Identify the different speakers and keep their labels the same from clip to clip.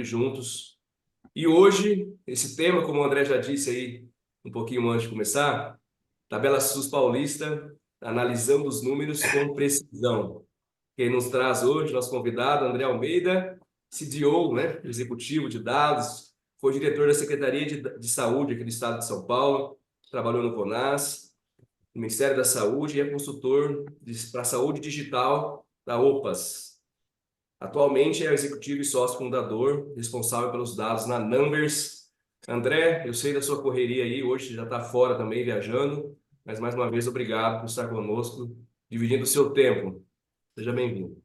Speaker 1: juntos. E hoje, esse tema, como o André já disse aí um pouquinho antes de começar, tabela SUS paulista, analisando os números com precisão. Quem nos traz hoje, nosso convidado, André Almeida, CDO, né, executivo de dados, foi diretor da Secretaria de Saúde aqui do Estado de São Paulo, trabalhou no CONAS, no Ministério da Saúde e é consultor para a saúde digital da OPAS. Atualmente é o executivo e sócio fundador, responsável pelos dados na Numbers. André, eu sei da sua correria aí, hoje já está fora também viajando, mas mais uma vez obrigado por estar conosco, dividindo o seu tempo. Seja bem-vindo.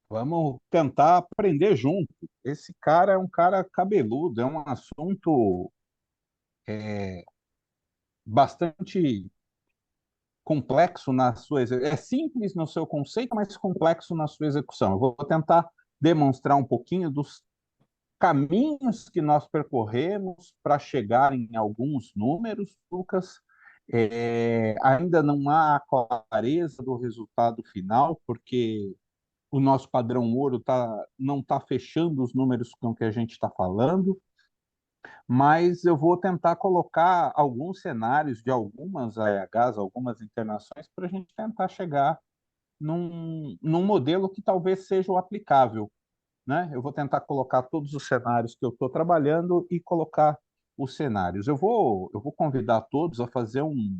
Speaker 2: Vamos tentar aprender junto. Esse cara é um cara cabeludo, é um assunto bastante complexo na sua execução. É simples no seu conceito, mas complexo na sua execução. Eu vou tentar demonstrar um pouquinho dos caminhos que nós percorremos para chegar em alguns números, Lucas. Ainda não há clareza do resultado final, porque o nosso padrão ouro não está fechando os números com que a gente está falando, mas eu vou tentar colocar alguns cenários de algumas AHs, algumas internações, para a gente tentar chegar num modelo que talvez seja o aplicável, né? Eu vou tentar colocar todos os cenários que eu estou trabalhando e colocar os cenários. Eu vou convidar todos a fazer um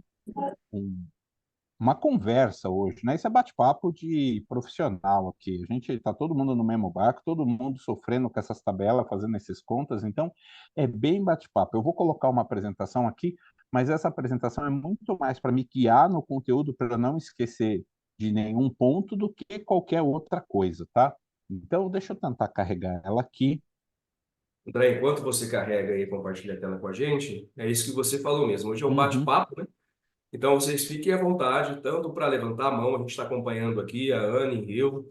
Speaker 2: uma conversa hoje, né? Isso é bate-papo de profissional aqui. A gente está todo mundo no mesmo barco, todo mundo sofrendo com essas tabelas, fazendo essas contas, então é bem bate-papo. Eu vou colocar uma apresentação aqui, mas essa apresentação é muito mais para me guiar no conteúdo, para eu não esquecer de nenhum ponto do que qualquer outra coisa, tá? Então, deixa eu tentar carregar ela aqui.
Speaker 1: André, enquanto você carrega aí e compartilha a tela com a gente, é isso que você falou mesmo. Hoje é um
Speaker 2: Uhum.
Speaker 1: bate-papo, né? Então vocês fiquem à vontade, tanto para levantar a mão, a gente está acompanhando aqui, a Anne e eu,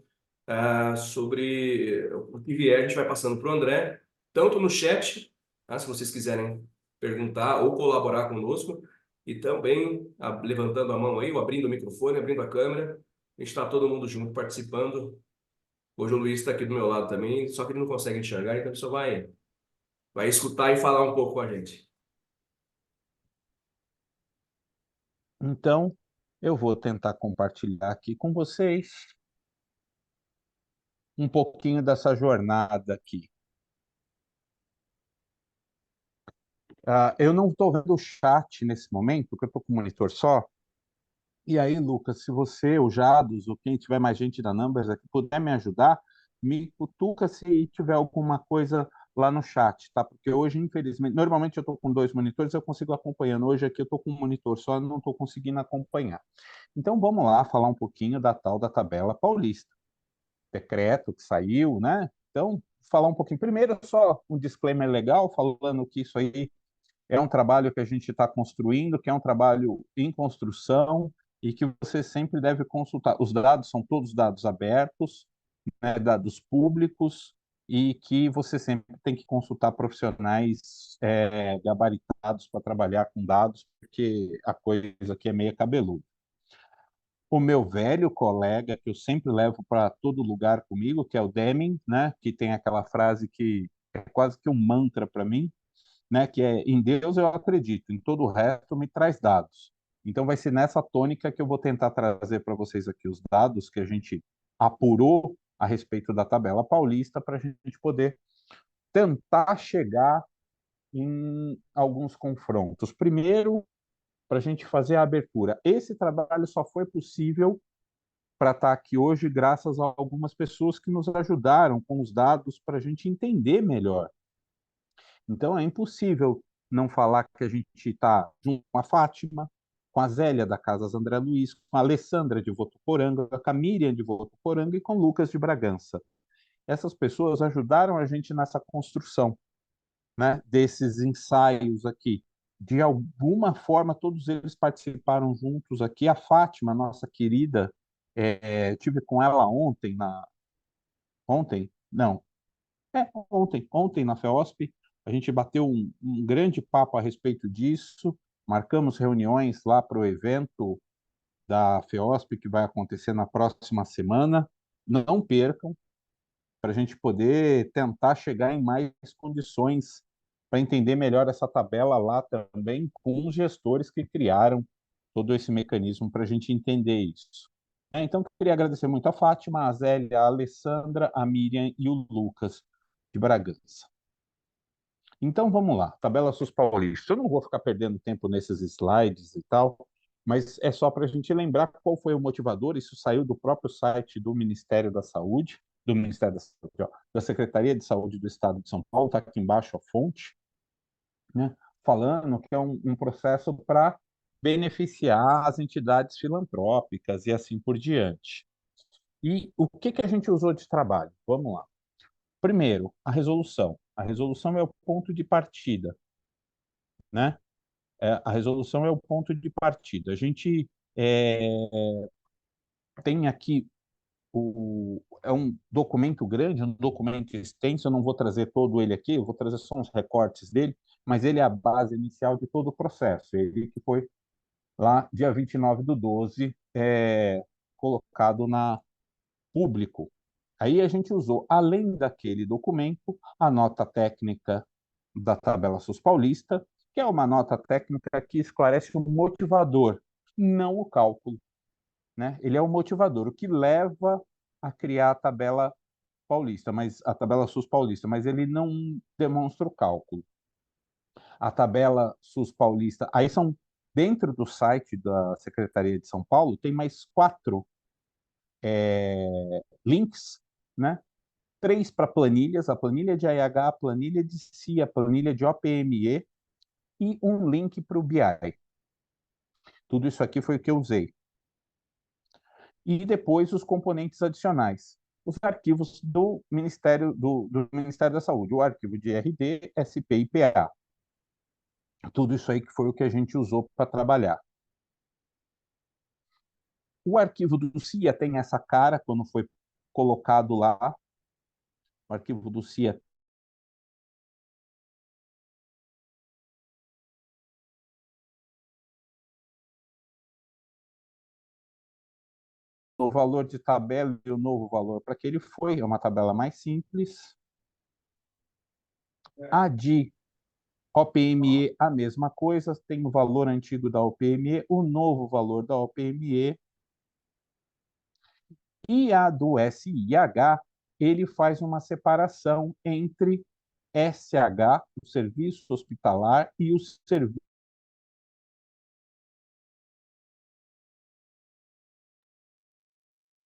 Speaker 1: sobre o que vier, a gente vai passando para o André, tanto no chat, tá, se vocês quiserem perguntar ou colaborar conosco, e também levantando a mão aí, ou abrindo o microfone, abrindo a câmera, a gente está todo mundo junto participando. Hoje o Luiz está aqui do meu lado também, só que ele não consegue enxergar, então ele só vai escutar e falar um pouco com a gente.
Speaker 2: Então, eu vou tentar compartilhar aqui com vocês um pouquinho dessa jornada aqui. Eu não estou vendo o chat nesse momento, porque eu estou com o monitor só. E aí, Lucas, se você, o Jados, ou quem tiver mais gente da Numbers aqui, puder me ajudar, me cutuca se tiver alguma coisa lá no chat, tá? Porque hoje, infelizmente, normalmente eu estou com dois monitores, eu consigo acompanhando. Hoje aqui eu estou com um monitor só, não estou conseguindo acompanhar. Então, vamos lá falar um pouquinho da tal da tabela paulista. Decreto que saiu, né? Então, falar um pouquinho. Primeiro, só um disclaimer legal, falando que isso aí é um trabalho que a gente está construindo, que é um trabalho em construção e que você sempre deve consultar. Os dados são todos dados abertos, né, dados públicos, e que você sempre tem que consultar profissionais gabaritados para trabalhar com dados, porque a coisa aqui é meio cabeluda. O meu velho colega, que eu sempre levo para todo lugar comigo, que é o Deming, né, que tem aquela frase que é quase que um mantra para mim, né, que é em Deus eu acredito, em todo o resto me traz dados. Então vai ser nessa tônica que eu vou tentar trazer para vocês aqui os dados que a gente apurou a respeito da tabela paulista para a gente poder tentar chegar em alguns confrontos. Primeiro, para a gente fazer a abertura. Esse trabalho só foi possível para estar aqui hoje graças a algumas pessoas que nos ajudaram com os dados para a gente entender melhor. Então é impossível não falar que a gente está junto com a Fátima, com a Zélia da Casas André Luiz, com a Alessandra de Votuporanga, com a Miriam de Votuporanga e com o Lucas de Bragança. Essas pessoas ajudaram a gente nessa construção, né, desses ensaios aqui. De alguma forma, todos eles participaram juntos aqui. A Fátima, nossa querida, tive com ela ontem, não, ontem na FEOSP, a gente bateu um grande papo a respeito disso, marcamos reuniões lá para o evento da FEOSP que vai acontecer na próxima semana. Não percam, para a gente poder tentar chegar em mais condições para entender melhor essa tabela lá também com os gestores que criaram todo esse mecanismo para a gente entender isso. Então, eu queria agradecer muito a Fátima, a Zélia, a Alessandra, a Miriam e o Lucas de Bragança. Então, vamos lá, tabela SUS paulista. Eu não vou ficar perdendo tempo nesses slides e tal, mas é só para a gente lembrar qual foi o motivador. Isso saiu do próprio site do Ministério da Saúde, do Ministério da Saúde, ó, da Secretaria de Saúde do Estado de São Paulo, está aqui embaixo a fonte, né, falando que é um processo para beneficiar as entidades filantrópicas e assim por diante. E o que, que a gente usou de trabalho? Vamos lá. Primeiro, a resolução. A resolução é o ponto de partida, né? A resolução é o ponto de partida. A gente tem aqui é um documento grande, um documento extenso. Eu não vou trazer todo ele aqui, eu vou trazer só uns recortes dele, mas ele é a base inicial de todo o processo. Ele que foi lá, dia 29/12, colocado na público. Aí a gente usou, além daquele documento, a nota técnica da tabela SUS paulista, que é uma nota técnica que esclarece o motivador, não o cálculo, né? Ele é o motivador, o que leva a criar a tabela paulista, mas a tabela SUS paulista, mas ele não demonstra o cálculo. A tabela SUS paulista, aí são dentro do site da Secretaria de São Paulo, tem mais 4 links, né? 3 para planilhas, a planilha de AIH, a planilha de CIA, a planilha de OPME e um link para o BI. Tudo isso aqui foi o que eu usei. E depois os componentes adicionais. Os arquivos do Ministério da Saúde, o arquivo de RD, SP e PA. Tudo isso aí que foi o que a gente usou para trabalhar. O arquivo do CIA tem essa cara quando foi colocado lá. O arquivo do CIA o valor de tabela e o novo valor para que ele foi, é uma tabela mais simples. A de OPME, a mesma coisa, tem o valor antigo da OPME, o novo valor da OPME. E a do SIH, ele faz uma separação entre SH, o serviço hospitalar, e o serviço.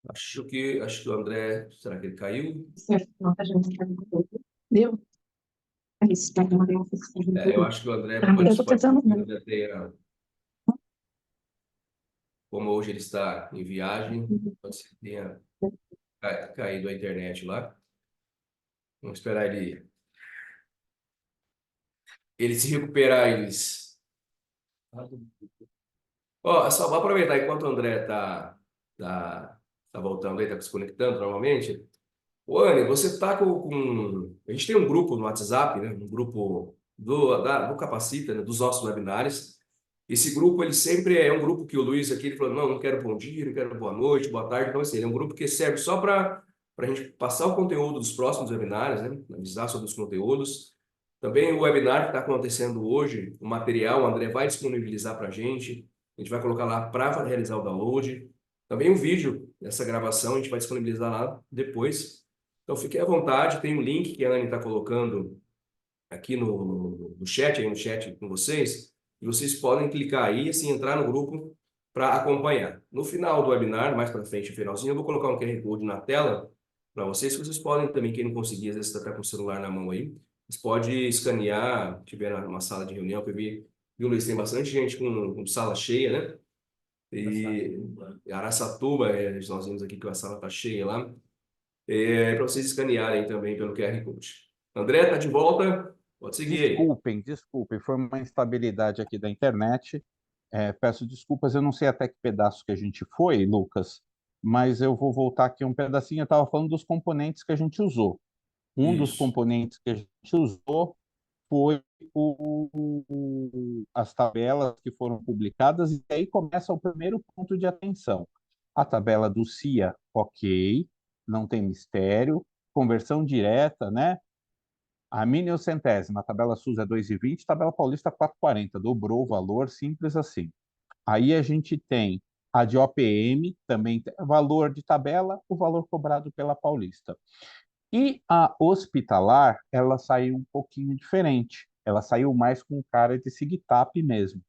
Speaker 1: Acho que o André, será que ele caiu?
Speaker 3: Certo, não, a gente tá deu? É isso, tá uma
Speaker 1: Eu acho que o André
Speaker 3: eu tô
Speaker 1: pode ser
Speaker 3: tentando,
Speaker 1: que
Speaker 3: né?
Speaker 1: ele ainda tenha, como hoje ele está em viagem, pode ser que tenha caído a internet lá. Vamos esperar ele se recuperar, eles. Ó, só vou aproveitar enquanto o André tá voltando aí, tá se conectando normalmente. Ô, Anny, você tá com. A gente tem um grupo no WhatsApp, né? Um grupo do Capacita, né? Dos nossos webinários. Esse grupo, ele sempre é um grupo que o Luiz aqui, ele falou, não quero bom dia, não quero boa noite, boa tarde. Então, assim, ele é um grupo que serve só para a gente passar o conteúdo dos próximos webinários, né? Avisar sobre os conteúdos. Também o webinar que está acontecendo hoje, o material, o André vai disponibilizar para a gente. A gente vai colocar lá para realizar o download. Também o vídeo dessa gravação a gente vai disponibilizar lá depois. Então fiquem à vontade, tem um link que a Anne está colocando aqui no chat, aí no chat com vocês, e vocês podem clicar aí e assim entrar no grupo para acompanhar. No final do webinar, mais para frente, no finalzinho, eu vou colocar um QR Code na tela para vocês, que vocês podem também, quem não conseguir, às vezes está com o celular na mão aí, vocês podem escanear, tiver uma sala de reunião, que eu vi, viu, Luiz, tem bastante gente com sala cheia, né? E Araçatuba, nós vimos aqui que a sala está cheia lá, para vocês escanearem também pelo QR Code. André, tá de volta? Pode seguir aí.
Speaker 2: Desculpem, foi uma instabilidade aqui da internet. Peço desculpas, eu não sei até que pedaço que a gente foi, Lucas, mas eu vou voltar aqui um pedacinho. Eu estava falando dos componentes que a gente usou. Um dos
Speaker 1: Isso.
Speaker 2: componentes que a gente usou foi as tabelas que foram publicadas, e aí começa o primeiro ponto de atenção. A tabela do CIA, ok, não tem mistério. conversão direta, né? A miniocenésima, a tabela SUS é 2,20, tabela paulista 4,40, dobrou o valor, simples assim. Aí a gente tem a de OPM, também tem valor de tabela, o valor cobrado pela paulista. E a hospitalar, ela saiu um pouquinho diferente. Ela saiu mais com cara de SIGTAP mesmo,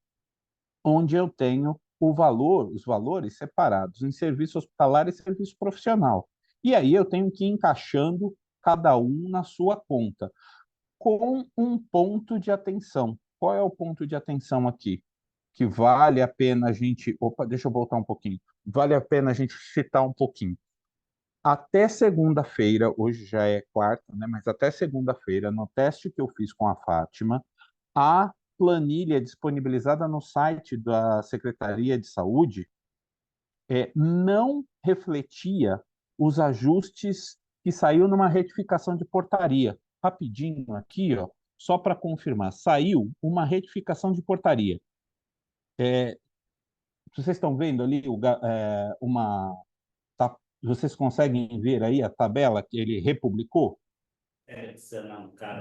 Speaker 2: onde eu tenho os valores separados em serviço hospitalar e serviço profissional. E aí eu tenho que ir encaixando cada um na sua conta, com um ponto de atenção. Qual é o ponto de atenção aqui? Que vale a pena a gente. Opa, deixa eu voltar um pouquinho. Vale a pena a gente citar um pouquinho. Até segunda-feira, hoje já é quarta, né? Mas até segunda-feira, no teste que eu fiz com a Fátima, a planilha disponibilizada no site da Secretaria de Saúde não refletia os ajustes que saiu numa retificação de portaria. Rapidinho aqui, ó, só para confirmar, saiu uma retificação de portaria. Vocês estão vendo ali vocês conseguem ver aí a tabela que ele republicou?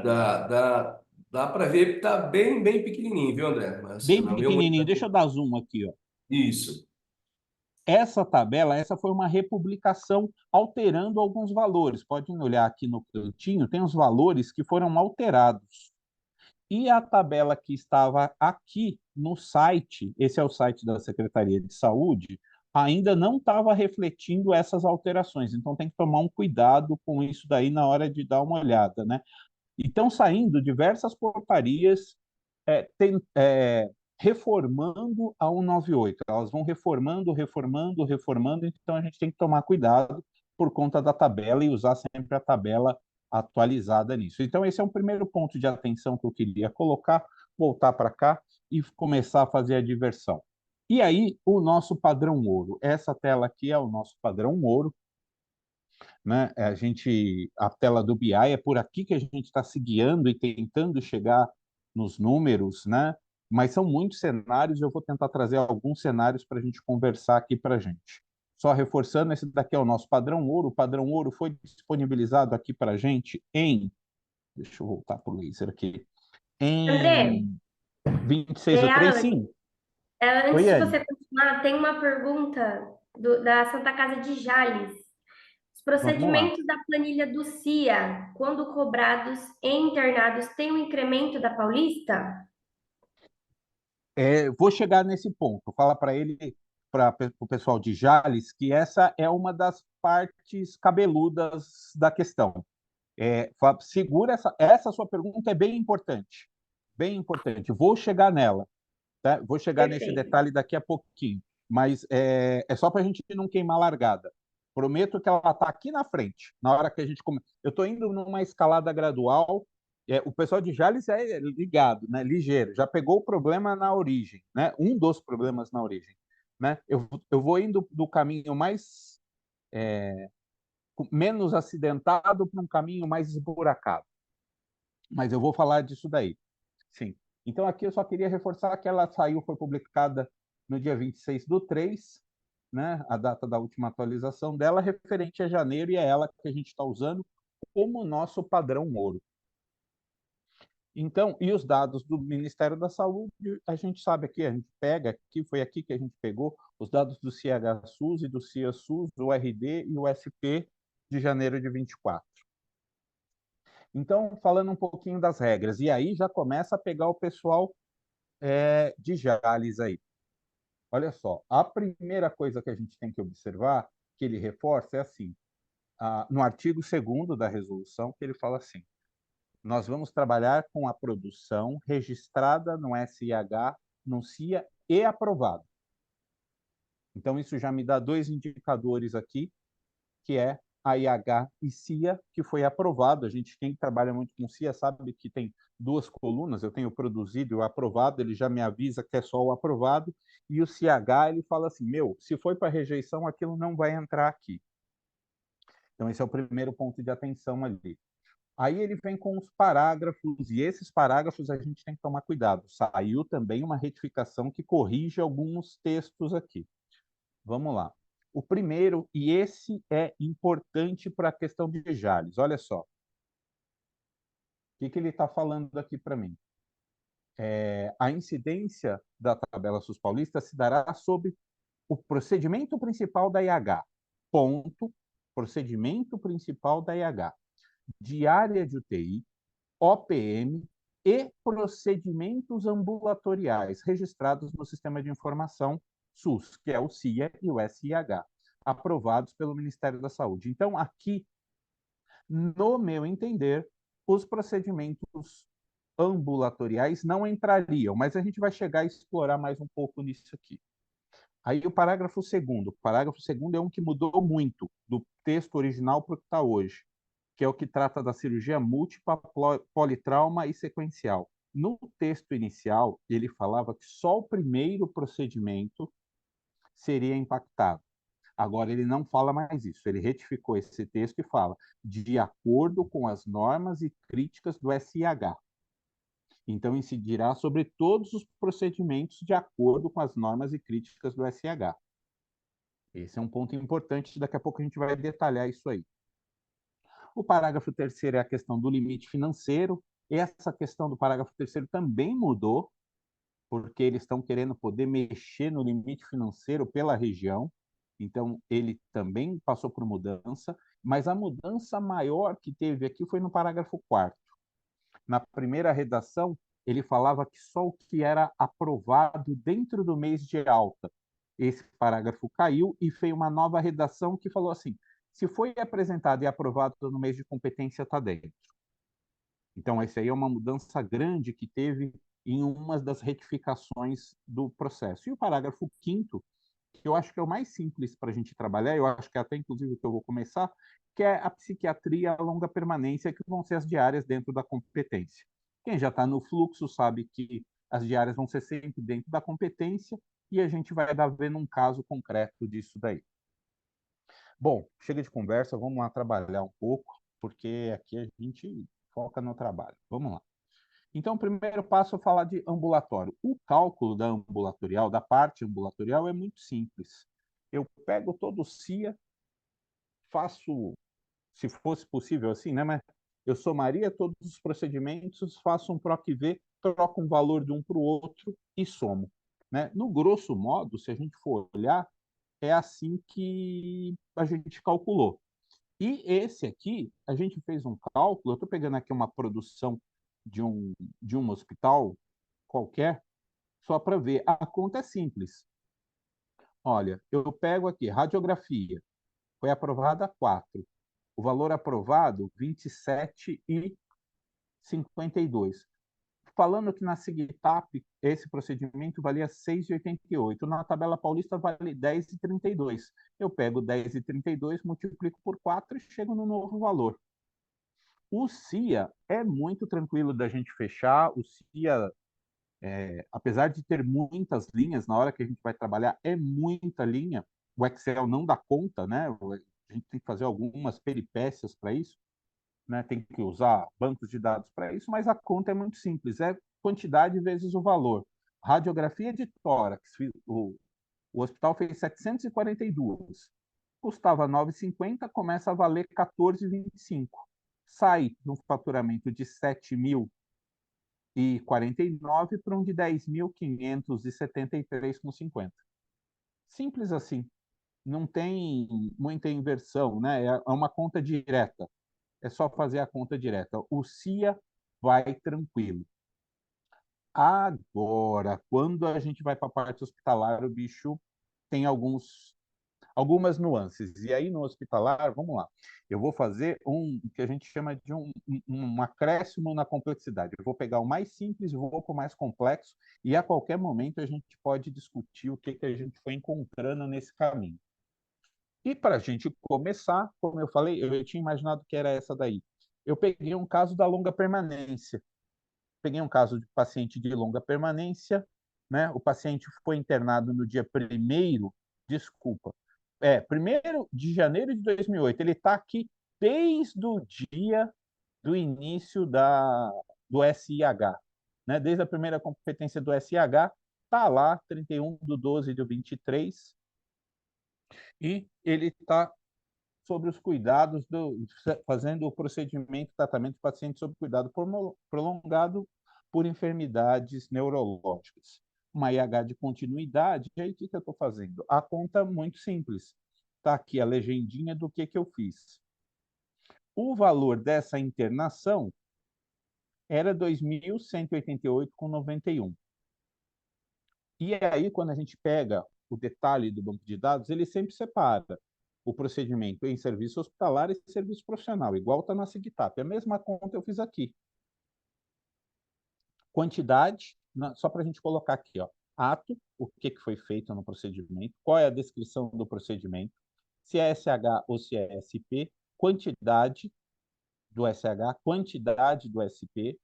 Speaker 1: Dá para ver que está bem, bem pequenininho, viu, André? Mas
Speaker 2: Bem
Speaker 1: no meu
Speaker 2: pequenininho.
Speaker 1: monitor...
Speaker 2: Deixa eu dar zoom aqui, ó.
Speaker 1: Isso.
Speaker 2: Essa tabela, essa foi uma republicação alterando alguns valores. Pode olhar aqui no cantinho, tem os valores que foram alterados. E a tabela que estava aqui no site, esse é o site da Secretaria de Saúde, ainda não estava refletindo essas alterações. Então tem que tomar um cuidado com isso daí na hora de dar uma olhada, né? E estão saindo diversas portarias reformando a 198. Elas vão reformando, reformando, reformando, então a gente tem que tomar cuidado por conta da tabela e usar sempre a tabela atualizada nisso. Então, esse é um primeiro ponto de atenção que eu queria colocar, voltar para cá e começar a fazer a diversão. E aí, o nosso padrão ouro. Essa tela aqui é o nosso padrão ouro, né? A tela do BI é por aqui que a gente está se guiando e tentando chegar nos números, né? Mas são muitos cenários, eu vou tentar trazer alguns cenários para a gente conversar aqui para a gente. Só reforçando, esse daqui é o nosso padrão ouro. O padrão ouro foi disponibilizado aqui para a gente deixa eu voltar para o laser aqui,
Speaker 4: André,
Speaker 2: em 26 do 3,
Speaker 4: Alan,
Speaker 2: sim.
Speaker 4: antes
Speaker 2: Oi,
Speaker 4: de
Speaker 2: Anne.
Speaker 4: você continuar, tem uma pergunta da Santa Casa de Jales. Os
Speaker 2: Vamos lá.
Speaker 4: procedimentos da planilha do CIA, quando cobrados e internados, têm um incremento da Paulista?
Speaker 2: Vou chegar nesse ponto. Fala para ele, para o pessoal de Jales, que essa é uma das partes cabeludas da questão. Segura essa sua pergunta é bem importante, bem importante. Vou chegar nela, tá? Vou chegar nesse
Speaker 4: Perfeito.
Speaker 2: detalhe daqui a pouquinho, mas é só para a gente não queimar a largada. Prometo que ela está aqui na frente, na hora que a gente começa. Eu estou indo numa escalada gradual. O pessoal de Jales é ligado, né? Ligeiro. Já pegou o problema na origem, né? Um dos problemas na origem, né? Eu vou indo do caminho mais menos acidentado para um caminho mais esburacado. Mas eu vou falar disso daí. Sim. Então, aqui eu só queria reforçar que ela foi publicada no dia 26 do 3, né? A data da última atualização dela, referente a janeiro, e é ela que a gente está usando como nosso padrão ouro. Então, e os dados do Ministério da Saúde, a gente sabe aqui, a gente pega aqui, foi aqui que a gente pegou os dados do CHSUS e do CIASUS, o RD e o SP de janeiro de 24. Então, falando um pouquinho das regras, e aí já começa a pegar o pessoal de Jales aí. Olha só, a primeira coisa que a gente tem que observar, que ele reforça, é assim, no artigo 2º da resolução, que ele fala assim, nós vamos trabalhar com a produção registrada no SIH, no CIA e aprovado. Então, isso já me dá 2 indicadores aqui, que é a IH e CIA, que foi aprovado. A gente, quem trabalha muito com CIA, sabe que tem 2 colunas, eu tenho produzido e o aprovado, ele já me avisa que é só o aprovado, e o CH, ele fala assim, se foi para rejeição, aquilo não vai entrar aqui. Então, esse é o primeiro ponto de atenção ali. Aí ele vem com os parágrafos, e esses parágrafos a gente tem que tomar cuidado. Saiu também uma retificação que corrige alguns textos aqui. Vamos lá. O primeiro, e esse é importante para a questão de Jales, olha só. O que ele está falando aqui para mim? A incidência da tabela SUS paulista se dará sobre o procedimento principal da IH. Ponto. Procedimento principal da IH. Diária de UTI, OPM e procedimentos ambulatoriais registrados no Sistema de Informação SUS, que é o CIA e o SIH, aprovados pelo Ministério da Saúde. Então, aqui, no meu entender, os procedimentos ambulatoriais não entrariam, mas a gente vai chegar a explorar mais um pouco nisso aqui. Aí o parágrafo segundo. O parágrafo segundo é um que mudou muito do texto original para o que está hoje, que é o que trata da cirurgia múltipla, politrauma e sequencial. No texto inicial, ele falava que só o primeiro procedimento seria impactado. Agora, ele não fala mais isso. Ele retificou esse texto e fala de acordo com as normas e críticas do SIH. Então, incidirá sobre todos os procedimentos de acordo com as normas e críticas do SIH. Esse é um ponto importante, daqui a pouco a gente vai detalhar isso aí. O parágrafo terceiro é a questão do limite financeiro. Essa questão do parágrafo terceiro também mudou, porque eles estão querendo poder mexer no limite financeiro pela região. Então, ele também passou por mudança, mas a mudança maior que teve aqui foi no parágrafo quarto. Na primeira redação, ele falava que só o que era aprovado dentro do mês de alta. Esse parágrafo caiu e fez uma nova redação que falou assim: se foi apresentado e aprovado no mês de competência, está dentro. Então, essa aí é uma mudança grande que teve em uma das retificações do processo. E o parágrafo quinto, que eu acho que é o mais simples para a gente trabalhar, eu acho que é até inclusive o que eu vou começar, que é a psiquiatria a longa permanência, que vão ser as diárias dentro da competência. Quem já está no fluxo sabe que as diárias vão ser sempre dentro da competência e a gente vai dar vendo um caso concreto disso daí. Bom, chega de conversa, vamos lá trabalhar um pouco, porque aqui a gente foca no trabalho. Vamos lá. Então, o primeiro passo é falar de ambulatório. O cálculo da ambulatorial, da parte ambulatorial, é muito simples. Eu pego todo o CIA, faço, se fosse possível assim, né? Mas eu somaria todos os procedimentos, faço um PROC-V, troco um valor de um para o outro e somo. Né? No grosso modo, se a gente for olhar, é assim que a gente calculou. E esse aqui, a gente fez um cálculo, eu estou pegando aqui uma produção de um hospital qualquer, só para ver. A conta é simples. Olha, eu pego aqui, radiografia, foi aprovada 4. O valor aprovado, 27,52. Falando que na Sigtap, esse procedimento valia 6,88. Na tabela paulista, vale 10,32. Eu pego 10,32, multiplico por 4 e chego no novo valor. O CIA é muito tranquilo da gente fechar. O CIA, apesar de ter muitas linhas, na hora que a gente vai trabalhar, é muita linha. O Excel não dá conta, né? A gente tem que fazer algumas peripécias para isso, né? Tem que usar bancos de dados para isso, mas a conta é muito simples, é quantidade vezes o valor. Radiografia de tórax, o hospital fez 742, custava 9,50, começa a valer 14,25. Sai de um faturamento de 7.049 para um de 10.573,50. Simples assim. Não tem muita inversão, né? É uma conta direta. É só fazer a conta direta. O CIA vai tranquilo. Agora, quando a gente vai para a parte hospitalar, o bicho tem algumas nuances. E aí, no hospitalar, vamos lá. Eu vou fazer o que a gente chama de um acréscimo na complexidade. Eu vou pegar o mais simples e vou para o mais complexo, e a qualquer momento a gente pode discutir o que a gente foi encontrando nesse caminho. E para a gente começar, como eu falei, eu tinha imaginado que era essa daí. Eu peguei um caso da longa permanência. Peguei um caso de paciente de longa permanência, né? O paciente foi internado no dia 1º, desculpa, 1º de janeiro de 2008. Ele está aqui desde o dia do início do SIH, né? Desde a primeira competência do SIH, está lá, 31 de 12 de 23, E ele está sobre os cuidados, fazendo o procedimento, tratamento de paciente sob cuidado prolongado por enfermidades neurológicas. Uma IH de continuidade, e aí o que eu estou fazendo? A conta muito simples. Está aqui a legendinha do que eu fiz. O valor dessa internação era 2.188,91. E aí, quando a gente pega o detalhe do banco de dados, ele sempre separa o procedimento em serviço hospitalar e serviço profissional, igual está na SIGTAP. A mesma conta eu fiz aqui. Quantidade, só para a gente colocar aqui, ó, ato, o que foi feito no procedimento, qual é a descrição do procedimento, se é SH ou se é SP, quantidade do SH, quantidade do SP,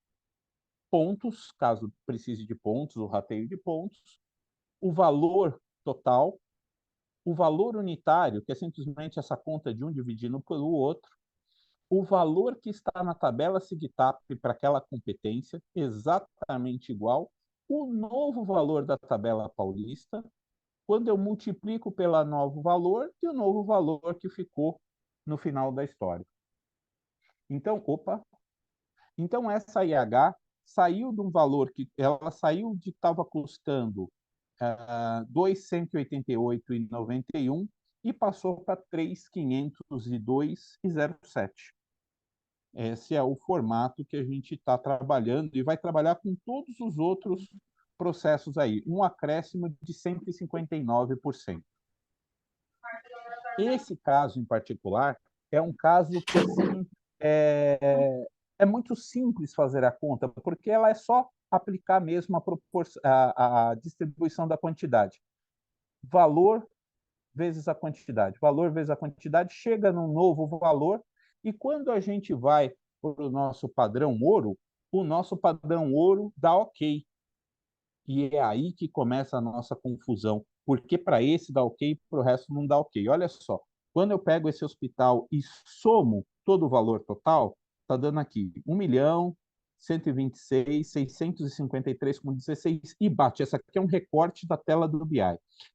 Speaker 2: pontos, caso precise de pontos, o rateio de pontos, o valor total, o valor unitário, que é simplesmente essa conta de um dividindo pelo outro, o valor que está na tabela SIGTAP para aquela competência, exatamente igual, o novo valor da tabela paulista, quando eu multiplico pelo novo valor e o novo valor que ficou no final da história. Então, então essa IH saiu de um valor que ela saiu de estava custando 2.188,91 e passou para 3.502,07. Esse é o formato que a gente está trabalhando e vai trabalhar com todos os outros processos aí, um acréscimo de 159%. Esse caso em particular é um caso que assim, é muito simples fazer a conta, porque ela é só aplicar mesmo a distribuição da quantidade. Valor vezes a quantidade. Valor vezes a quantidade chega num novo valor, e quando a gente vai para o nosso padrão ouro, o nosso padrão ouro dá ok. E é aí que começa a nossa confusão, porque para esse dá ok e para o resto não dá ok. Olha só, quando eu pego esse hospital e somo todo o valor total, está dando aqui 1.126.653,16 e bate. Essa aqui é um recorte da tela do BI.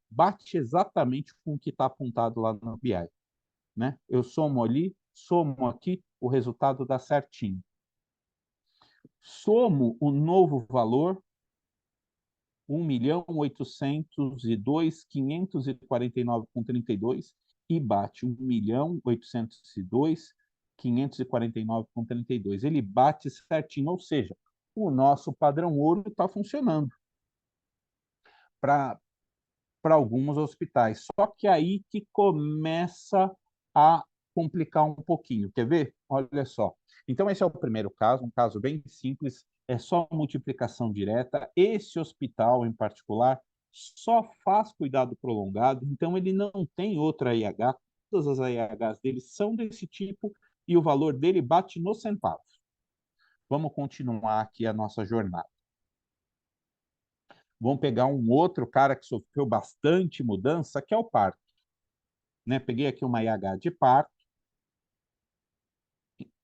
Speaker 2: Bate exatamente com o que está apontado lá no BI. Né? Eu somo ali, somo aqui, o resultado dá certinho. Somo o novo valor, 1.802.549,32 e bate 1.802.549,32. Ele bate certinho, ou seja, o nosso padrão ouro está funcionando para alguns hospitais. Só que aí que começa a complicar um pouquinho. Quer ver? Olha só. Então, esse é o primeiro caso, um caso bem simples, é só multiplicação direta. Esse hospital, em particular, só faz cuidado prolongado, então ele não tem outra IH, todas as IHs dele são desse tipo e o valor dele bate nos centavos. Vamos continuar aqui a nossa jornada. Vamos pegar um outro cara que sofreu bastante mudança, que é o parto. Né? Peguei aqui uma IH de parto,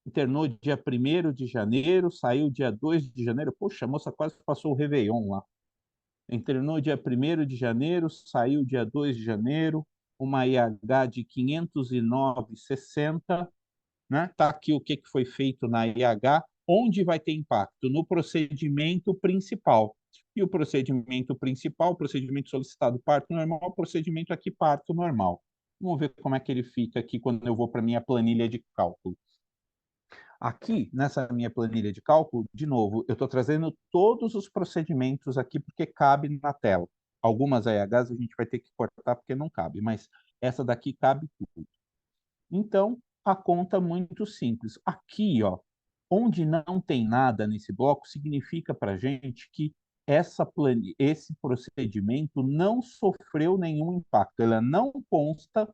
Speaker 2: internou dia 1º de janeiro, saiu dia 2 de janeiro. Poxa, a moça quase passou o Réveillon lá. Internou dia 1º de janeiro, saiu dia 2 de janeiro, uma IH de 509,60. Né? Tá aqui o que foi feito na IH, onde vai ter impacto? No procedimento principal. E o procedimento principal, procedimento solicitado parto normal, procedimento aqui parto normal. Vamos ver como é que ele fica aqui quando eu vou para a minha planilha de cálculo. Aqui, nessa minha planilha de cálculo, de novo, eu estou trazendo todos os procedimentos aqui porque cabe na tela. Algumas IHs a gente vai ter que cortar porque não cabe, mas essa daqui cabe tudo. Então, a conta muito simples. Aqui, ó, onde não tem nada nesse bloco, significa para a gente que esse procedimento não sofreu nenhum impacto. Ela não consta,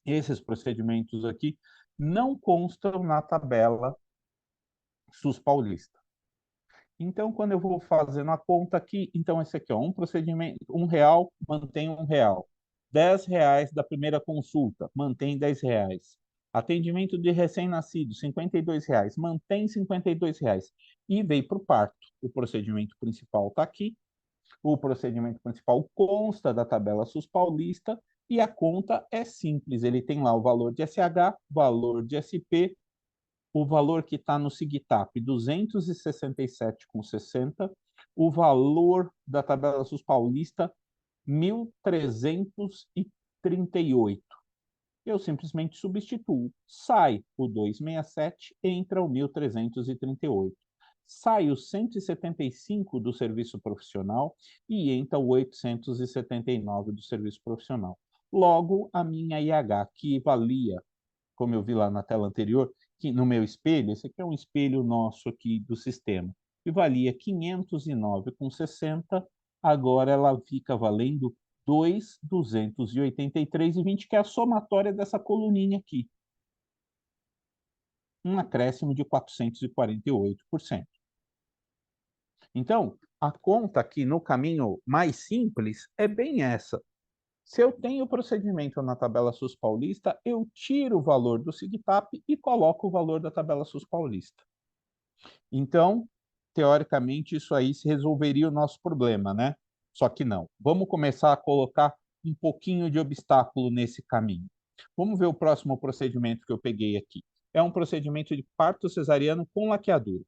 Speaker 2: esses procedimentos aqui, não constam na tabela SUS Paulista. Então, quando eu vou fazendo a conta aqui, então esse aqui, ó, um procedimento, R$1, mantém R$1. R$10 da primeira consulta, mantém R$10. Atendimento de recém-nascido, R$52, mantém R$52. E veio para o parto. O procedimento principal está aqui. O procedimento principal consta da tabela SUS Paulista E a conta é simples, ele tem lá o valor de SH, valor de SP, o valor que está no SIGTAP, 267,60, o valor da tabela SUS paulista, 1.338. Eu simplesmente substituo. Sai o 267, entra o 1.338. Sai o 175 do serviço profissional e entra o 879 do serviço profissional. Logo, a minha IH, que valia, como eu vi lá na tela anterior, que no meu espelho, esse aqui é um espelho nosso aqui do sistema, que valia 509,60, agora ela fica valendo 2.283,20, que é a somatória dessa coluninha aqui. Um acréscimo de 448%. Então, a conta aqui no caminho mais simples é bem essa. Se eu tenho o procedimento na tabela SUS paulista, eu tiro o valor do SIGTAP e coloco o valor da tabela SUS paulista. Então, teoricamente, isso aí se resolveria o nosso problema, né? Só que não. Vamos começar a colocar um pouquinho de obstáculo nesse caminho. Vamos ver o próximo procedimento que eu peguei aqui. É um procedimento de parto cesariano com laqueadura.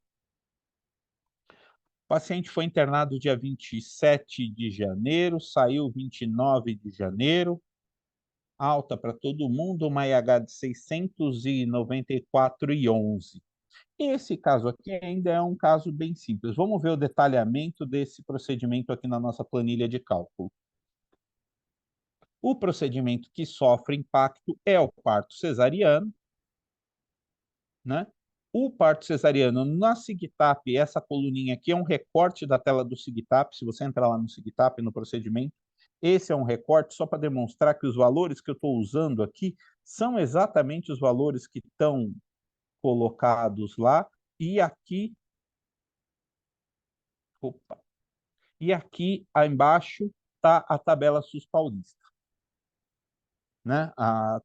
Speaker 2: O paciente foi internado dia 27 de janeiro, saiu 29 de janeiro, alta para todo mundo, uma IH de 694,11. Esse caso aqui ainda é um caso bem simples. Vamos ver o detalhamento desse procedimento aqui na nossa planilha de cálculo. O procedimento que sofre impacto é o parto cesariano, né? O parto cesariano na SIGTAP, essa coluninha aqui é um recorte da tela do SIGTAP. Se você entrar lá no SIGTAP, no procedimento, esse é um recorte só para demonstrar que os valores que eu estou usando aqui são exatamente os valores que estão colocados lá. E aqui, opa, e aqui embaixo está a tabela SUS paulista. Né?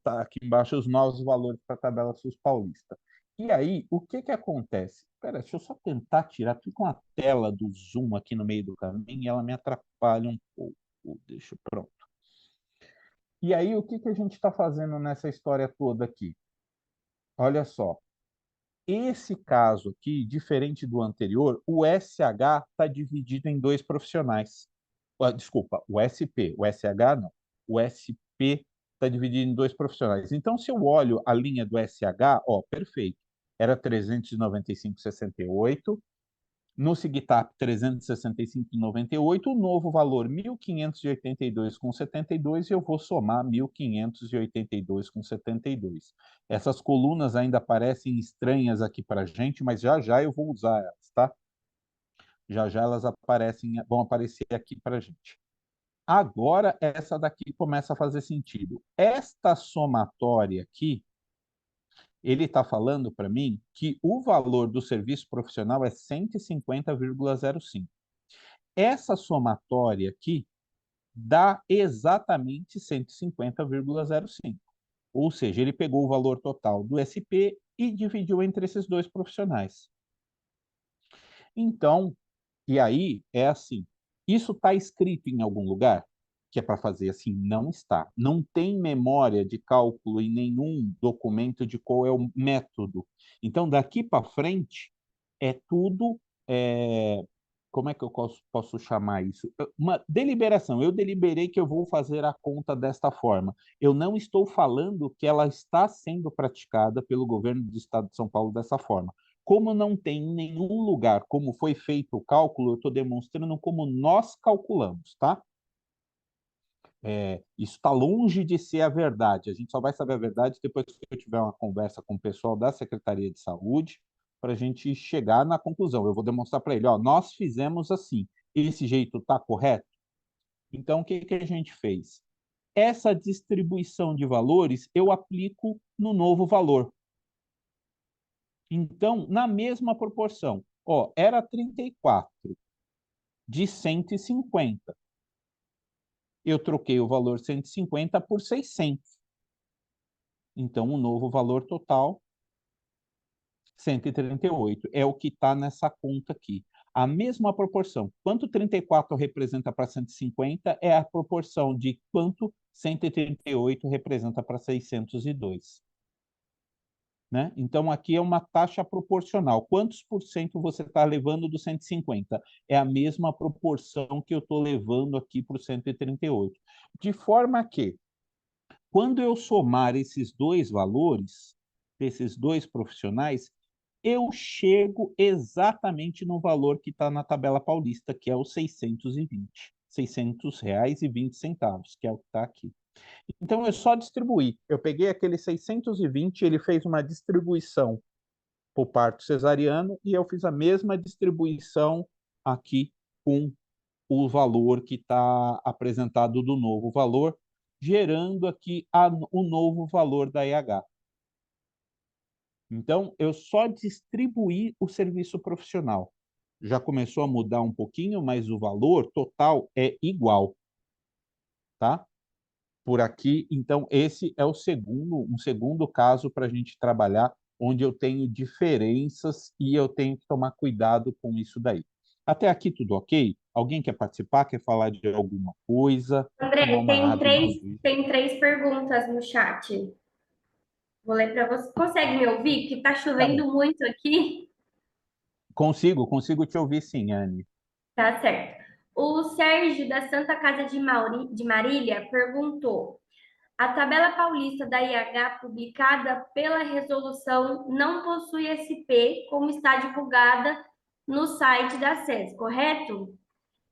Speaker 2: Tá aqui embaixo os novos valores para a tabela SUS paulista. E aí, o que que acontece? Espera, deixa eu só tentar tirar, fica uma tela do Zoom aqui no meio do caminho e ela me atrapalha um pouco. Deixa eu, pronto. E aí, o que que a gente está fazendo nessa história toda aqui? Olha só, esse caso aqui, diferente do anterior, o SH está dividido em dois profissionais. Desculpa, o SP, o SH não. O SP está dividido em dois profissionais. Então, se eu olho a linha do SH, ó, perfeito. Era 395,68. No SIGTAP, 365,98. O novo valor, 1.582,72. E eu vou somar 1.582,72. Essas colunas ainda parecem estranhas aqui para a gente, mas já já eu vou usar elas, tá? Já já elas vão aparecer aqui para a gente. Agora, essa daqui começa a fazer sentido. Esta somatória aqui, ele está falando para mim que o valor do serviço profissional é 150,05. Essa somatória aqui dá exatamente 150,05. Ou seja, ele pegou o valor total do SP e dividiu entre esses dois profissionais. Então, e aí é assim, isso está escrito em algum lugar que é para fazer assim? Não está. Não tem memória de cálculo em nenhum documento de qual é o método. Então, daqui para frente, é tudo, como é que eu posso chamar isso? Uma deliberação. Eu deliberei que eu vou fazer a conta desta forma. Eu não estou falando que ela está sendo praticada pelo governo do Estado de São Paulo dessa forma. Como não tem em nenhum lugar como foi feito o cálculo, eu estou demonstrando como nós calculamos, tá? Isso está longe de ser a verdade. A gente só vai saber a verdade depois que eu tiver uma conversa com o pessoal da Secretaria de Saúde para a gente chegar na conclusão. Eu vou demonstrar para ele, ó, nós fizemos assim. Esse jeito está correto? Então, o que que a gente fez? Essa distribuição de valores eu aplico no novo valor. Então, na mesma proporção, ó, era 34 de 150. Eu troquei o valor 150 por 600. Então, o novo valor total, 138. É o que está nessa conta aqui. A mesma proporção. Quanto 34 representa para 150 é a proporção de quanto 138 representa para 602. Né? Então, aqui é uma taxa proporcional. Quantos por cento você está levando do 150? É a mesma proporção que eu estou levando aqui para o 138. De forma que, quando eu somar esses dois valores, desses dois profissionais, eu chego exatamente no valor que está na tabela paulista, que é o 620. R$ 600,20, que é o que está aqui. Então, eu só distribuí. Eu peguei aquele 620, ele fez uma distribuição para o parto cesariano e eu fiz a mesma distribuição aqui com o valor que está apresentado do novo valor, gerando aqui o novo valor da EH. Então, eu só distribuí o serviço profissional. Já começou a mudar um pouquinho, mas o valor total é igual, tá? Por aqui, então, esse é um segundo caso para a gente trabalhar, onde eu tenho diferenças e eu tenho que tomar cuidado com isso daí. Até aqui tudo ok? Alguém quer participar, quer falar de alguma coisa? Tomar
Speaker 4: André,
Speaker 2: uma água enquanto isso?
Speaker 4: tem três perguntas no chat. Vou ler para você. Consegue me ouvir? Que tá
Speaker 2: Tá bom.
Speaker 4: chovendo muito aqui.
Speaker 2: Consigo te ouvir sim, Anne.
Speaker 4: Tá certo. O Sérgio, da Santa Casa de Marília, perguntou: a tabela paulista da IH publicada pela resolução não possui SP, como está divulgada no site da SES, correto?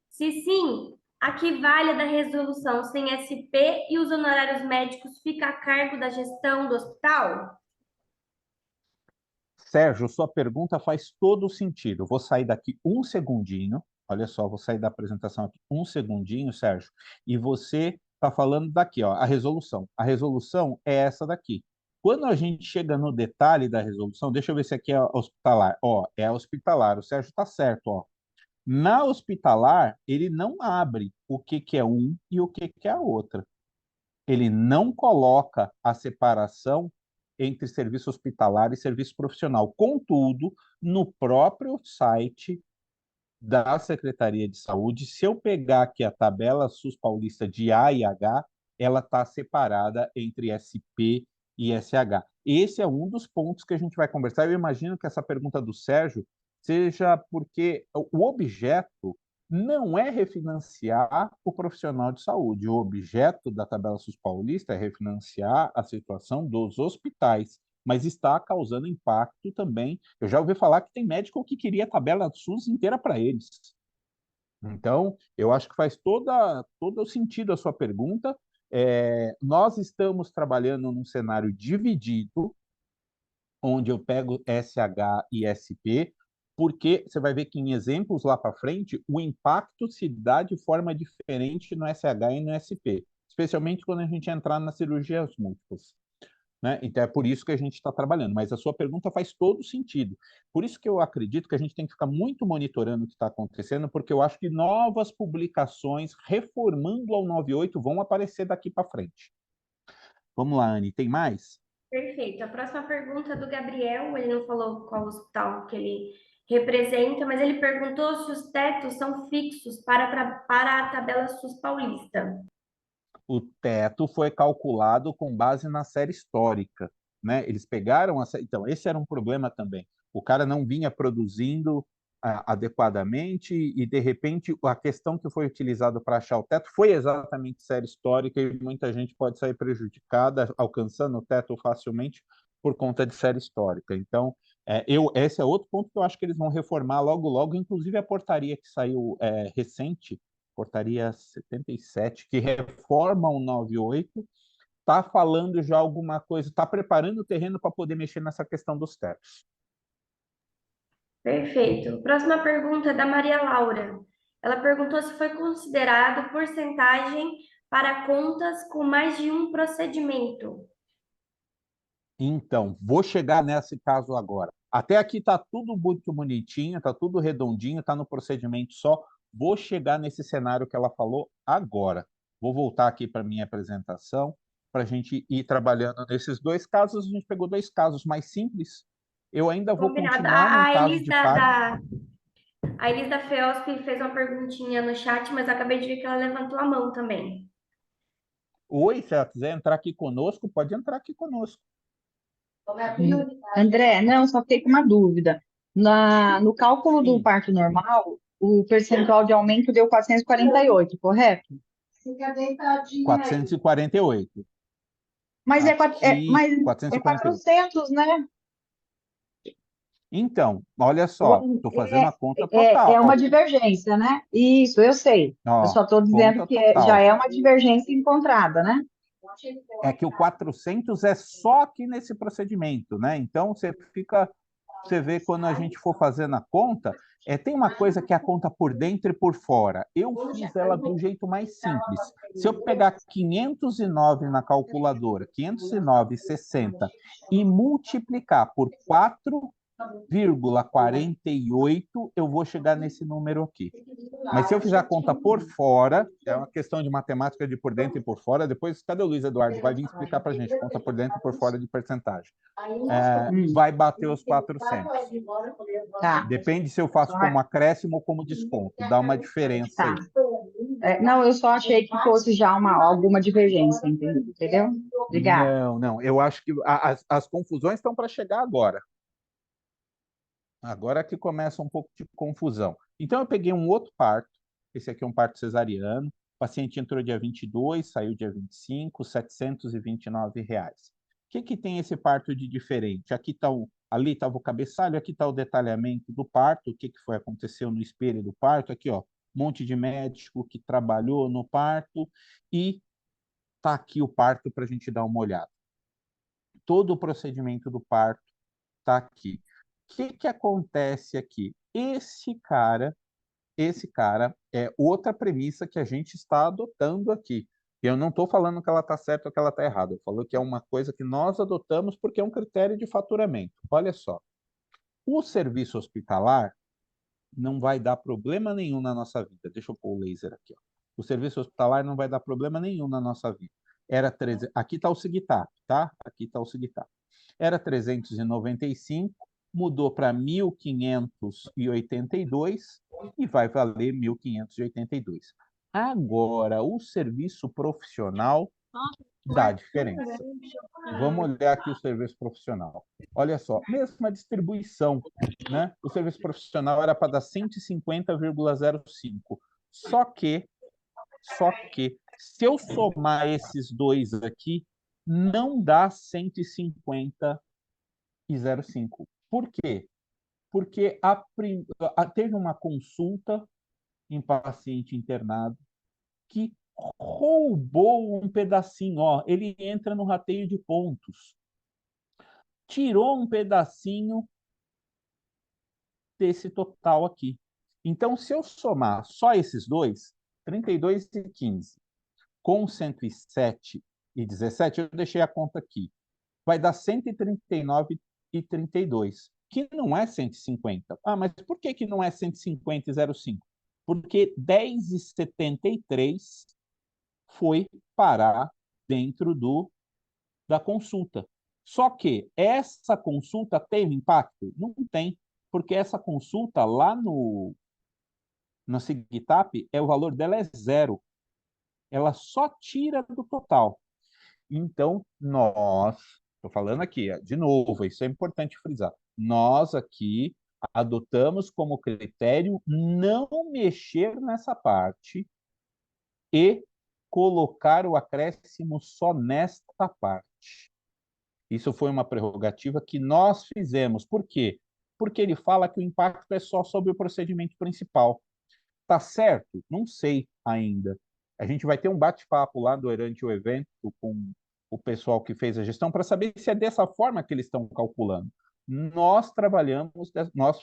Speaker 4: Se sim, a que vale a da resolução sem SP e os honorários médicos fica a cargo da gestão do hospital?
Speaker 2: Sérgio, sua pergunta faz todo o sentido. Vou sair daqui um segundinho. Olha só, vou sair da apresentação aqui um segundinho, Sérgio. E você está falando daqui, ó, a resolução. A resolução é essa daqui. Quando a gente chega no detalhe da resolução, deixa eu ver se aqui é hospitalar. Ó, é hospitalar. O Sérgio está certo, ó. Na hospitalar, ele não abre o que que é um e o que que é a outra. Ele não coloca a separação entre serviço hospitalar e serviço profissional. Contudo, no próprio site da Secretaria de Saúde, se eu pegar aqui a tabela SUS Paulista de A e H, ela está separada entre SP e SH. Esse é um dos pontos que a gente vai conversar. Eu imagino que essa pergunta do Sérgio seja porque o objeto não é refinanciar o profissional de saúde. O objeto da tabela SUS Paulista é refinanciar a situação dos hospitais, mas está causando impacto também. Eu já ouvi falar que tem médico que queria a tabela SUS inteira para eles. Então, eu acho que faz todo o sentido a sua pergunta. Nós estamos trabalhando num cenário dividido, onde eu pego SH e SP, porque você vai ver que em exemplos lá para frente, o impacto se dá de forma diferente no SH e no SP, especialmente quando a gente entrar nas cirurgias múltiplas. Né? Então é por isso que a gente está trabalhando. Mas a sua pergunta faz todo sentido. Por isso que eu acredito que a gente tem que ficar muito monitorando o que está acontecendo, porque eu acho que novas publicações reformando ao 98 vão aparecer daqui para frente. Vamos lá, Anne, tem mais?
Speaker 4: Perfeito. A próxima pergunta é do Gabriel. Ele não falou qual hospital que ele representa, mas ele perguntou se os tetos são fixos para a tabela SUS paulista.
Speaker 2: O teto foi calculado com base na série histórica, né? Eles pegaram então esse era um problema também. O cara não vinha produzindo adequadamente e de repente a questão que foi utilizada para achar o teto foi exatamente série histórica e muita gente pode sair prejudicada alcançando o teto facilmente por conta de série histórica. Então esse é outro ponto que eu acho que eles vão reformar logo logo, inclusive a portaria que saiu recente, portaria 77, que reforma o 98, está falando já alguma coisa, está preparando o terreno para poder mexer nessa questão dos tetos.
Speaker 4: Perfeito. Próxima pergunta é da Maria Laura. Ela perguntou se foi considerado porcentagem para contas com mais de um procedimento.
Speaker 2: Então, vou chegar nesse caso agora. Até aqui está tudo muito bonitinho, está tudo redondinho, está no procedimento só. Vou chegar nesse cenário que ela falou agora. Vou voltar aqui para a minha apresentação, para a gente ir trabalhando nesses dois casos. A gente pegou dois casos mais simples. Eu ainda vou
Speaker 4: Combinado.
Speaker 2: continuar num
Speaker 4: A
Speaker 2: caso
Speaker 4: Elis
Speaker 2: de parto.
Speaker 4: A Elis da FEOSP fez uma perguntinha no chat, mas eu acabei de ver que ela levantou a mão também.
Speaker 2: Oi, se ela quiser entrar aqui conosco, pode entrar aqui conosco.
Speaker 3: André, não, só fiquei com uma dúvida. No cálculo do
Speaker 2: Sim,
Speaker 3: parto normal, o percentual de aumento deu 448, correto?
Speaker 2: 448.
Speaker 3: Mas
Speaker 2: Aqui,
Speaker 3: mas é
Speaker 2: 448.
Speaker 3: 400, né?
Speaker 2: Então, olha só, estou fazendo a conta
Speaker 3: É uma
Speaker 2: total.
Speaker 3: divergência, né? Isso, eu sei. Eu
Speaker 2: Ó,
Speaker 3: só estou dizendo
Speaker 2: conta
Speaker 3: que já
Speaker 2: total.
Speaker 3: é uma divergência encontrada, né?
Speaker 2: É que o 400 é só aqui nesse procedimento, né? Então, você vê quando a gente for fazendo a conta, tem uma coisa que é a conta por dentro e por fora. Eu fiz ela do jeito mais simples. Se eu pegar 509 na calculadora, 509,60, e multiplicar por 4,48, eu vou chegar nesse número aqui. Mas se eu fizer a conta por fora, é uma questão de matemática de por dentro e por fora, depois, cadê o Luiz Eduardo? Vai vir explicar para a gente, conta por dentro e por fora de porcentagem. Vai bater os 400.
Speaker 3: Tá.
Speaker 2: Depende se eu faço como acréscimo ou como desconto. Dá uma diferença
Speaker 3: Tá.
Speaker 2: aí.
Speaker 3: Não, eu só achei que fosse já alguma divergência, entendeu? Obrigada.
Speaker 2: Não. Eu acho que as confusões estão para chegar agora. Agora que começa um pouco de confusão. Então, eu peguei um outro parto. Esse aqui é um parto cesariano. O paciente entrou dia 22, saiu dia 25, R$ 729. O que tem esse parto de diferente? Ali estava o cabeçalho, aqui está o detalhamento do parto, o que aconteceu no espelho do parto. Aqui, ó, um monte de médico que trabalhou no parto. E está aqui o parto para a gente dar uma olhada. Todo o procedimento do parto está aqui. O que acontece aqui? Esse cara é outra premissa que a gente está adotando aqui. Eu não estou falando que ela está certa ou que ela está errada. Eu falo que é uma coisa que nós adotamos porque é um critério de faturamento. Olha só, o serviço hospitalar não vai dar problema nenhum na nossa vida. Deixa eu pôr o laser aqui. Ó. O serviço hospitalar não vai dar problema nenhum na nossa vida. Aqui está o SIGTAP, tá? Aqui está o SIGTAP. Era 395, mudou para 1.582 e vai valer 1.582. Agora, o serviço profissional dá diferença. Vamos olhar aqui o serviço profissional. Olha só, mesma distribuição, né? O serviço profissional era para dar 150,05. Só que, se eu somar esses dois aqui, não dá 150,05. Por quê? Porque teve uma consulta em paciente internado que roubou um pedacinho. Ó, ele entra no rateio de pontos. Tirou um pedacinho desse total aqui. Então, se eu somar só esses dois, 32,15 com 107,17, eu deixei a conta aqui, vai dar 139,32, que não é 150. Ah, mas por que não é 150,05? Porque 10,73 foi parar dentro da consulta. Só que essa consulta teve impacto? Não tem, porque essa consulta lá no SIGTAP, o valor dela é zero. Ela só tira do total. Então, estou falando aqui, de novo, isso é importante frisar, nós aqui adotamos como critério não mexer nessa parte e colocar o acréscimo só nesta parte. Isso foi uma prerrogativa que nós fizemos. Por quê? Porque ele fala que o impacto é só sobre o procedimento principal. Tá certo? Não sei ainda. A gente vai ter um bate-papo lá durante o evento com o pessoal que fez a gestão para saber se é dessa forma que eles estão calculando. Nós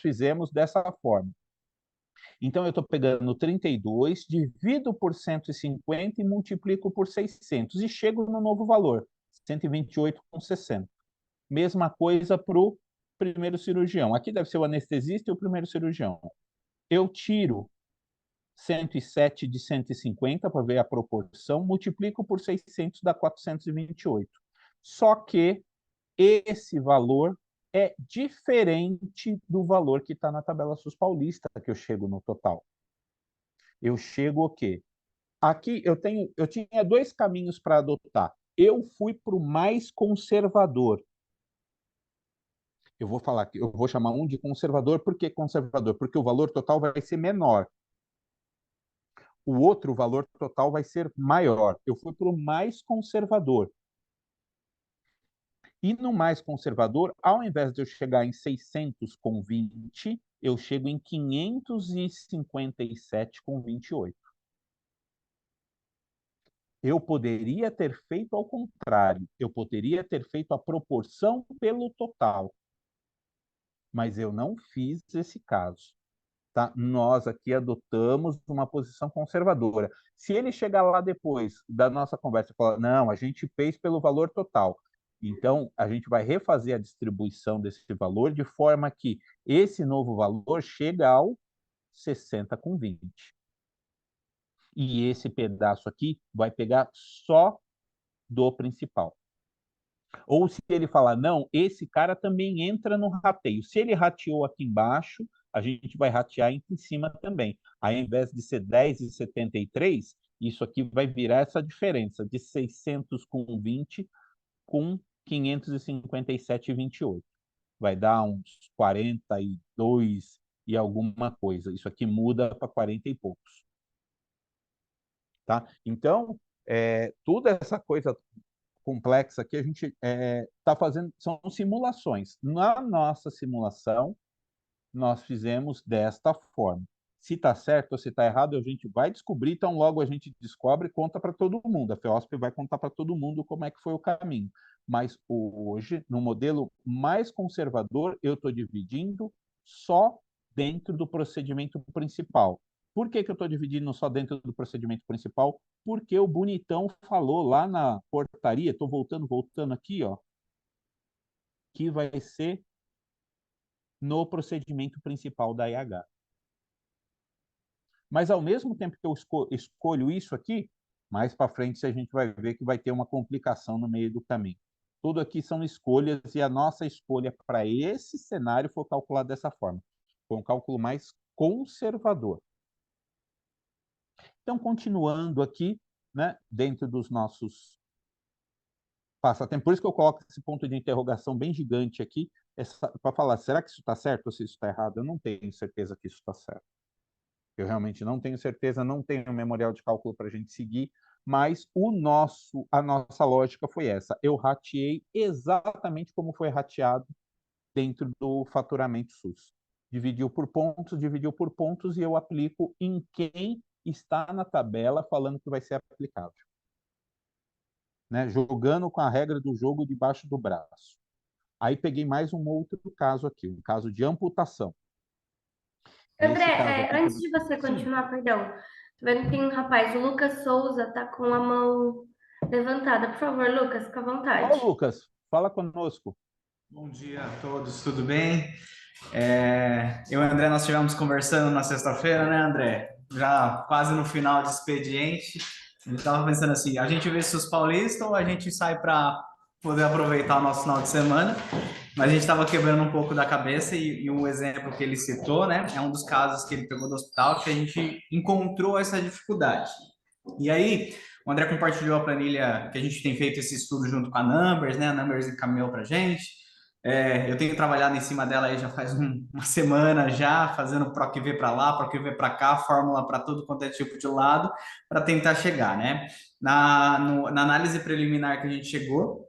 Speaker 2: fizemos dessa forma. Então, eu estou pegando 32, divido por 150 e multiplico por 600 e chego no novo valor, 128,60. Mesma coisa para o primeiro cirurgião. Aqui deve ser o anestesista e o primeiro cirurgião. Eu tiro 107 de 150 para ver a proporção, multiplico por 600 dá 428. Só que esse valor é diferente do valor que está na tabela SUS paulista, que eu chego no total. Eu chego o quê? Aqui eu tinha dois caminhos para adotar. Eu fui para o mais conservador. Eu vou falar que eu vou chamar um de conservador. Por que conservador? Porque o valor total vai ser menor. O outro valor total vai ser maior. Eu fui para o mais conservador. E no mais conservador, ao invés de eu chegar em 600,20, eu chego em 557,28. Eu poderia ter feito ao contrário. Eu poderia ter feito a proporção pelo total. Mas eu não fiz esse caso. Tá? Nós aqui adotamos uma posição conservadora. Se ele chegar lá depois da nossa conversa e falar, não, a gente fez pelo valor total, então a gente vai refazer a distribuição desse valor de forma que esse novo valor chega ao 60,20. E esse pedaço aqui vai pegar só do principal. Ou se ele falar, não, esse cara também entra no rateio. Se ele rateou aqui embaixo, a gente vai ratear em cima também. Aí, ao invés de ser 10,73, isso aqui vai virar essa diferença de 600,20 com 557,28. Vai dar uns 42 e alguma coisa. Isso aqui muda para 40 e poucos. Tá? Então, toda essa coisa complexa que a gente está fazendo, são simulações. Na nossa simulação, nós fizemos desta forma. Se está certo ou se está errado, a gente vai descobrir, então logo a gente descobre e conta para todo mundo. A FEOSP vai contar para todo mundo como é que foi o caminho. Mas hoje, no modelo mais conservador, eu estou dividindo só dentro do procedimento principal. Por que eu estou dividindo só dentro do procedimento principal? Porque o bonitão falou lá na portaria, estou voltando aqui, ó, que vai ser no procedimento principal da IH. Mas, ao mesmo tempo que eu escolho isso aqui, mais para frente a gente vai ver que vai ter uma complicação no meio do caminho. Tudo aqui são escolhas e a nossa escolha para esse cenário foi calculada dessa forma. Foi um cálculo mais conservador. Então, continuando aqui, né, dentro dos nossos passatempos, por isso que eu coloco esse ponto de interrogação bem gigante aqui, para falar, será que isso está certo ou se isso está errado? Eu não tenho certeza que isso está certo. Eu realmente não tenho certeza, não tenho um memorial de cálculo para a gente seguir, mas a nossa lógica foi essa. Eu rateei exatamente como foi rateado dentro do faturamento SUS. Dividiu por pontos e eu aplico em quem está na tabela falando que vai ser aplicável. Né? Jogando com a regra do jogo debaixo do braço. Aí peguei mais um outro caso aqui, um caso de amputação.
Speaker 4: André, antes de você continuar, perdão, tô vendo que tem um rapaz, o Lucas Souza, tá com a mão levantada. Por favor, Lucas, fica à vontade.
Speaker 2: Ô, Lucas, fala conosco.
Speaker 5: Bom dia a todos, tudo bem? Eu e o André, nós estivemos conversando na sexta-feira, né, André? Já quase no final de expediente. A gente estava pensando assim, a gente vê SUS Paulista ou a gente sai para poder aproveitar o nosso final de semana? Mas a gente estava quebrando um pouco da cabeça e um exemplo que ele citou, né, é um dos casos que ele pegou do hospital que a gente encontrou essa dificuldade. E aí, o André compartilhou a planilha que a gente tem feito esse estudo junto com a Numbers, né? A Numbers encaminhou para a gente. Eu tenho trabalhado em cima dela aí já faz uma semana já, fazendo PROC-V para lá, PROC-V para cá, fórmula para tudo quanto é tipo de lado, para tentar chegar, né? Na análise preliminar que a gente chegou,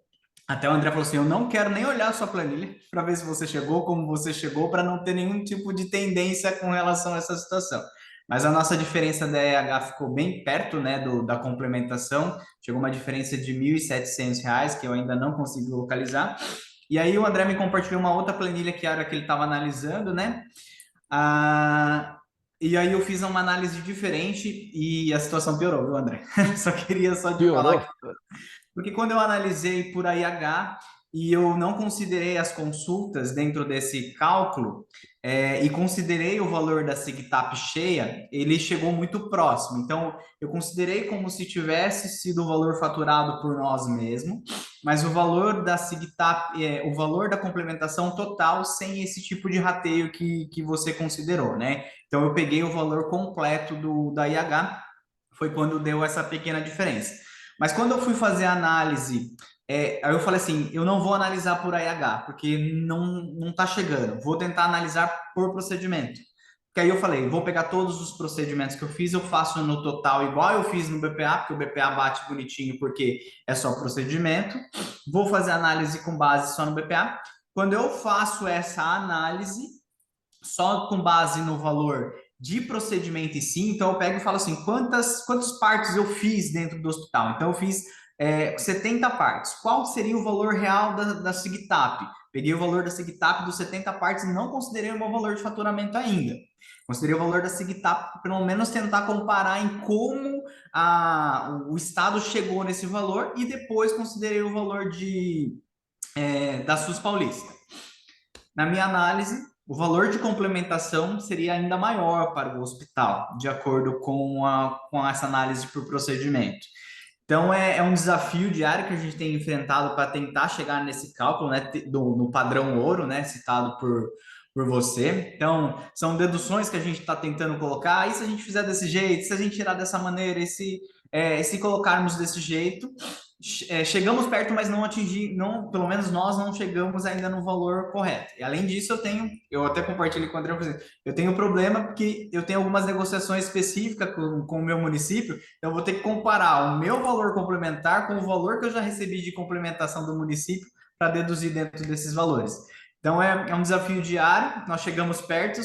Speaker 5: até o André falou assim, eu não quero nem olhar a sua planilha para ver se você chegou, como você chegou, para não ter nenhum tipo de tendência com relação a essa situação. Mas a nossa diferença da EH ficou bem perto, né, da complementação, chegou uma diferença de R$ 1.700, que eu ainda não consegui localizar. E aí o André me compartilhou uma outra planilha que era a que ele estava analisando, né? E aí eu fiz uma análise diferente e a situação piorou, viu, André? Só queria te falar que... Porque quando eu analisei por IH, e eu não considerei as consultas dentro desse cálculo, e considerei o valor da SIGTAP cheia, ele chegou muito próximo. Então, eu considerei como se tivesse sido o valor faturado por nós mesmos, mas o valor da SIGTAP, o valor da complementação total sem esse tipo de rateio que você considerou, né? Então, eu peguei o valor completo da IH, foi quando deu essa pequena diferença. Mas quando eu fui fazer a análise, aí eu falei assim, eu não vou analisar por IH, porque não está chegando. Vou tentar analisar por procedimento. Porque aí eu falei, vou pegar todos os procedimentos que eu fiz, eu faço no total igual eu fiz no BPA, porque o BPA bate bonitinho porque é só procedimento. Vou fazer análise com base só no BPA. Quando eu faço essa análise, só com base no valor de procedimento em si, então eu pego e falo assim, quantas partes eu fiz dentro do hospital? Então eu fiz 70 partes. Qual seria o valor real da SIGTAP? Peguei o valor da SIGTAP dos 70 partes e não considerei o meu valor de faturamento ainda. Considerei o valor da SIGTAP, pelo menos tentar comparar em como o Estado chegou nesse valor e depois considerei o valor da SUS Paulista. Na minha análise, o valor de complementação seria ainda maior para o hospital, de acordo com essa análise por procedimento. Então, é um desafio diário que a gente tem enfrentado para tentar chegar nesse cálculo, né, no padrão ouro, né, citado por você. Então, são deduções que a gente está tentando colocar. E se a gente fizer desse jeito, se a gente tirar dessa maneira, se colocarmos desse jeito, chegamos perto, mas não atingir, não, pelo menos nós não chegamos ainda no valor correto. E além disso, eu até compartilhei com o André, eu tenho um problema porque eu tenho algumas negociações específicas com o meu município, então eu vou ter que comparar o meu valor complementar com o valor que eu já recebi de complementação do município para deduzir dentro desses valores. Então é um desafio diário, nós chegamos perto.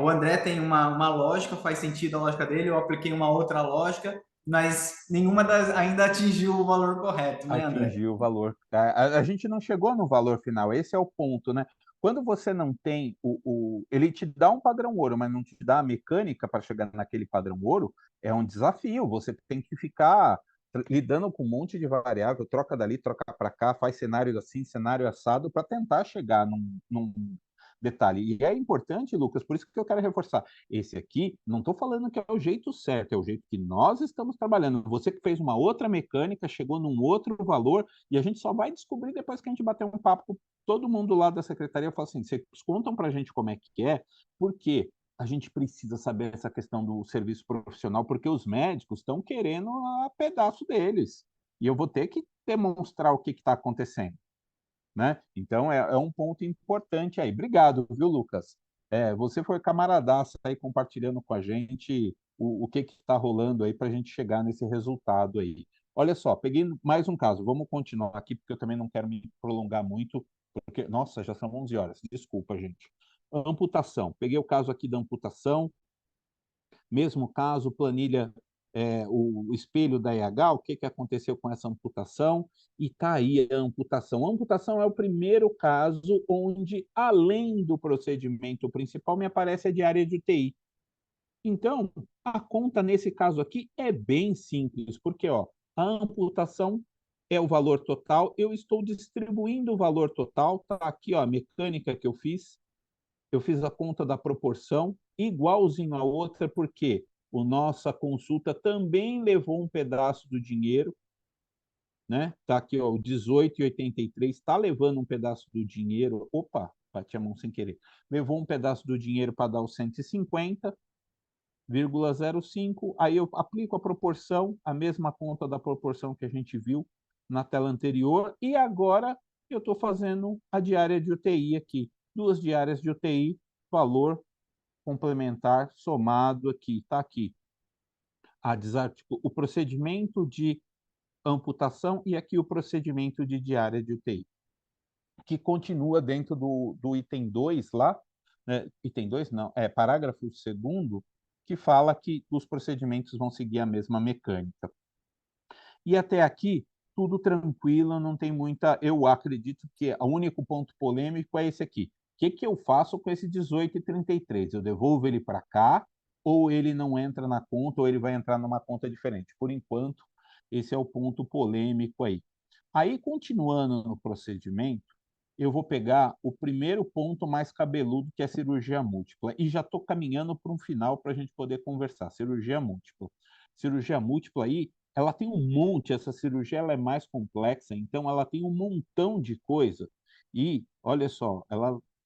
Speaker 5: O André tem uma lógica, faz sentido a lógica dele, eu apliquei uma outra lógica, mas nenhuma ainda atingiu o valor correto, né, André?
Speaker 2: Atingir o valor. A gente não chegou no valor final, esse é o ponto, né? Quando você não tem ele te dá um padrão ouro, mas não te dá a mecânica para chegar naquele padrão ouro, é um desafio. Você tem que ficar lidando com um monte de variável, troca dali, troca para cá, faz cenário assim, cenário assado, para tentar chegar num detalhe. E é importante, Lucas, por isso que eu quero reforçar. Esse aqui, não estou falando que é o jeito certo, é o jeito que nós estamos trabalhando. Você que fez uma outra mecânica, chegou num outro valor, e a gente só vai descobrir depois que a gente bater um papo com todo mundo lá da secretaria. Fala assim, vocês contam para a gente como é que é, porque a gente precisa saber essa questão do serviço profissional, porque os médicos estão querendo a pedaço deles. E eu vou ter que demonstrar o que está acontecendo, né? Então é um ponto importante aí. Obrigado, viu, Lucas? Você foi camaradaço aí compartilhando com a gente o que está rolando aí para a gente chegar nesse resultado aí. Olha só, peguei mais um caso. Vamos continuar aqui, porque eu também não quero me prolongar muito, porque, nossa, já são 11 horas. Desculpa, gente. Amputação. Peguei o caso aqui da amputação. Mesmo caso, planilha, o espelho da EH, o que aconteceu com essa amputação, e está aí a amputação. A amputação é o primeiro caso onde, além do procedimento principal, me aparece a diária de UTI. Então, a conta nesse caso aqui é bem simples, porque a amputação é o valor total, eu estou distribuindo o valor total, está aqui a mecânica que eu fiz a conta da proporção igualzinho a outra, porque a nossa consulta também levou um pedaço do dinheiro, né? Tá aqui, o 18,83 está levando um pedaço do dinheiro. Opa, bati a mão sem querer. Levou um pedaço do dinheiro para dar os 150,05. Aí eu aplico a proporção, a mesma conta da proporção que a gente viu na tela anterior, e agora eu estou fazendo a diária de UTI aqui. 2 diárias de UTI, valor complementar somado aqui, está aqui. O procedimento de amputação e aqui o procedimento de diária de UTI, que continua dentro do item 2 lá, né? Item 2 não, parágrafo 2º, que fala que os procedimentos vão seguir a mesma mecânica. E até aqui, tudo tranquilo, não tem muita... Eu acredito que o único ponto polêmico é esse aqui. O que eu faço com esse 18,33? Eu devolvo ele para cá, ou ele não entra na conta, ou ele vai entrar numa conta diferente? Por enquanto, esse é o ponto polêmico aí. Aí, continuando no procedimento, eu vou pegar o primeiro ponto mais cabeludo, que é a cirurgia múltipla. E já estou caminhando para um final para a gente poder conversar. Cirurgia múltipla. Cirurgia múltipla aí, ela tem um monte, essa cirurgia ela é mais complexa, então ela tem um montão de coisa. E, olha só,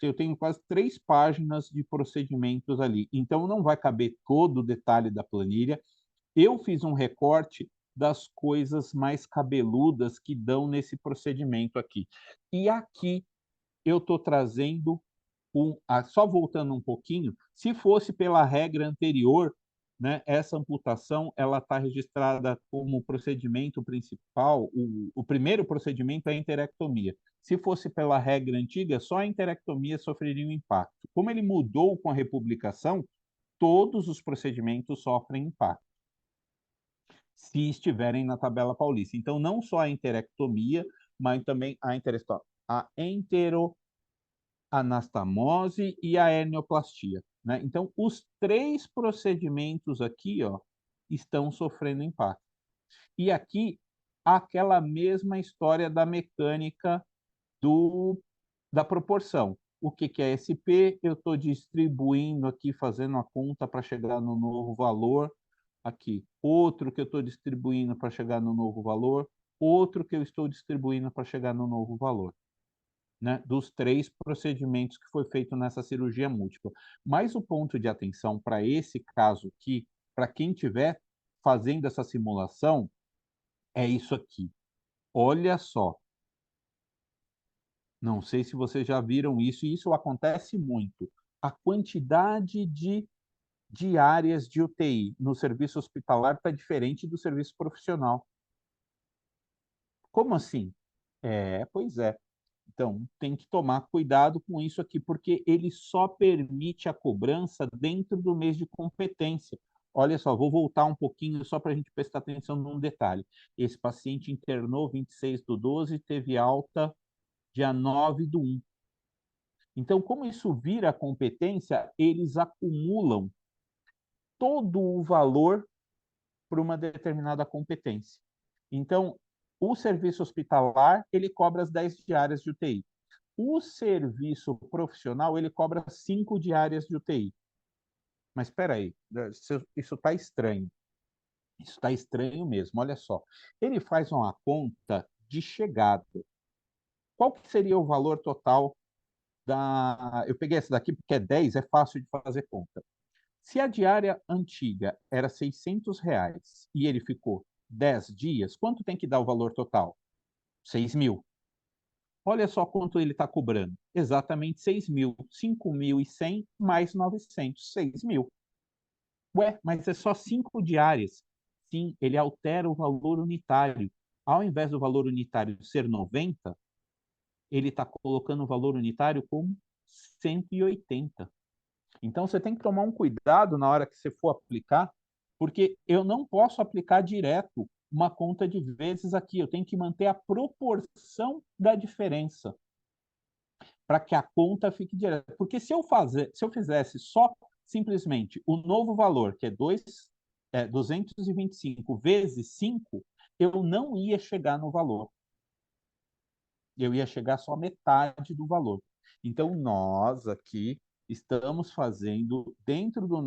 Speaker 2: eu tenho quase 3 páginas de procedimentos ali. Então, não vai caber todo o detalhe da planilha. Eu fiz um recorte das coisas mais cabeludas que dão nesse procedimento aqui. E aqui eu estou trazendo só voltando um pouquinho, se fosse pela regra anterior, né, essa amputação ela está registrada como procedimento principal, o primeiro procedimento é a enterectomia. Se fosse pela regra antiga, só a enterectomia sofreria um impacto. Como ele mudou com a republicação, todos os procedimentos sofrem impacto se estiverem na tabela paulista. Então, não só a enterectomia, mas também a enteroanastamose e a hernioplastia, né? Então, os 3 procedimentos aqui, ó, estão sofrendo impacto. E aqui, aquela mesma história da mecânica da proporção. O que é SP? Eu estou distribuindo aqui, fazendo a conta para chegar no novo valor. Aqui, outro que eu estou distribuindo para chegar no novo valor, outro que eu estou distribuindo para chegar no novo valor, né? Dos 3 procedimentos que foi feito nessa cirurgia múltipla. Mas o ponto de atenção para esse caso aqui, para quem estiver fazendo essa simulação, é isso aqui. Olha só, não sei se vocês já viram isso, e isso acontece muito. A quantidade de diárias de UTI no serviço hospitalar está diferente do serviço profissional. Como assim? Pois é. Então, tem que tomar cuidado com isso aqui, porque ele só permite a cobrança dentro do mês de competência. Olha só, vou voltar um pouquinho só para a gente prestar atenção num detalhe. Esse paciente internou 26/12 e teve alta dia 9/1. Então, como isso vira competência, eles acumulam todo o valor para uma determinada competência. Então, o serviço hospitalar, ele cobra as 10 diárias de UTI. O serviço profissional, ele cobra 5 diárias de UTI. Mas espera aí, isso está estranho. Isso está estranho mesmo, olha só. Ele faz uma conta de chegada. Qual que seria o valor total da... Eu peguei essa daqui porque é 10, é fácil de fazer conta. Se a diária antiga era R$ 600 e ele ficou 10 dias, quanto tem que dar o valor total? 6.000. Olha só quanto ele está cobrando. Exatamente 6.000. 5.100 mais 900. 6.000. Ué, mas é só 5 diárias. Sim, ele altera o valor unitário. Ao invés do valor unitário ser 90, ele está colocando o valor unitário como 180. Então, você tem que tomar um cuidado na hora que você for aplicar, porque eu não posso aplicar direto uma conta de vezes aqui. Eu tenho que manter a proporção da diferença para que a conta fique direta. Porque se eu fizesse só simplesmente o novo valor, que é 225 vezes 5, eu não ia chegar no valor. Eu ia chegar só a metade do valor. Então, nós aqui estamos fazendo, dentro da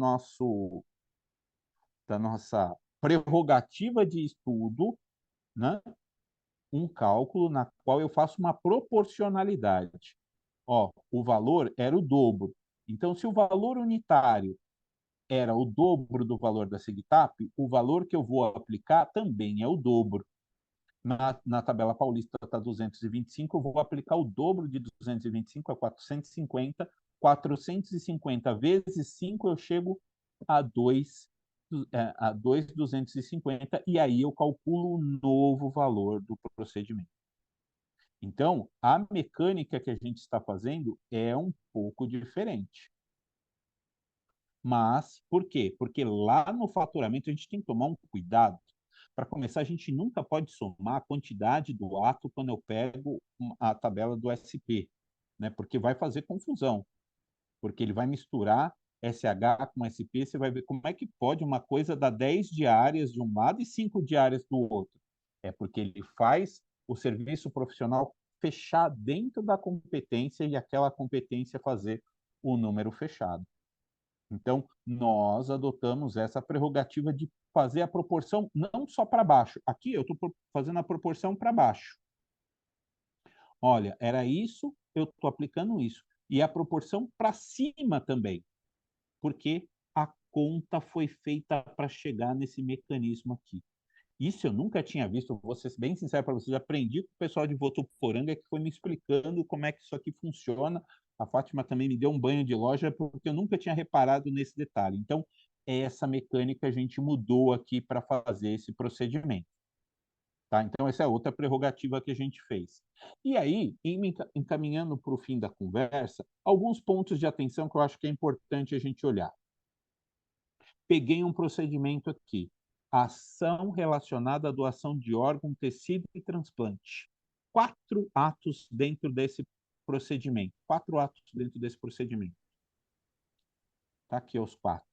Speaker 2: nossa prerrogativa de estudo, né, um cálculo na qual eu faço uma proporcionalidade. Ó, o valor era o dobro. Então, se o valor unitário era o dobro do valor da SIGTAP, o valor que eu vou aplicar também é o dobro. Na tabela paulista está 225, eu vou aplicar o dobro de 225, é 450. 450 vezes 5, eu chego a 2.250, e aí eu calculo o novo valor do procedimento. Então, a mecânica que a gente está fazendo é um pouco diferente. Mas, por quê? Porque lá no faturamento a gente tem que tomar um cuidado. Para começar, a gente nunca pode somar a quantidade do ato quando eu pego a tabela do SP, né? Porque vai fazer confusão, porque ele vai misturar SH com SP, você vai ver como é que pode uma coisa dar 10 diárias de um lado e 5 diárias do outro. É porque ele faz o serviço profissional fechar dentro da competência e aquela competência fazer o número fechado. Então, nós adotamos essa prerrogativa de fazer a proporção não só para baixo. Aqui eu estou fazendo a proporção para baixo. Olha, era isso, eu estou aplicando isso. E a proporção para cima também, porque a conta foi feita para chegar nesse mecanismo aqui. Isso eu nunca tinha visto, vou ser bem sincero para vocês, aprendi com o pessoal de Votuporanga que foi me explicando como é que isso aqui funciona. A Fátima também me deu um banho de loja, porque eu nunca tinha reparado nesse detalhe. Então, essa mecânica a gente mudou aqui para fazer esse procedimento. Tá? Então, essa é outra prerrogativa que a gente fez. E aí, encaminhando para o fim da conversa, alguns pontos de atenção que eu acho que é importante a gente olhar. Peguei um procedimento aqui. Ação relacionada à doação de órgão, tecido e transplante. 4 atos dentro desse procedimento. 4 atos dentro desse procedimento. Está aqui os 4.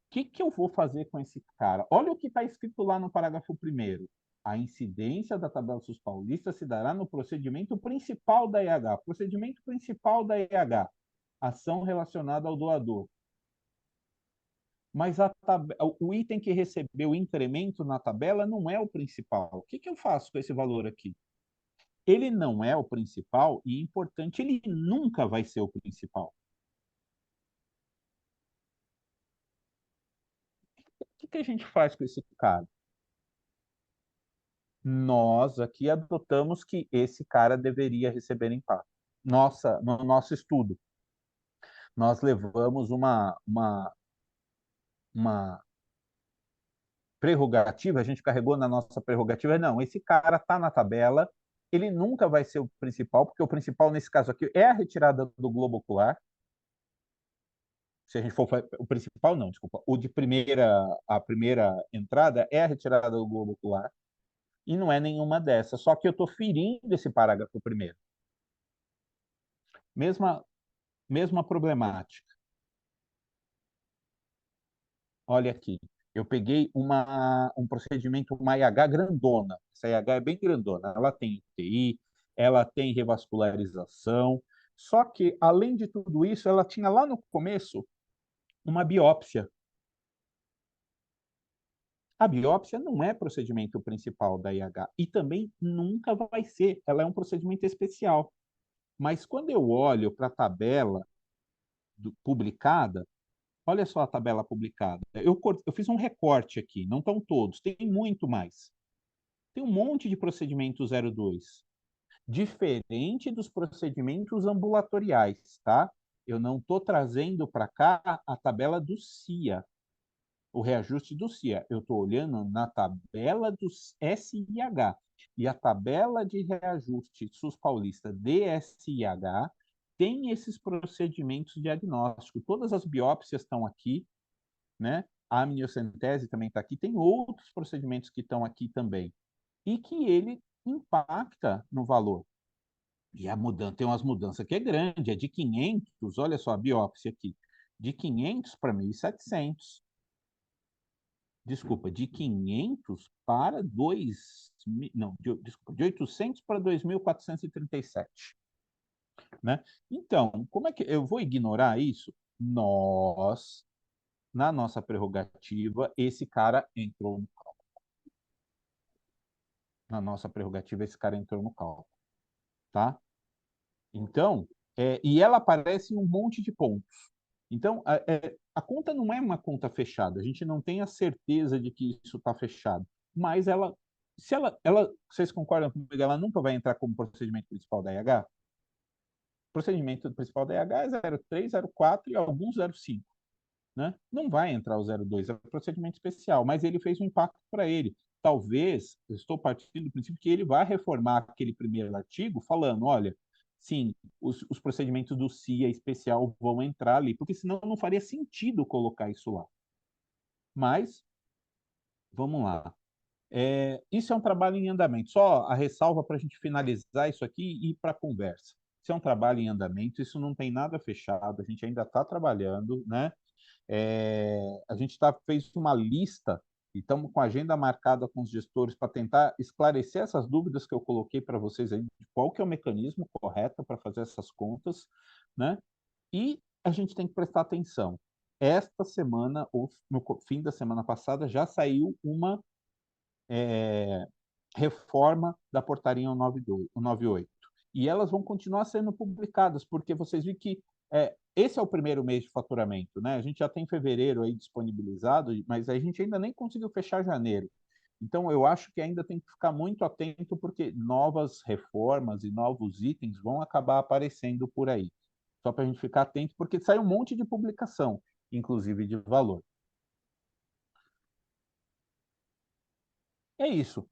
Speaker 2: O que eu vou fazer com esse cara? Olha o que está escrito lá no parágrafo 1º. A incidência da tabela SUS paulista se dará no procedimento principal da EH. Procedimento principal da EH. Ação relacionada ao doador. Mas o item que recebeu o incremento na tabela não é o principal. O que eu faço com esse valor aqui? Ele não é o principal e, importante, ele nunca vai ser o principal. O que a gente faz com esse cara? Nós aqui adotamos que esse cara deveria receber impacto. No nosso estudo, nós levamos uma prerrogativa, a gente carregou na nossa prerrogativa, não, esse cara está na tabela, ele nunca vai ser o principal, porque o principal nesse caso aqui é a retirada do globo ocular. Se a gente for o principal, não, desculpa, o de a primeira entrada é a retirada do globo ocular, e não é nenhuma dessas, só que eu estou ferindo esse parágrafo primeiro. Mesma problemática. Olha aqui, eu peguei um procedimento, uma IH grandona. Essa IH é bem grandona. Ela tem UTI, ela tem revascularização. Só que, além de tudo isso, ela tinha lá no começo uma biópsia. A biópsia não é procedimento principal da IH e também nunca vai ser. Ela é um procedimento especial. Mas quando eu olho para a tabela publicada, olha só a tabela publicada. Eu fiz um recorte aqui, não estão todos, tem muito mais. Tem um monte de procedimento 02. Diferente dos procedimentos ambulatoriais, tá? Eu não estou trazendo para cá a tabela do CIA, o reajuste do CIA. Eu estou olhando na tabela do SIH. E a tabela de reajuste SUS Paulista DSIH tem esses procedimentos diagnósticos. Todas as biópsias estão aqui, né? A amniocentese também está aqui. Tem outros procedimentos que estão aqui também. E que ele impacta no valor. E tem umas mudanças que é grande, é de 500, olha só a biópsia aqui, de 500 para 1.700. Desculpa, de 500 para 2, não, desculpa, de 800 para 2.437. Né? Então, como é que eu vou ignorar isso? Na nossa prerrogativa, esse cara entrou no cálculo. Na nossa prerrogativa, esse cara entrou no cálculo. Tá? Então, e ela aparece em um monte de pontos. Então, a conta não é uma conta fechada. A gente não tem a certeza de que isso está fechado. Mas vocês concordam comigo, ela nunca vai entrar como procedimento principal da IH? O procedimento principal da IH é 03, 04 e alguns 05. Né? Não vai entrar o 02, é um procedimento especial, mas ele fez um impacto para ele. Talvez, eu estou partindo do princípio que ele vai reformar aquele primeiro artigo falando, olha, sim, os procedimentos do CIA especial vão entrar ali, porque senão não faria sentido colocar isso lá. Mas, vamos lá. Isso é um trabalho em andamento. Só a ressalva para a gente finalizar isso aqui e ir para a conversa. Isso é um trabalho em andamento, isso não tem nada fechado, a gente ainda está trabalhando, né? A gente fez uma lista E estamos com a agenda marcada com os gestores para tentar esclarecer essas dúvidas que eu coloquei para vocês aí, de qual que é o mecanismo correto para fazer essas contas, né? E a gente tem que prestar atenção. Esta semana, ou no fim da semana passada, já saiu uma reforma da portaria 198. E elas vão continuar sendo publicadas, porque vocês viram que esse é o primeiro mês de faturamento, né? A gente já tem fevereiro aí disponibilizado, mas a gente ainda nem conseguiu fechar janeiro. Então, eu acho que ainda tem que ficar muito atento, porque novas reformas e novos itens vão acabar aparecendo por aí. Só para a gente ficar atento, porque sai um monte de publicação, inclusive de valor. É isso.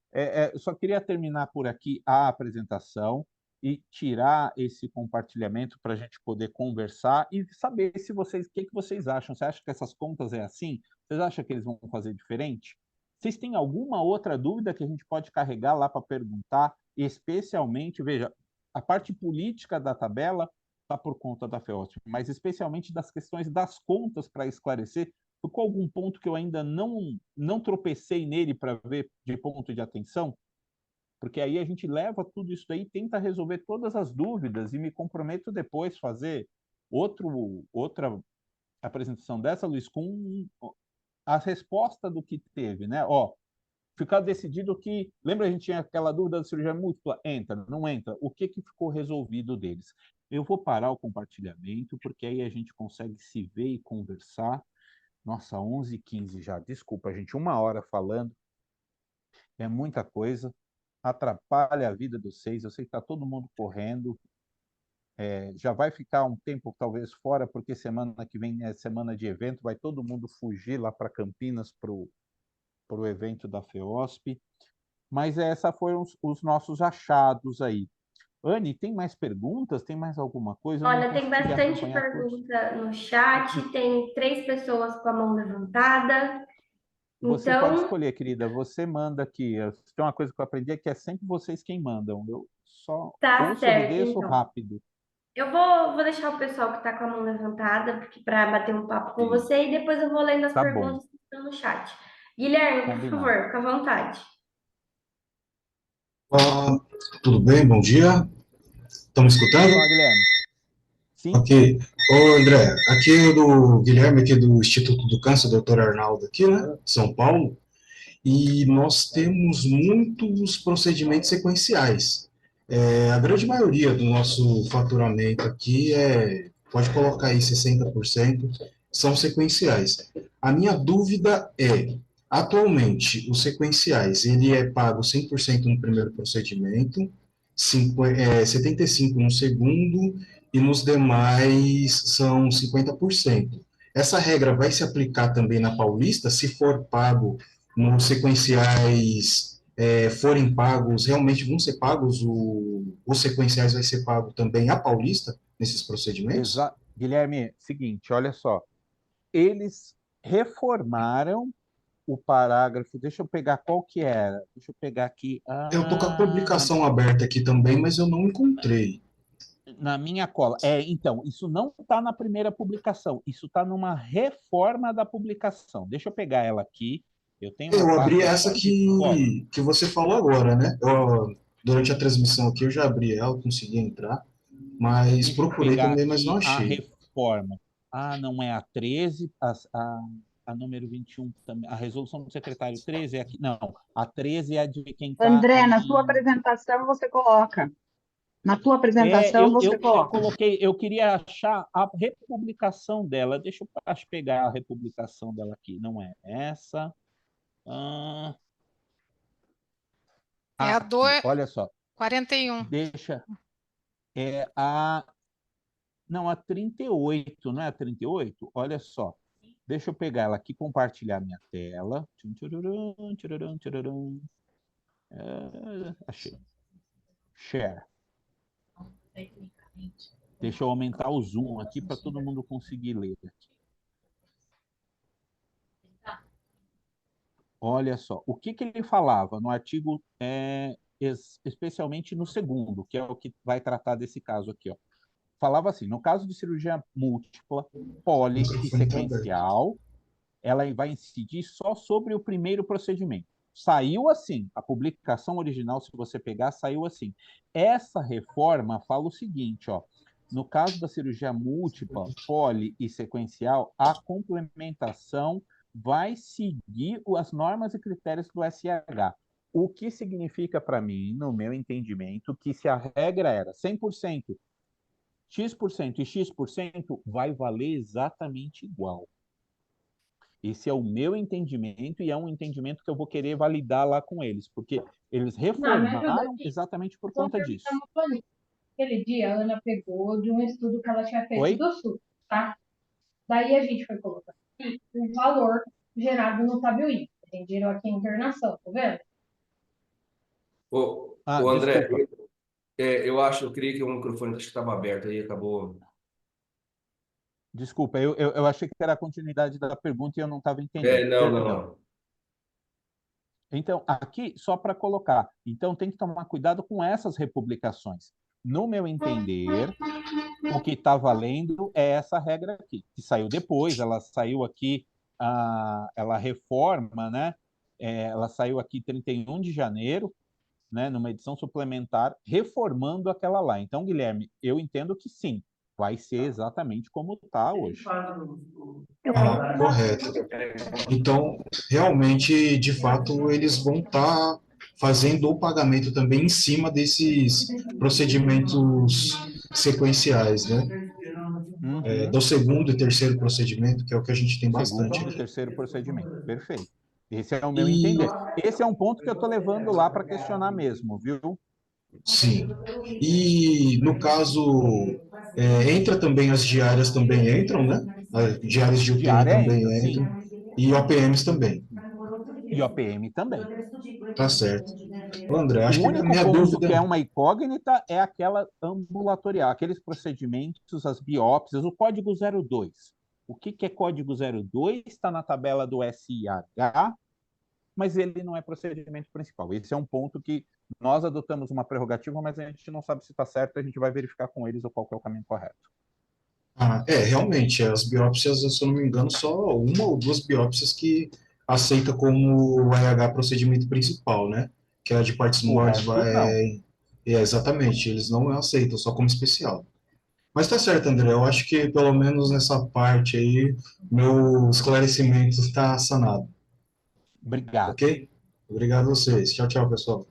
Speaker 2: Eu só queria terminar por aqui a apresentação e tirar esse compartilhamento para a gente poder conversar e saber se vocês, o que vocês acham. Você acha que essas contas é assim? Vocês acham que eles vão fazer diferente? Vocês têm alguma outra dúvida que a gente pode carregar lá para perguntar? Especialmente, veja, a parte política da tabela está por conta da FEOSP, mas especialmente das questões das contas para esclarecer. Ficou algum ponto que eu ainda não tropecei nele para ver de ponto de atenção? Porque aí a gente leva tudo isso aí, tenta resolver todas as dúvidas e me comprometo depois fazer outra apresentação dessa, Luiz, com a resposta do que teve, né? Ó, ficar decidido que... Lembra, a gente tinha aquela dúvida da cirurgia múltipla? Entra, não entra? O que ficou resolvido deles? Eu vou parar o compartilhamento, porque aí a gente consegue se ver e conversar. Nossa, 11h15 já. Desculpa, gente, 1 hora falando. É muita coisa. Atrapalha a vida dos seis. Eu sei que está todo mundo correndo. Já vai ficar um tempo, talvez, fora, porque semana que vem é semana de evento. Vai todo mundo fugir lá para Campinas para o evento da FEOSP. Mas esses foram os nossos achados aí. Anne, tem mais perguntas? Tem mais alguma coisa? Eu não
Speaker 4: Olha, tem
Speaker 2: consegui
Speaker 4: bastante
Speaker 2: acompanhar todos.
Speaker 4: pergunta no chat, tem 3 pessoas com a mão levantada.
Speaker 2: Você pode
Speaker 4: Então,
Speaker 2: escolher, querida. Você manda aqui. Tem uma coisa que eu aprendi, é que é sempre vocês quem mandam. Eu só
Speaker 4: tá
Speaker 2: ouço e
Speaker 4: certo,
Speaker 2: obedeço
Speaker 4: então.
Speaker 2: rápido.
Speaker 4: Eu vou deixar o pessoal que está com a mão levantada para bater um papo com
Speaker 2: Sim,
Speaker 4: você e depois eu vou lendo as
Speaker 2: tá bom.
Speaker 4: perguntas que estão no chat. Guilherme, por
Speaker 2: Combinado.
Speaker 4: favor, fica à vontade.
Speaker 6: Ah, tudo bem? Bom dia. Estão me escutando?
Speaker 2: Fala, Guilherme. Sim?
Speaker 6: Ok. Ô, André, aqui é do Guilherme, aqui do Instituto do Câncer, doutor Arnaldo, aqui, né? São Paulo. E nós temos muitos procedimentos sequenciais. A grande maioria do nosso faturamento aqui pode colocar aí 60%, são sequenciais. A minha dúvida é, atualmente, os sequenciais, ele é pago 100% no primeiro procedimento, 75% no segundo, e nos demais são 50%. Essa regra vai se aplicar também na Paulista, se for pago nos sequenciais forem pagos, realmente vão ser pagos, os sequenciais vai ser pago também a Paulista nesses procedimentos?
Speaker 2: Guilherme, seguinte, olha só. Eles reformaram o parágrafo. Deixa eu pegar qual que era. Deixa eu pegar aqui.
Speaker 6: Eu estou com a publicação aberta aqui também, mas eu não encontrei.
Speaker 2: Na minha cola. Então, isso não está na primeira publicação. Isso está numa reforma da publicação. Deixa eu pegar ela aqui. Eu tenho uma
Speaker 6: Eu abri
Speaker 2: pasta
Speaker 6: essa
Speaker 2: só de cola.
Speaker 6: que você falou agora, né? Durante a transmissão aqui eu já abri ela, consegui entrar, mas
Speaker 2: Deixa eu
Speaker 6: procurei
Speaker 2: pegar
Speaker 6: também, mas não
Speaker 2: aqui a
Speaker 6: achei.
Speaker 2: reforma. Não é a 13, a número 21 também. A resolução do secretário 13 é aqui. Não, a 13 é a de quem está
Speaker 3: André, na sua
Speaker 2: em.
Speaker 3: apresentação você coloca. Na tua apresentação você
Speaker 2: Eu
Speaker 3: coloca.
Speaker 2: coloquei, eu queria achar a republicação dela. Deixa eu pegar a republicação dela aqui. Não é essa.
Speaker 7: É a
Speaker 2: Aqui, olha só.
Speaker 7: 41.
Speaker 2: Deixa. É a. Não, a 38, não é a 38? Olha só. Deixa eu pegar ela aqui e compartilhar minha tela. Achei. Share. Deixa eu aumentar o zoom aqui para todo mundo conseguir ler aqui. Olha só, o que ele falava no artigo, especialmente no segundo, que é o que vai tratar desse caso aqui, ó. Falava assim, no caso de cirurgia múltipla, poli e
Speaker 6: microfone tá aberto.
Speaker 2: sequencial, ela vai incidir só sobre o primeiro procedimento. Saiu assim, a publicação original, se você pegar, saiu assim. Essa reforma fala o seguinte, ó, no caso da cirurgia múltipla, poli e sequencial, a complementação vai seguir as normas e critérios do SIH. O que significa para mim, no meu entendimento, que se a regra era 100%, X% e X%, vai valer exatamente igual. Esse é o meu entendimento e é um entendimento que eu vou querer validar lá com eles, porque eles reformaram exatamente por conta disso.
Speaker 8: Aquele dia a Ana pegou de um estudo que ela tinha feito
Speaker 2: Oi?
Speaker 8: do SUS, tá? Daí a gente foi colocar aqui o valor gerado no Tabelin. A gente gerou aqui a internação, tá vendo?
Speaker 1: Ô André,
Speaker 2: Desculpa.
Speaker 1: eu creio que o microfone acho que estava aberto aí, acabou.
Speaker 2: Desculpa, eu achei que era a continuidade da pergunta e eu não estava entendendo.
Speaker 1: Não,
Speaker 2: Perdão. Então, aqui, só para colocar, então tem que tomar cuidado com essas republicações. No meu entender, o que está valendo é essa regra aqui, que saiu depois, ela saiu aqui, ela reforma, né? Ela saiu aqui 31 de janeiro, né, numa edição suplementar, reformando aquela lá. Então, Guilherme, eu entendo que sim, vai ser exatamente como está hoje.
Speaker 6: Correto. Então, realmente, de fato, eles vão estar fazendo o pagamento também em cima desses procedimentos sequenciais, né? Do segundo e terceiro procedimento, que é o que a gente tem bastante
Speaker 2: Segundo e
Speaker 6: aqui.
Speaker 2: terceiro procedimento. Perfeito. Esse é o meu
Speaker 6: E,
Speaker 2: entender. Esse é um ponto que eu estou levando lá para questionar mesmo, viu?
Speaker 6: sim. E, no caso, entra também as diárias também entram, né? As diárias de UTI
Speaker 2: Diária
Speaker 6: também
Speaker 2: entra, sim.
Speaker 6: entram. E OPMs também.
Speaker 2: E OPM também.
Speaker 6: Tá certo. André, acho
Speaker 2: O
Speaker 6: que a
Speaker 2: único
Speaker 6: minha
Speaker 2: ponto
Speaker 6: dúvida...
Speaker 2: que é uma incógnita é aquela ambulatorial, aqueles procedimentos, as biópsias, o código 02. O que é código 02? Está na tabela do SIH, mas ele não é procedimento principal. Esse é um ponto que nós adotamos uma prerrogativa, mas a gente não sabe se está certo, a gente vai verificar com eles qual que é o caminho correto.
Speaker 6: Realmente, as biópsias, se eu não me engano, só uma ou duas biópsias que aceita como o RH procedimento principal, né? Que é a de partes
Speaker 2: O
Speaker 6: moles,
Speaker 2: resto, não.
Speaker 6: exatamente, eles não aceitam, só como especial. Mas tá certo, André, eu acho que pelo menos nessa parte aí, meu esclarecimento está sanado,
Speaker 2: Obrigado.
Speaker 6: ok? Obrigado a vocês. Tchau, tchau, pessoal.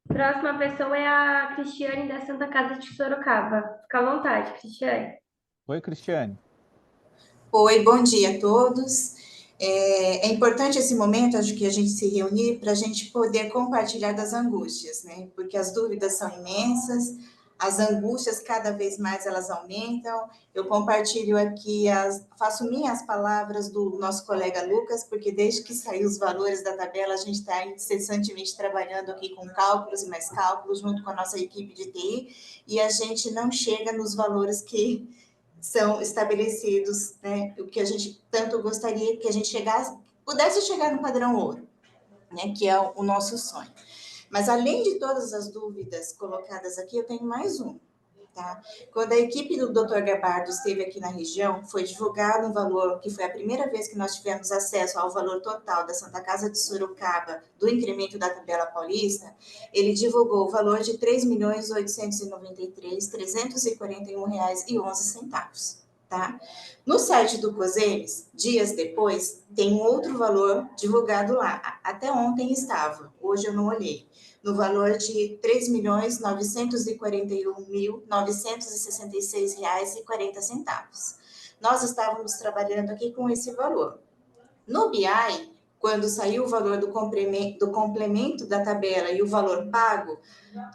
Speaker 4: Próxima pessoa é a Cristiane da Santa Casa de Sorocaba. Fica à vontade, Cristiane.
Speaker 2: Oi, Cristiane.
Speaker 9: Oi, bom dia a todos. É importante esse momento, acho que a gente se reunir para a gente poder compartilhar das angústias, né? Porque as dúvidas são imensas, as angústias cada vez mais elas aumentam. Eu compartilho aqui, faço minhas palavras do nosso colega Lucas, porque desde que saiu os valores da tabela, a gente está incessantemente trabalhando aqui com cálculos e mais cálculos, junto com a nossa equipe de TI, e a gente não chega nos valores que são estabelecidos, né? O que a gente tanto gostaria que a gente pudesse chegar no padrão ouro, né? Que é o nosso sonho. Mas além de todas as dúvidas colocadas aqui, eu tenho mais um. Tá? Quando a equipe do Dr. Gabardo esteve aqui na região, foi divulgado um valor, que foi a primeira vez que nós tivemos acesso ao valor total da Santa Casa de Sorocaba, do incremento da tabela paulista, ele divulgou o valor de R$ 3.893.341,11. Tá? No site do COSEMES, dias depois, tem um outro valor divulgado lá. Até ontem estava, hoje eu não olhei, no valor de R$ 3.941.966,40. Nós estávamos trabalhando aqui com esse valor. No BI, quando saiu o valor do complemento da tabela e o valor pago,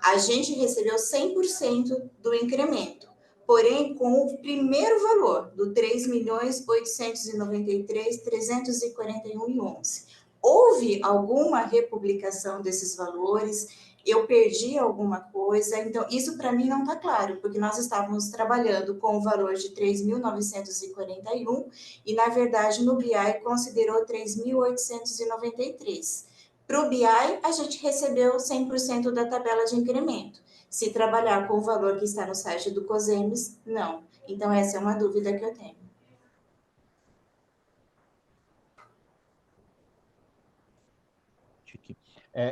Speaker 9: a gente recebeu 100% do incremento. Porém, com o primeiro valor, do R$ 3.893.341,11. Houve alguma republicação desses valores? Eu perdi alguma coisa? Então, isso para mim não está claro, porque nós estávamos trabalhando com o valor de 3.941 e, na verdade, no BI considerou 3.893. Para o BI, a gente recebeu 100% da tabela de incremento. Se trabalhar com o valor que está no site do COSEMES, não. Então, essa é uma dúvida que eu tenho.
Speaker 2: Chique.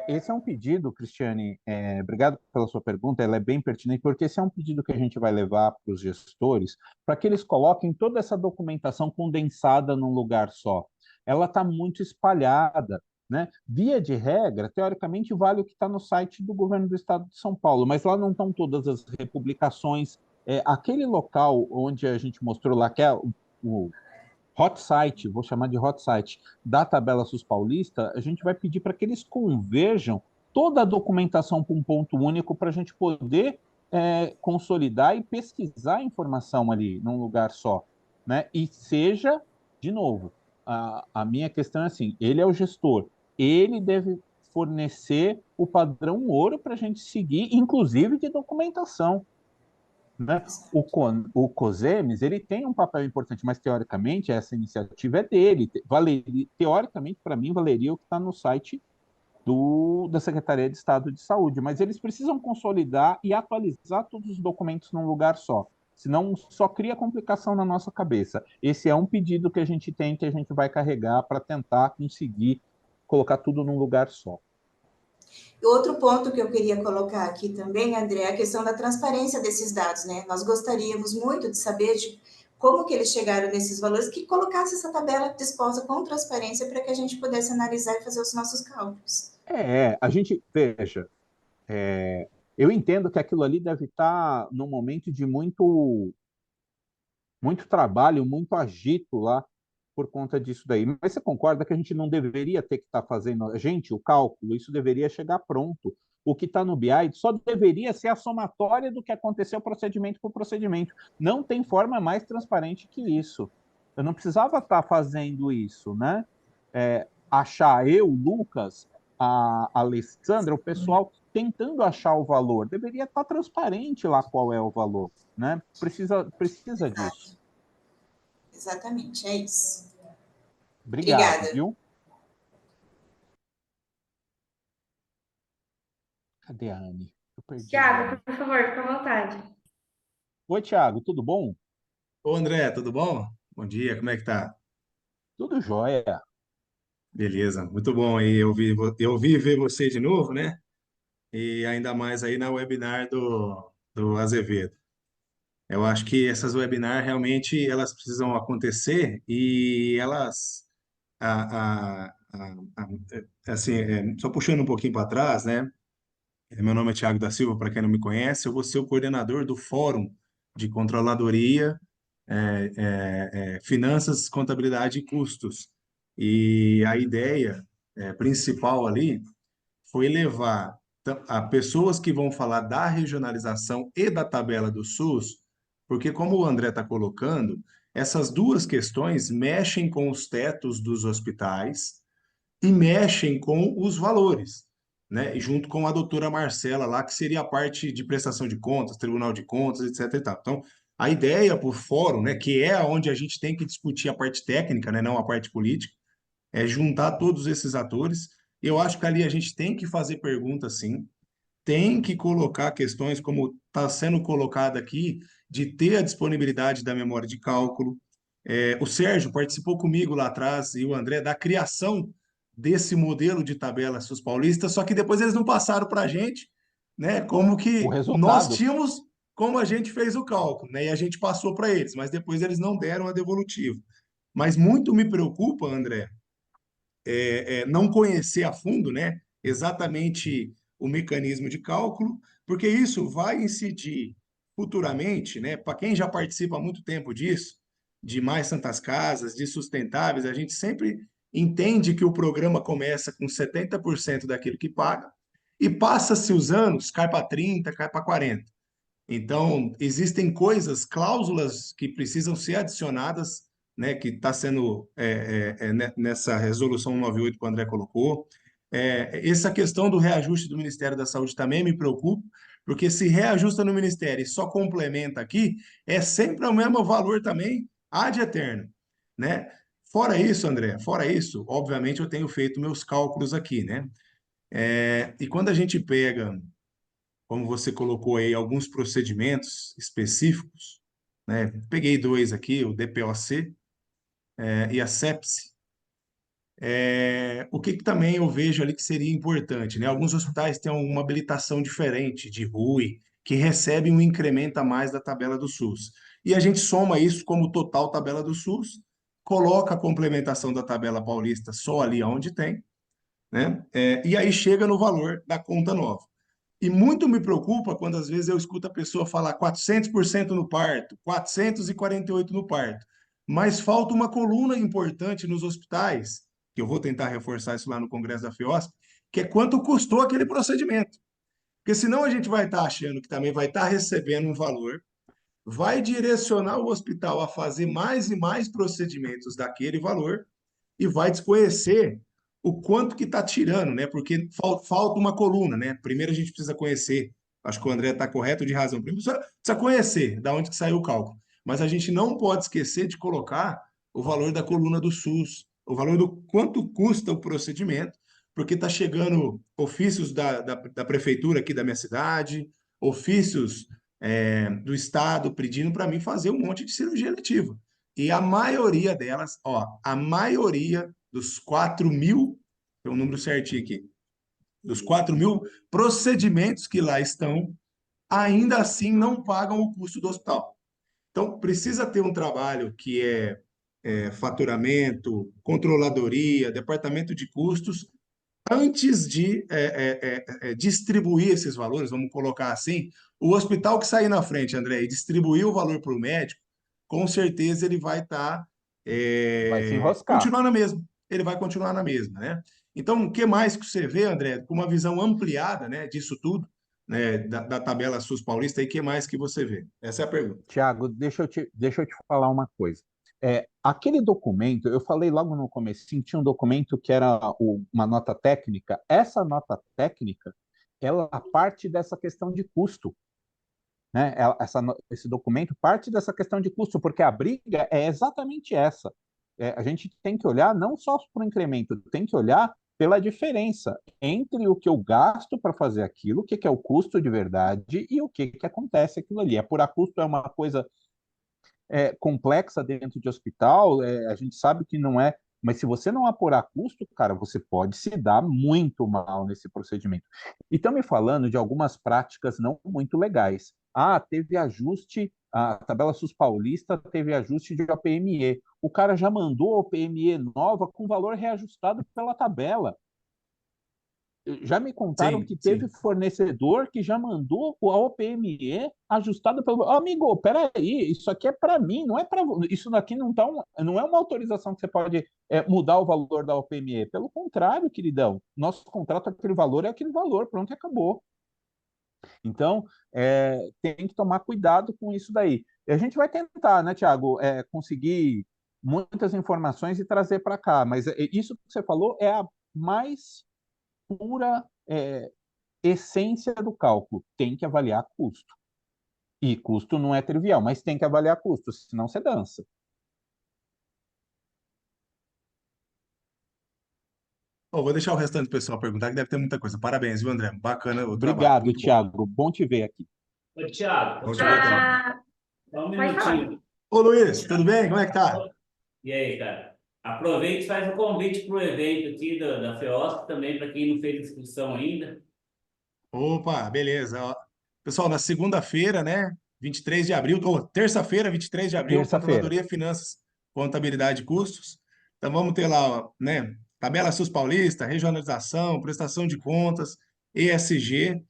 Speaker 2: Esse é um pedido, Cristiane, obrigado pela sua pergunta, ela é bem pertinente, porque esse é um pedido que a gente vai levar para os gestores, para que eles coloquem toda essa documentação condensada num lugar só. Ela está muito espalhada, né? Via de regra, teoricamente, vale o que está no site do governo do estado de São Paulo, mas lá não estão todas as republicações. Aquele local onde a gente mostrou lá, que é o hot site, vou chamar de hot site, da tabela SUS paulista, a gente vai pedir para que eles converjam toda a documentação para um ponto único para a gente poder consolidar e pesquisar a informação ali num lugar só, né? E seja, de novo, a minha questão é assim, ele é o gestor, ele deve fornecer o padrão ouro para a gente seguir, inclusive de documentação, né? O COSEMES, ele tem um papel importante, mas teoricamente essa iniciativa é dele. Teoricamente, para mim, valeria o que está no site da Secretaria de Estado de Saúde, mas eles precisam consolidar e atualizar todos os documentos num lugar só, senão só cria complicação na nossa cabeça. Esse é um pedido que a gente tem, que a gente vai carregar para tentar conseguir colocar tudo num lugar só.
Speaker 9: Outro ponto que eu queria colocar aqui também, André, é a questão da transparência desses dados, né? Nós gostaríamos muito de saber como que eles chegaram nesses valores, que colocasse essa tabela disposta com transparência para que a gente pudesse analisar e fazer os nossos cálculos.
Speaker 2: A gente, veja, eu entendo que aquilo ali deve estar num momento de muito trabalho, muito agito lá por conta disso daí. Mas você concorda que a gente não deveria ter que estar fazendo, o cálculo, isso deveria chegar pronto. O que está no BI só deveria ser a somatória do que aconteceu procedimento por procedimento. Não tem forma mais transparente que isso. Eu não precisava estar fazendo isso, né? Achar eu, Lucas, a Alessandra, o pessoal tentando achar o valor. Deveria estar transparente lá qual é o valor, né? Precisa disso.
Speaker 9: Exatamente, é isso.
Speaker 2: Obrigado,
Speaker 9: Obrigada.
Speaker 2: viu? Cadê a Anne? Eu perdi.
Speaker 4: Tiago, por favor, fica à vontade.
Speaker 2: Oi, Tiago, tudo bom?
Speaker 10: Ô André, tudo bom? Bom dia, como é que tá?
Speaker 2: Tudo jóia.
Speaker 10: Beleza, muito bom aí eu vi ver você de novo, né? E ainda mais aí na webinar do Azevedo. Eu acho que essas webinars realmente elas precisam acontecer e elas, a, a, a- assim, só puxando um pouquinho para trás, né? Meu nome é Tiago da Silva, para quem não me conhece, eu vou ser o coordenador do Fórum de Controladoria finanças, contabilidade e custos. E a ideia principal ali foi levar a pessoas que vão falar da regionalização e da tabela do SUS, porque como o André está colocando, essas duas questões mexem com os tetos dos hospitais e mexem com os valores, né? E junto com a doutora Marcela lá, que seria a parte de prestação de contas, Tribunal de Contas, etc. e tal. Então, a ideia por fórum, né, que é onde a gente tem que discutir a parte técnica, né, não a parte política, é juntar todos esses atores. Eu acho que ali a gente tem que fazer perguntas, sim, tem que colocar questões como está sendo colocado aqui, de ter a disponibilidade da memória de cálculo. O Sérgio participou comigo lá atrás e o André da criação desse modelo de tabela SUS paulista, só que depois eles não passaram para a gente, né? Como
Speaker 2: O
Speaker 10: que nós
Speaker 2: resultado.
Speaker 10: tínhamos, como a gente fez o cálculo, né? E a gente passou para eles, mas depois eles não deram a devolutiva. Mas muito me preocupa, André, não conhecer a fundo, né, exatamente o mecanismo de cálculo, porque isso vai incidir futuramente, né, para quem já participa há muito tempo disso, de Mais Santas Casas, de sustentáveis, a gente sempre entende que o programa começa com 70% daquilo que paga e passa-se os anos, cai para 30, cai para 40. Então, existem coisas, cláusulas que precisam ser adicionadas, né, que está sendo nessa resolução 198 que o André colocou. Essa questão do reajuste do Ministério da Saúde também me preocupa, porque se reajusta no Ministério e só complementa aqui, é sempre o mesmo valor também, ad eterno, né? Fora isso, André, fora isso, obviamente eu tenho feito meus cálculos aqui, né? E quando a gente pega, como você colocou aí, alguns procedimentos específicos, né? Peguei dois aqui, o DPOC, e a sepse. O que também eu vejo ali que seria importante, né? Alguns hospitais têm uma habilitação diferente de RUI, que recebem um incremento a mais da tabela do SUS. E a gente soma isso como total tabela do SUS, coloca a complementação da tabela paulista só ali onde tem, né? E aí chega no valor da conta nova. E muito me preocupa quando às vezes eu escuto a pessoa falar 400% no parto, 448 no parto, mas falta uma coluna importante nos hospitais, que eu vou tentar reforçar isso lá no Congresso da FEOSP, que é quanto custou aquele procedimento. Porque senão a gente vai estar achando que também vai estar recebendo um valor, vai direcionar o hospital a fazer mais e mais procedimentos daquele valor, e vai desconhecer o quanto que está tirando, né? Porque falta uma coluna, né? Primeiro a gente precisa conhecer, acho que o André está correto de razão, primeiro precisa conhecer da onde que saiu o cálculo, mas a gente não pode esquecer de colocar o valor da coluna do SUS, o valor do quanto custa o procedimento, porque está chegando ofícios da prefeitura aqui da minha cidade, ofícios do estado pedindo para mim fazer um monte de cirurgia eletiva. E a maioria delas, ó, a maioria dos 4.000, tem um número certinho aqui, dos 4.000 procedimentos que lá estão, ainda assim não pagam o custo do hospital. Então, precisa ter um trabalho que é faturamento, controladoria, departamento de custos, antes de distribuir esses valores, vamos colocar assim, o hospital que sair na frente, André, e distribuir o valor para o médico, com certeza ele vai estar
Speaker 2: Vai se enroscar.
Speaker 10: continuar na mesma. Ele vai continuar na mesma, né? Então, o que mais que você vê, André, com uma visão ampliada, né, disso tudo, né, da tabela SUS Paulista, e o que mais que você vê? Essa é a pergunta.
Speaker 2: Tiago, deixa eu te falar uma coisa. Aquele documento, eu falei logo no começo, tinha um documento que era uma nota técnica. Essa nota técnica, ela parte dessa questão de custo, né? Esse documento parte dessa questão de custo, porque a briga é exatamente essa. A gente tem que olhar não só para o incremento, tem que olhar pela diferença entre o que eu gasto para fazer aquilo, o que é o custo de verdade e o que acontece aquilo ali. Apurar custo é uma coisa complexa dentro de hospital, a gente sabe que não é, mas se você não apurar custo, cara, você pode se dar muito mal nesse procedimento. E estão me falando de algumas práticas não muito legais. Teve ajuste, a tabela SUS Paulista teve ajuste de OPME. O cara já mandou a OPME nova com valor reajustado pela tabela. Já me contaram que teve fornecedor que já mandou a OPME ajustada pelo. Amigo, peraí, isso aqui é para mim, não é para. Isso daqui não é uma autorização que você pode mudar o valor da OPME. Pelo contrário, queridão, nosso contrato, aquele valor é aquele valor, pronto, acabou. Então, tem que tomar cuidado com isso daí. E a gente vai tentar, né, Tiago, conseguir muitas informações e trazer para cá, mas isso que você falou é a mais pura essência do cálculo. Tem que avaliar custo. E custo não é trivial, mas tem que avaliar custo, senão você dança.
Speaker 10: Vou deixar o restante do pessoal perguntar, que deve ter muita coisa. Parabéns, viu, André? Bacana o trabalho.
Speaker 2: Obrigado, Tiago. Bom te ver aqui.
Speaker 11: Ô, Thiago,
Speaker 10: Bom te ver também.
Speaker 11: só um minutinho.
Speaker 10: Ô, Luiz, tudo bem? Como é que tá?
Speaker 11: E aí, cara? Aproveite e faz o convite para o evento aqui da FEOSP também, para quem não fez inscrição ainda.
Speaker 10: Opa, beleza. Ó. Pessoal, na segunda-feira, né? 23 de abril, ou terça-feira, 23 de abril, Controladoria Finanças, Contabilidade e Custos. Então vamos ter lá, ó, né? Tabela SUS Paulista, regionalização, prestação de contas, ESG.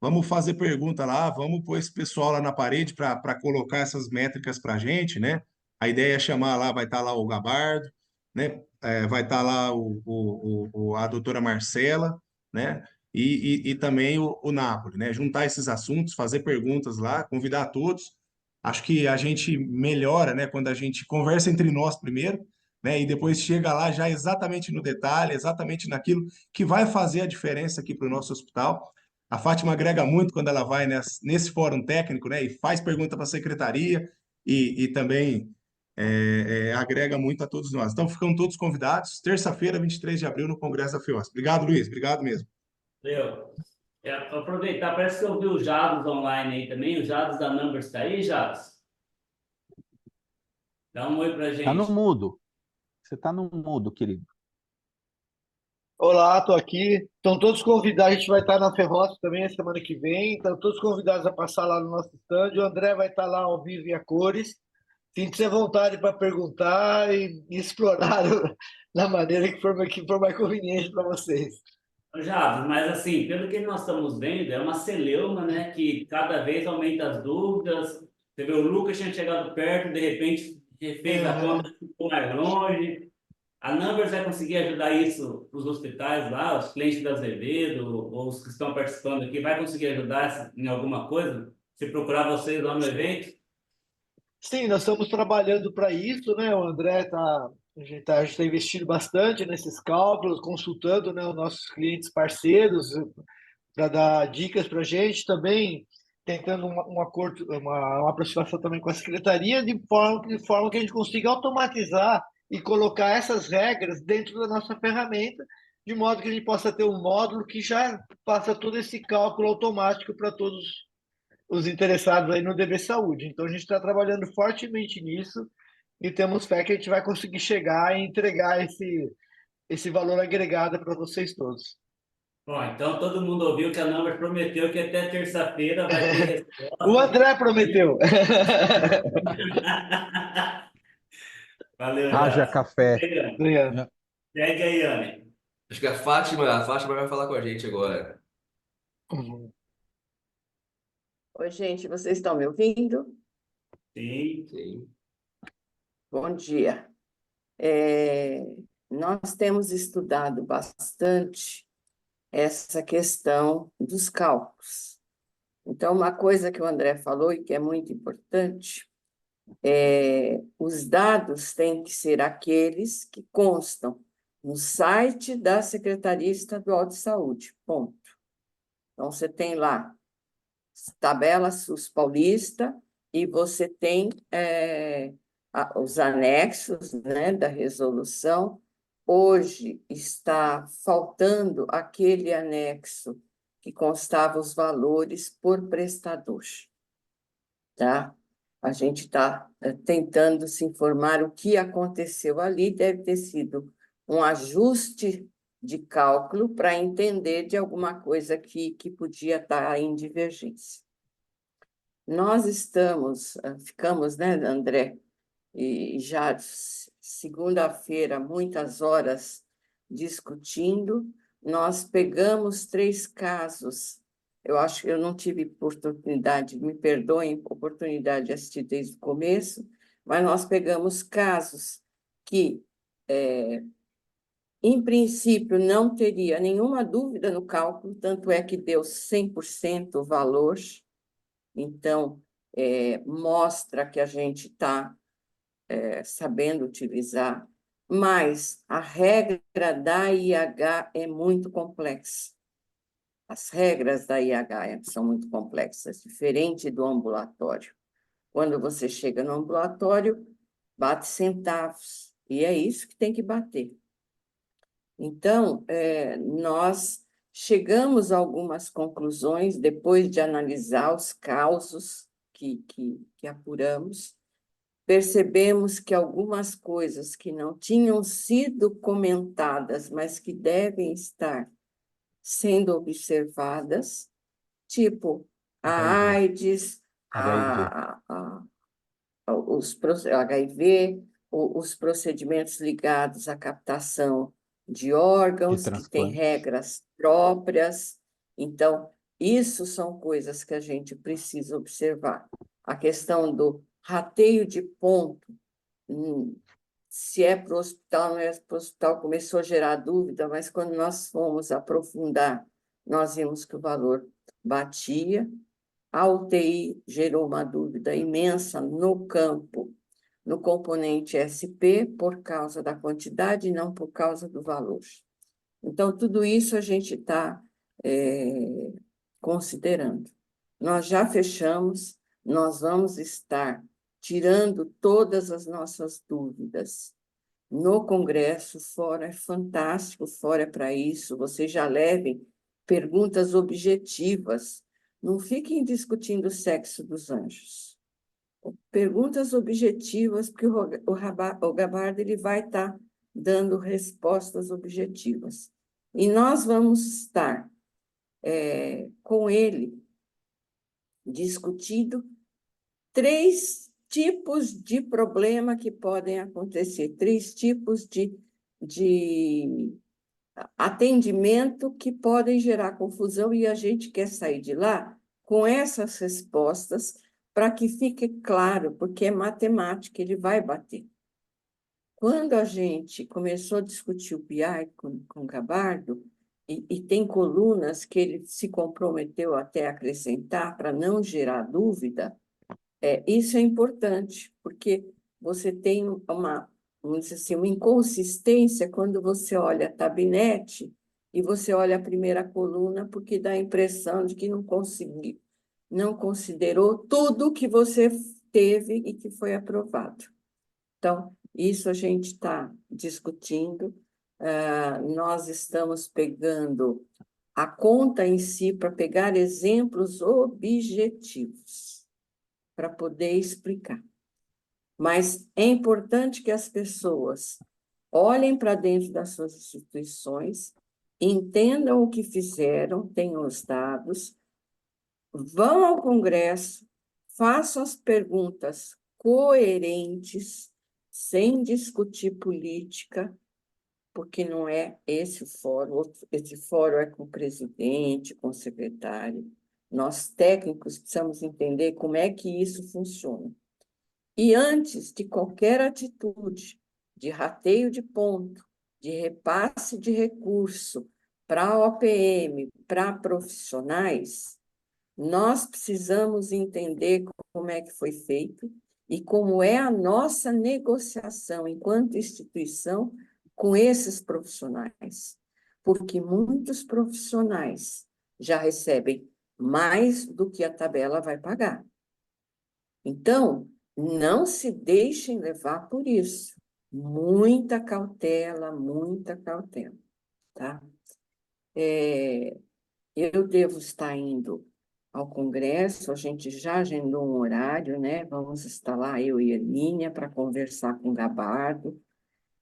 Speaker 10: Vamos fazer pergunta lá, vamos pôr esse pessoal lá na parede para colocar essas métricas para a gente, né? A ideia é chamar lá, vai estar lá o Gabardo, né? Vai estar lá a doutora Marcela, né? E também o Napoli, né? Juntar esses assuntos, fazer perguntas lá, convidar todos. Acho que a gente melhora, né? Quando a gente conversa entre nós primeiro, né? E depois chega lá já exatamente no detalhe, exatamente naquilo que vai fazer a diferença aqui para o nosso hospital. A Fátima agrega muito quando ela vai nesse fórum técnico, né? E faz pergunta para a secretaria e também agrega muito a todos nós. Então, ficam todos convidados. Terça-feira, 23 de abril, no Congresso da FEOSP. Obrigado, Luiz. Obrigado mesmo.
Speaker 11: Aproveitar, parece que eu vi o Jados online aí também. O Jados da Numbers está aí, Jados? Dá um oi para a gente.
Speaker 2: Tá no mudo. Você tá no mudo, querido.
Speaker 12: Olá, estou aqui. Estão todos convidados. A gente vai estar na Ferroça também a semana que vem. Estão todos convidados a passar lá no nosso stand. O André vai estar lá ao vivo e a cores. Sinta-se à vontade para perguntar e explorar da maneira que for mais conveniente para vocês.
Speaker 11: Jabs, mas assim, pelo que nós estamos vendo, é uma celeuma, né, que cada vez aumenta as dúvidas. Você vê, o Lucas tinha chegado perto, de repente fez a conta, ficou mais longe. A Numbers vai conseguir ajudar isso para os hospitais lá, os clientes da Azevedo, ou os que estão participando aqui, vai conseguir ajudar em alguma coisa? Se procurar vocês lá no evento?
Speaker 12: Sim, nós estamos trabalhando para isso, né? O André a gente tá investindo bastante nesses cálculos, consultando, né, os nossos clientes parceiros para dar dicas para a gente também, tentando um acordo, uma aproximação também com a secretaria, de forma que a gente consiga automatizar e colocar essas regras dentro da nossa ferramenta, de modo que a gente possa ter um módulo que já passa todo esse cálculo automático para todos os interessados aí no DB Saúde. Então, a gente está trabalhando fortemente nisso e temos fé que a gente vai conseguir chegar e entregar esse valor agregado para vocês todos.
Speaker 11: Bom, então todo mundo ouviu que a Numbers prometeu que até terça-feira vai ter resposta.
Speaker 12: O André prometeu.
Speaker 11: Valeu,
Speaker 2: Haja
Speaker 11: Jabs.
Speaker 2: café.
Speaker 12: Obrigado.
Speaker 11: Segue aí, Anne.
Speaker 1: Acho que a Fátima vai falar com a gente agora.
Speaker 13: Oi, gente, vocês estão me ouvindo?
Speaker 11: Sim.
Speaker 1: Sim.
Speaker 13: Bom dia. Nós temos estudado bastante essa questão dos cálculos. Então, uma coisa que o André falou e que é muito importante os dados têm que ser aqueles que constam no site da Secretaria Estadual de Saúde, ponto. Então, você tem lá tabela SUS Paulista e você tem os anexos, né, da resolução. Hoje está faltando aquele anexo que constava os valores por prestador, tá? A gente está tentando se informar o que aconteceu ali, deve ter sido um ajuste de cálculo para entender de alguma coisa que podia estar em divergência. Nós ficamos, né, André, e já segunda-feira, muitas horas discutindo, nós pegamos 3 casos. Eu acho que eu não tive oportunidade, me perdoem, oportunidade de assistir desde o começo, mas nós pegamos casos que, em princípio, não teria nenhuma dúvida no cálculo, tanto é que deu 100% o valor. Então, mostra que a gente está sabendo utilizar, mas a regra da IH é muito complexa. As regras da IH são muito complexas, diferente do ambulatório. Quando você chega no ambulatório, bate centavos, e é isso que tem que bater. Então, nós chegamos a algumas conclusões, depois de analisar os causos que apuramos, percebemos que algumas coisas que não tinham sido comentadas, mas que devem estar sendo observadas, tipo a AIDS, HIV, os procedimentos ligados à captação de órgãos, que têm regras próprias. Então, isso são coisas que a gente precisa observar. A questão do rateio de ponto, se é para o hospital, não é para o hospital, começou a gerar dúvida, mas quando nós fomos aprofundar, nós vimos que o valor batia. A UTI gerou uma dúvida imensa no campo, no componente SP, por causa da quantidade e não por causa do valor. Então, tudo isso a gente está considerando. Nós já fechamos, nós vamos estar tirando todas as nossas dúvidas no Congresso. Fórum é fantástico, o Fórum é para isso. Vocês já levem perguntas objetivas. Não fiquem discutindo o sexo dos anjos. Perguntas objetivas, porque o Gabardo ele vai estar dando respostas objetivas. E nós vamos estar com ele discutindo 3 tipos de problema que podem acontecer, 3 tipos de atendimento que podem gerar confusão, e a gente quer sair de lá com essas respostas para que fique claro, porque é matemática, ele vai bater. Quando a gente começou a discutir o BI com o Gabardo, e tem colunas que ele se comprometeu até a acrescentar para não gerar dúvida, isso é importante, porque você tem vamos dizer assim, uma inconsistência quando você olha a tabinete e você olha a primeira coluna, porque dá a impressão de que não considerou tudo que você teve e que foi aprovado. Então, isso a gente está discutindo. Nós estamos pegando a conta em si para pegar exemplos objetivos, para poder explicar. Mas é importante que as pessoas olhem para dentro das suas instituições, entendam o que fizeram, tenham os dados, vão ao Congresso, façam as perguntas coerentes, sem discutir política, porque não é esse o fórum. Esse fórum é com o presidente, com o secretário. Nós, técnicos, precisamos entender como é que isso funciona. E antes de qualquer atitude de rateio de ponto, de repasse de recurso para a OPM, para profissionais, nós precisamos entender como é que foi feito e como é a nossa negociação enquanto instituição com esses profissionais. Porque muitos profissionais já recebem mais do que a tabela vai pagar. Então, não se deixem levar por isso. Muita cautela, tá? Eu devo estar indo ao Congresso, a gente já agendou um horário, né? Vamos estar lá, eu e a Ermínia, para conversar com o Gabardo,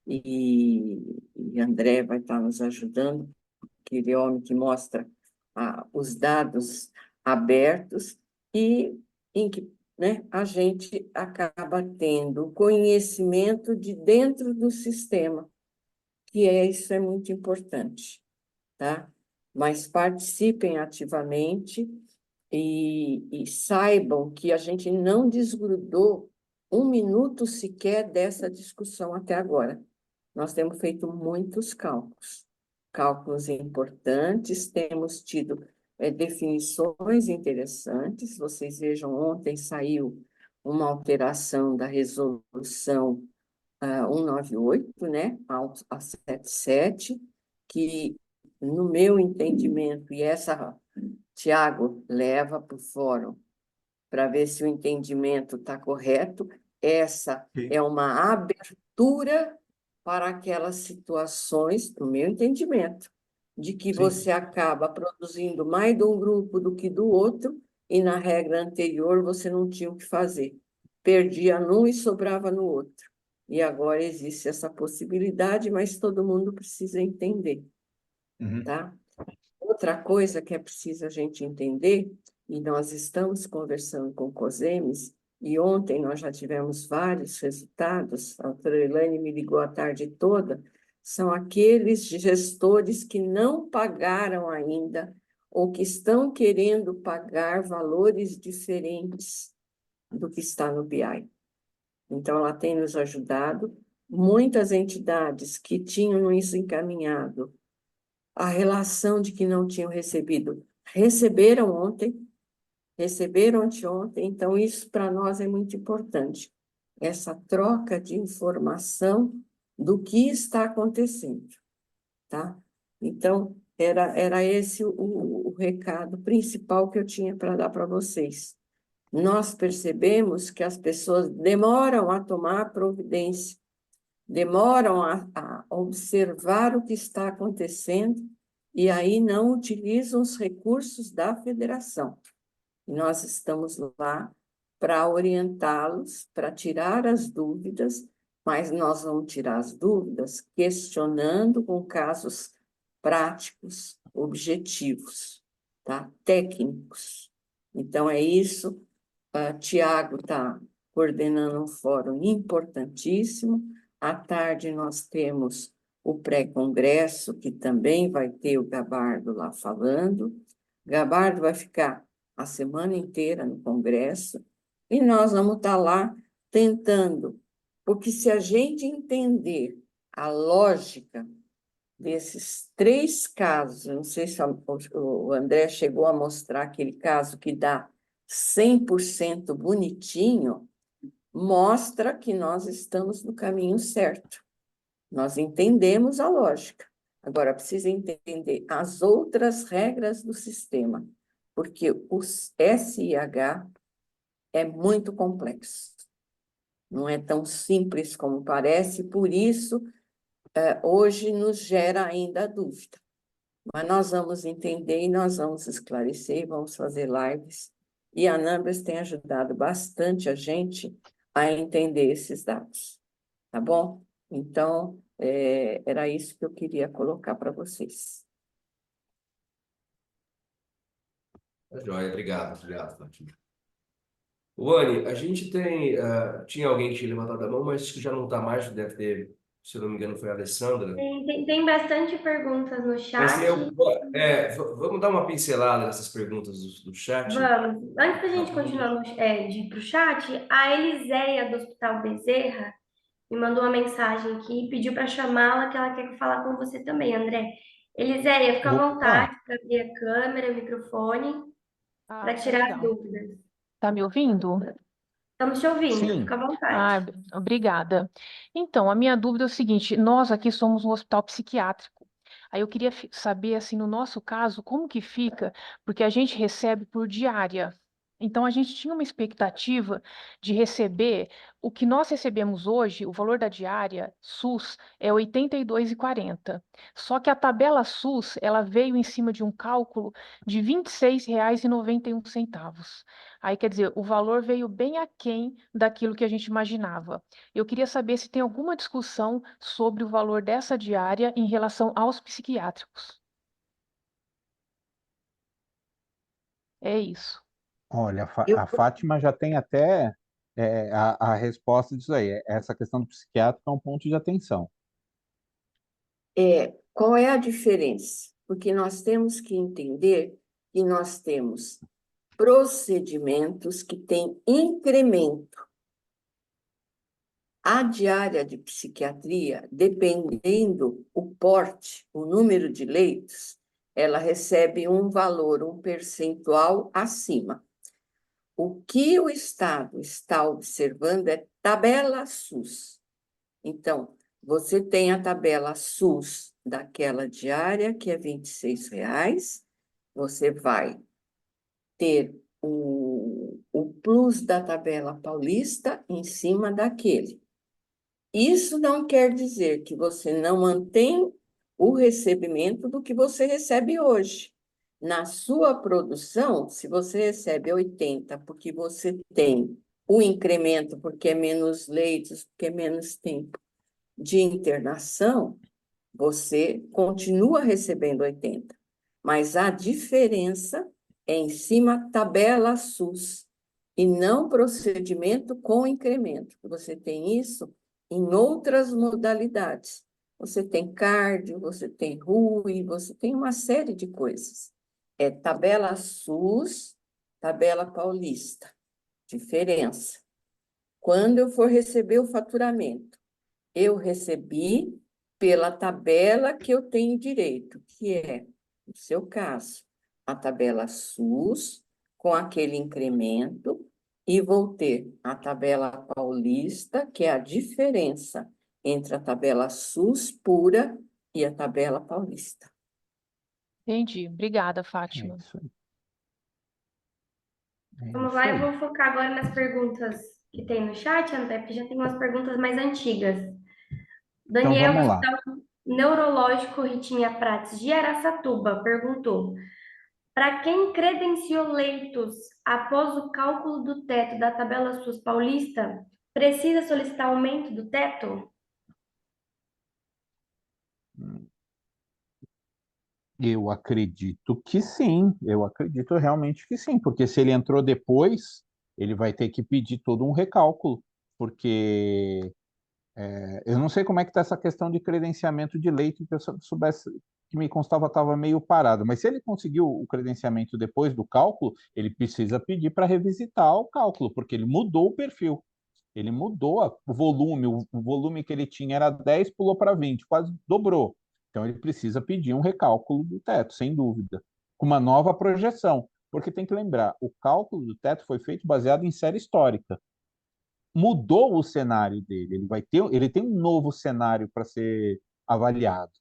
Speaker 13: e André vai estar nos ajudando, aquele homem que mostra os dados abertos, e em que, né, a gente acaba tendo conhecimento de dentro do sistema, que isso é muito importante, tá? Mas participem ativamente e saibam que a gente não desgrudou 1 minuto sequer dessa discussão até agora. Nós temos feito muitos cálculos importantes, temos tido definições interessantes. Vocês vejam, ontem saiu uma alteração da resolução 198, né, a 77, que, no meu entendimento, e essa, Tiago, leva para o fórum para ver se o entendimento está correto, essa é uma abertura para aquelas situações, no meu entendimento, de que você acaba produzindo mais de um grupo do que do outro, e na regra anterior você não tinha o que fazer. Perdia num e sobrava no outro. E agora existe essa possibilidade, mas todo mundo precisa entender. Tá? Outra coisa que é preciso a gente entender, e nós estamos conversando com o COSEMES, e ontem nós já tivemos vários resultados, a doutora Elaine me ligou a tarde toda, são aqueles gestores que não pagaram ainda, ou que estão querendo pagar valores diferentes do que está no BI. Então, ela tem nos ajudado. Muitas entidades que tinham nos encaminhado a relação de que não tinham recebido, receberam ontem, receberam anteontem, então isso para nós é muito importante, essa troca de informação do que está acontecendo, tá? Então, era esse o recado principal que eu tinha para dar para vocês. Nós percebemos que as pessoas demoram a tomar providência, demoram a observar o que está acontecendo e aí não utilizam os recursos da federação. Nós estamos lá para orientá-los, para tirar as dúvidas, mas nós vamos tirar as dúvidas questionando com casos práticos, objetivos, tá? Técnicos. Então, é isso. Tiago está coordenando um fórum importantíssimo. À tarde, nós temos o pré-congresso, que também vai ter o Gabardo lá falando. Gabardo vai ficar a semana inteira no congresso e nós vamos estar lá tentando, porque se a gente entender a lógica desses 3 casos, eu não sei se o André chegou a mostrar aquele caso que dá 100% bonitinho, mostra que nós estamos no caminho certo. Nós entendemos a lógica. Agora, precisa entender as outras regras do sistema, porque o SIH é muito complexo. Não é tão simples como parece, por isso, hoje nos gera ainda dúvida. Mas nós vamos entender e nós vamos esclarecer, vamos fazer lives. E a Numbers tem ajudado bastante a gente a entender esses dados. Tá bom? Então, era isso que eu queria colocar para vocês.
Speaker 1: Tá joia, obrigado, Fátima. Wani, a gente tinha alguém que tinha levantado a mão, mas que já não está mais, deve ter, se eu não me engano, foi a Alessandra.
Speaker 4: Tem bastante perguntas no
Speaker 1: Mas
Speaker 4: chat.
Speaker 1: vamos dar uma pincelada nessas perguntas do chat.
Speaker 4: Vamos. Antes da gente continuar de ir para o chat, a Eliséia do Hospital Bezerra me mandou uma mensagem aqui e pediu para chamá-la, que ela quer falar com você também, André. Eliséia, fica à
Speaker 2: Opa!
Speaker 4: vontade para abrir a câmera, o microfone, para
Speaker 14: Tá
Speaker 4: tirar
Speaker 14: legal.
Speaker 4: dúvidas.
Speaker 14: Tá me ouvindo?
Speaker 4: Estamos te ouvindo,
Speaker 2: Sim.
Speaker 4: fica à vontade.
Speaker 14: Obrigada. Então, a minha dúvida é o seguinte: nós aqui somos um hospital psiquiátrico. Aí eu queria saber, assim, no nosso caso, como que fica, porque a gente recebe por diária. Então, a gente tinha uma expectativa de receber o que nós recebemos hoje, o valor da diária SUS é R$ 82,40. Só que a tabela SUS, ela veio em cima de um cálculo de R$ 26,91. Aí, quer dizer, o valor veio bem aquém daquilo que a gente imaginava. Eu queria saber se tem alguma discussão sobre o valor dessa diária em relação aos psiquiátricos. É isso.
Speaker 2: Olha,
Speaker 13: Eu,
Speaker 2: a Fátima já tem até a resposta disso aí. Essa questão do psiquiátrico é um ponto de atenção.
Speaker 13: qual é a diferença? Porque nós temos que entender que nós temos procedimentos que têm incremento. A diária de psiquiatria, dependendo o porte, o número de leitos, ela recebe um valor, um percentual acima. O que o Estado está observando é tabela SUS. Então, você tem a tabela SUS daquela diária, que é R$ 26,00, você vai ter o plus da tabela paulista em cima daquele. Isso não quer dizer que você não mantém o recebimento do que você recebe hoje. Na sua produção, se você recebe 80 porque você tem o incremento, porque é menos leitos, porque é menos tempo de internação, você continua recebendo 80. Mas a diferença é em cima tabela SUS e não procedimento com incremento. Você tem isso em outras modalidades. Você tem cardio, você tem RUI, você tem uma série de coisas. É tabela SUS, tabela paulista. Diferença. Quando eu for receber o faturamento, eu recebi pela tabela que eu tenho direito, que é, no seu caso, a tabela SUS, com aquele incremento, e vou ter a tabela paulista, que é a diferença entre a tabela SUS pura e a tabela paulista.
Speaker 14: Entendi. Obrigada,
Speaker 2: É
Speaker 14: Fátima.
Speaker 2: isso aí. É
Speaker 4: Vamos
Speaker 2: isso
Speaker 4: lá, eu
Speaker 2: aí.
Speaker 4: vou focar agora nas perguntas que tem no chat, André, porque já tem umas perguntas mais antigas.
Speaker 2: Então
Speaker 4: Daniel, do
Speaker 2: vamos lá.
Speaker 4: Hospital Neurológico Ritinha Prates, de Araçatuba, perguntou: para quem credenciou leitos após o cálculo do teto da tabela SUS paulista, precisa solicitar aumento do teto?
Speaker 2: Eu acredito que sim, eu acredito realmente que sim, porque se ele entrou depois, ele vai ter que pedir todo um recálculo, porque eu não sei como é que está essa questão de credenciamento de leito, que eu soubesse que me constava estava meio parado, mas se ele conseguiu o credenciamento depois do cálculo, ele precisa pedir para revisitar o cálculo, porque ele mudou o perfil. Ele mudou o volume que ele tinha era 10, pulou para 20, quase dobrou. Então ele precisa pedir um recálculo do teto, sem dúvida, com uma nova projeção, porque tem que lembrar, o cálculo do teto foi feito baseado em série histórica. Mudou o cenário dele, ele tem um novo cenário para ser avaliado.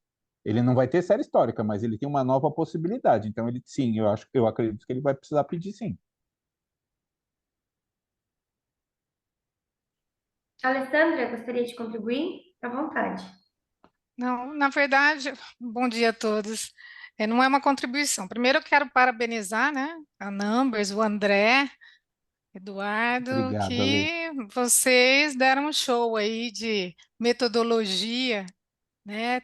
Speaker 2: Ele não vai ter série histórica, mas ele tem uma nova possibilidade. Então ele sim, eu acredito que ele vai precisar pedir sim.
Speaker 4: Alessandra, gostaria de contribuir? À vontade.
Speaker 7: Não, na verdade, bom dia a todos. Não é uma contribuição. Primeiro, eu quero parabenizar, né, a Numbers, o André, Eduardo,
Speaker 2: Obrigado, Ale.
Speaker 7: que vocês deram um show aí de metodologia, né,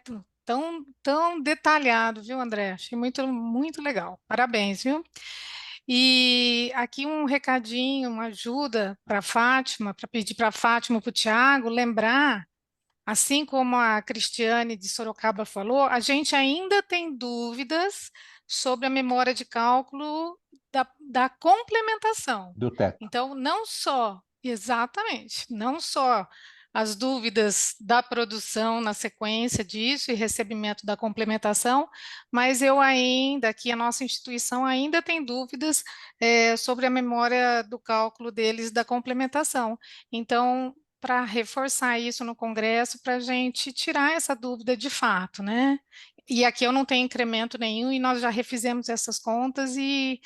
Speaker 7: tão detalhado, viu, André? Achei muito, muito legal. Parabéns, viu? E aqui um recadinho, uma ajuda para Fátima, para pedir para Fátima e para o Tiago lembrar. Assim como a Cristiane de Sorocaba falou, a gente ainda tem dúvidas sobre a memória de cálculo da complementação.
Speaker 2: Do teto.
Speaker 7: Então, exatamente, não só as dúvidas da produção na sequência disso e recebimento da complementação, mas eu ainda, aqui a nossa instituição ainda tem dúvidas sobre a memória do cálculo deles da complementação. Então, para reforçar isso no Congresso, para a gente tirar essa dúvida de fato, né? E aqui eu não tenho incremento nenhum e nós já refizemos essas contas e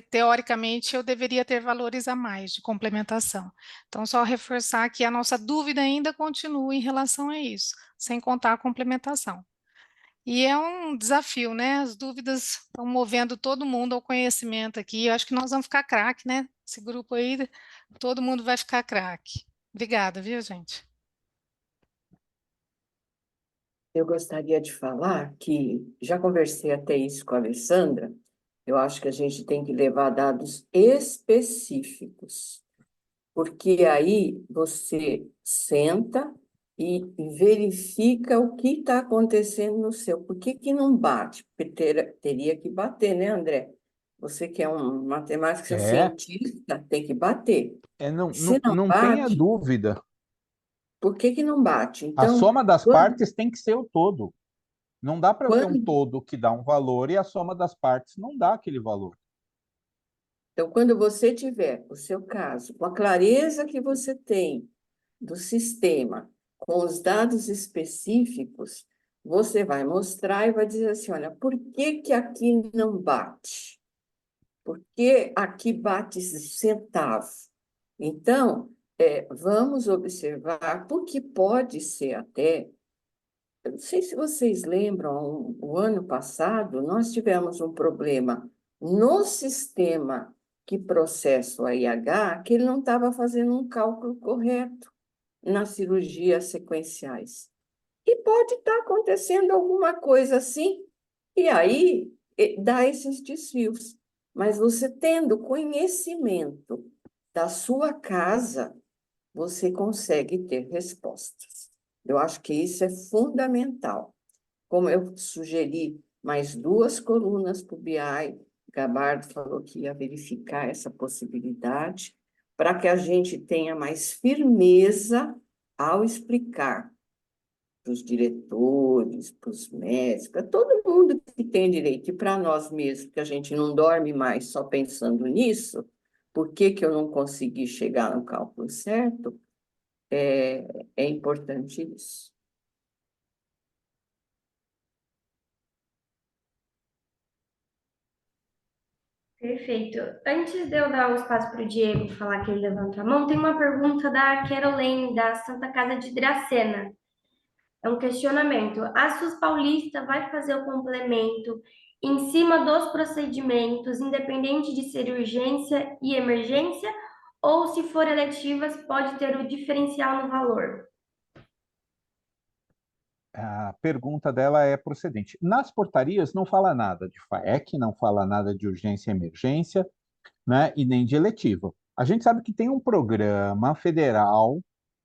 Speaker 7: teoricamente eu deveria ter valores a mais de complementação. Então, só reforçar que a nossa dúvida ainda continua em relação a isso, sem contar a complementação. E é um desafio, né? As dúvidas estão movendo todo mundo ao conhecimento aqui. Eu acho que nós vamos ficar craque, né? Esse grupo aí, todo mundo vai ficar craque. Obrigada, viu, gente?
Speaker 13: Eu gostaria de falar que já conversei até isso com a Alessandra. Eu acho que a gente tem que levar dados específicos, porque aí você senta e verifica o que está acontecendo no seu. Por que que não bate? Porque teria que bater, né, André? Você que é um matemático, você é cientista, tem que bater. Se não
Speaker 2: Não tenha
Speaker 13: bate,
Speaker 2: dúvida.
Speaker 13: por que que não bate?
Speaker 2: A
Speaker 13: Então,
Speaker 2: soma das partes tem que ser o todo. Não dá para eu ter um
Speaker 13: quando
Speaker 2: todo que dá um valor e a soma das partes não dá aquele valor.
Speaker 13: Então, quando você tiver o seu caso, com a clareza que você tem do sistema, com os dados específicos, você vai mostrar e vai dizer assim, olha, por que que aqui não bate? Por que aqui bate centavo? Então, vamos observar, porque pode ser até. Eu não sei se vocês lembram, o ano passado, nós tivemos um problema no sistema que processa o AIH, que ele não estava fazendo um cálculo correto nas cirurgias sequenciais. E pode estar acontecendo alguma coisa assim, e aí dá esses desvios. Mas você tendo conhecimento da sua casa, você consegue ter respostas. Eu acho que isso é fundamental. Como eu sugeri mais 2 colunas para o BI, Gabardo falou que ia verificar essa possibilidade, para que a gente tenha mais firmeza ao explicar para os diretores, para os médicos, para todo mundo que tem direito, e para nós mesmos, que a gente não dorme mais só pensando nisso, por que que eu não consegui chegar no cálculo certo? É importante isso.
Speaker 4: Perfeito. Antes de eu dar o espaço para o Diego falar que ele levanta a mão, tem uma pergunta da Caroline, da Santa Casa de Dracena. É um questionamento. A SUS Paulista vai fazer o complemento em cima dos procedimentos, independente de ser urgência e emergência, ou se for eletivas, pode ter o diferencial no valor?
Speaker 2: A pergunta dela é procedente. Nas portarias não fala nada de FAEC, não fala nada de urgência e emergência, né, e nem de eletiva. A gente sabe que tem um programa federal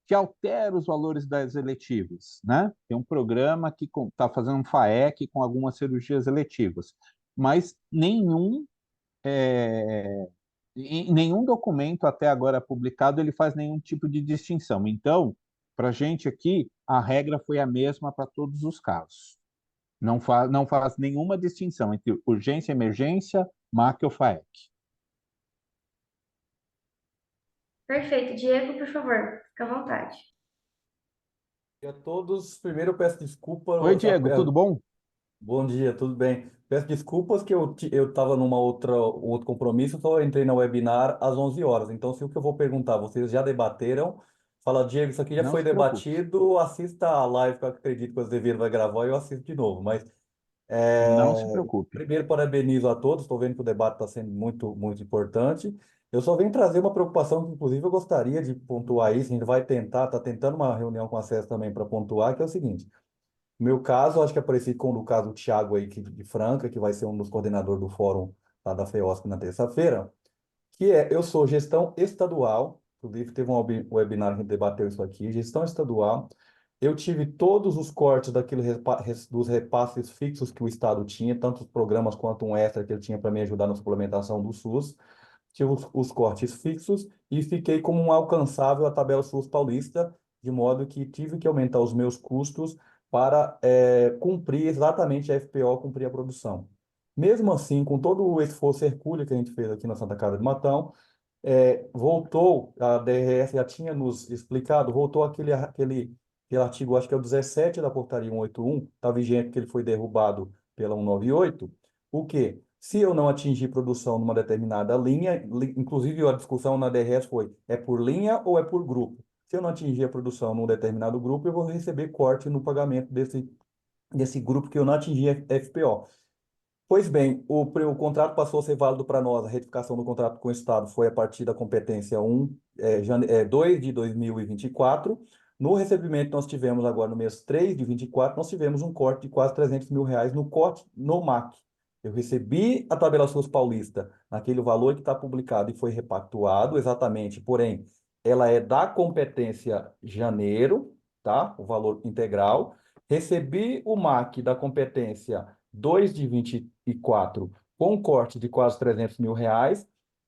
Speaker 2: que altera os valores das eletivas, né? Tem um programa que está fazendo um FAEC com algumas cirurgias eletivas, mas nenhum documento até agora publicado ele faz nenhum tipo de distinção. Então, para a gente aqui, a regra foi a mesma para todos os casos. Não faz nenhuma distinção entre urgência, emergência, MAC ou FAEC.
Speaker 4: Perfeito. Diego, por favor, fica à vontade.
Speaker 15: A todos, primeiro eu peço desculpa.
Speaker 2: Oi, Diego, tudo bom?
Speaker 15: Bom dia, tudo bem? Peço desculpas que eu estava um outro compromisso, só entrei na webinar às 11 horas. Então, se o que eu vou perguntar, vocês já debateram, fala, Diego, isso aqui já
Speaker 2: Não
Speaker 15: foi
Speaker 2: se preocupe.
Speaker 15: debatido, assista a live que eu acredito que o Azevedo vai gravar e eu assisto de novo. Mas,
Speaker 2: Não se preocupe.
Speaker 15: primeiro, parabenizo a todos, estou vendo que o debate está sendo muito, muito importante. Eu só venho trazer uma preocupação que, inclusive, eu gostaria de pontuar isso, a gente vai tentar, está tentando uma reunião com a SES também para pontuar, que é o seguinte. No meu caso, acho que é parecido com o do caso do Thiago aí de Franca, que vai ser um dos coordenadores do fórum lá da FEOSC na terça-feira, que eu sou gestão estadual, inclusive teve um webinar que a gente debateu isso aqui, gestão estadual. Eu tive todos os cortes dos repasses fixos que o Estado tinha, tanto os programas quanto um extra que ele tinha para me ajudar na suplementação do SUS. Tive os cortes fixos e fiquei como um alcançável a tabela SUS paulista, de modo que tive que aumentar os meus custos para cumprir exatamente a FPO, cumprir a produção. Mesmo assim, com todo o esforço hercúleo que a gente fez aqui na Santa Casa de Matão, voltou, a DRS já tinha nos explicado, voltou aquele artigo, acho que é o 17 da portaria 181, está vigente porque ele foi derrubado pela 198, o quê? Se eu não atingir produção numa determinada linha, inclusive a discussão na DRS foi, é por linha ou é por grupo? Se eu não atingir a produção num determinado grupo, eu vou receber corte no pagamento desse grupo que eu não atingi a FPO. Pois bem, o contrato passou a ser válido para nós, a retificação do contrato com o Estado foi a partir da competência 2 de 2024. No recebimento que nós tivemos agora no mês 3 de 24, nós tivemos um corte de quase R$300 mil no corte no MAC. Eu recebi a tabela SUS paulista naquele valor que está publicado e foi repactuado exatamente, porém, ela é da competência janeiro, tá? O valor integral. Recebi o MAC da competência 2 de 24 com corte de quase R$300 mil.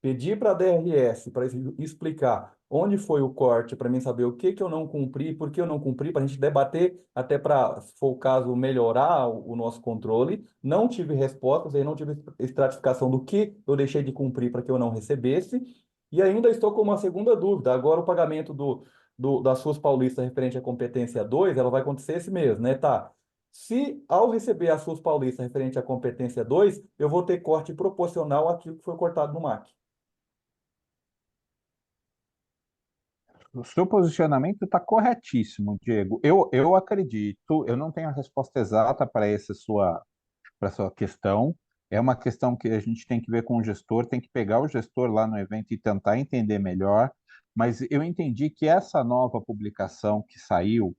Speaker 15: Pedi para a DRS para explicar onde foi o corte, para mim saber o que eu não cumpri, por que eu não cumpri, para a gente debater, até para, se for o caso, melhorar o nosso controle. Não tive respostas, aí não tive estratificação do que eu deixei de cumprir para que eu não recebesse. E ainda estou com uma segunda dúvida. Agora o pagamento da SUS Paulista referente à competência 2, ela vai acontecer esse mês, né? Tá. Se, ao receber a SUS Paulista referente à competência 2, eu vou ter corte proporcional àquilo que foi cortado no MAC.
Speaker 2: O seu posicionamento está corretíssimo, Diego. Eu acredito, eu não tenho a resposta exata para essa sua questão. É uma questão que a gente tem que ver com o gestor, tem que pegar o gestor lá no evento e tentar entender melhor. Mas eu entendi que essa nova publicação que saiu,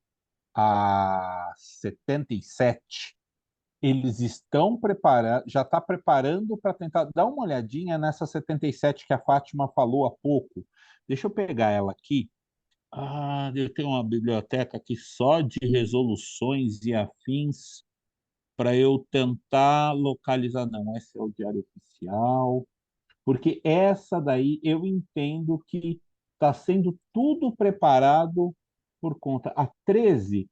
Speaker 2: a 77, eles estão preparando, já está preparando para tentar dar uma olhadinha nessa 77 que a Fátima falou há pouco. Deixa eu pegar ela aqui. Eu tenho uma biblioteca aqui só de resoluções e afins para eu tentar localizar. Não, esse é o Diário Oficial, porque essa daí eu entendo que está sendo tudo preparado por conta. A 13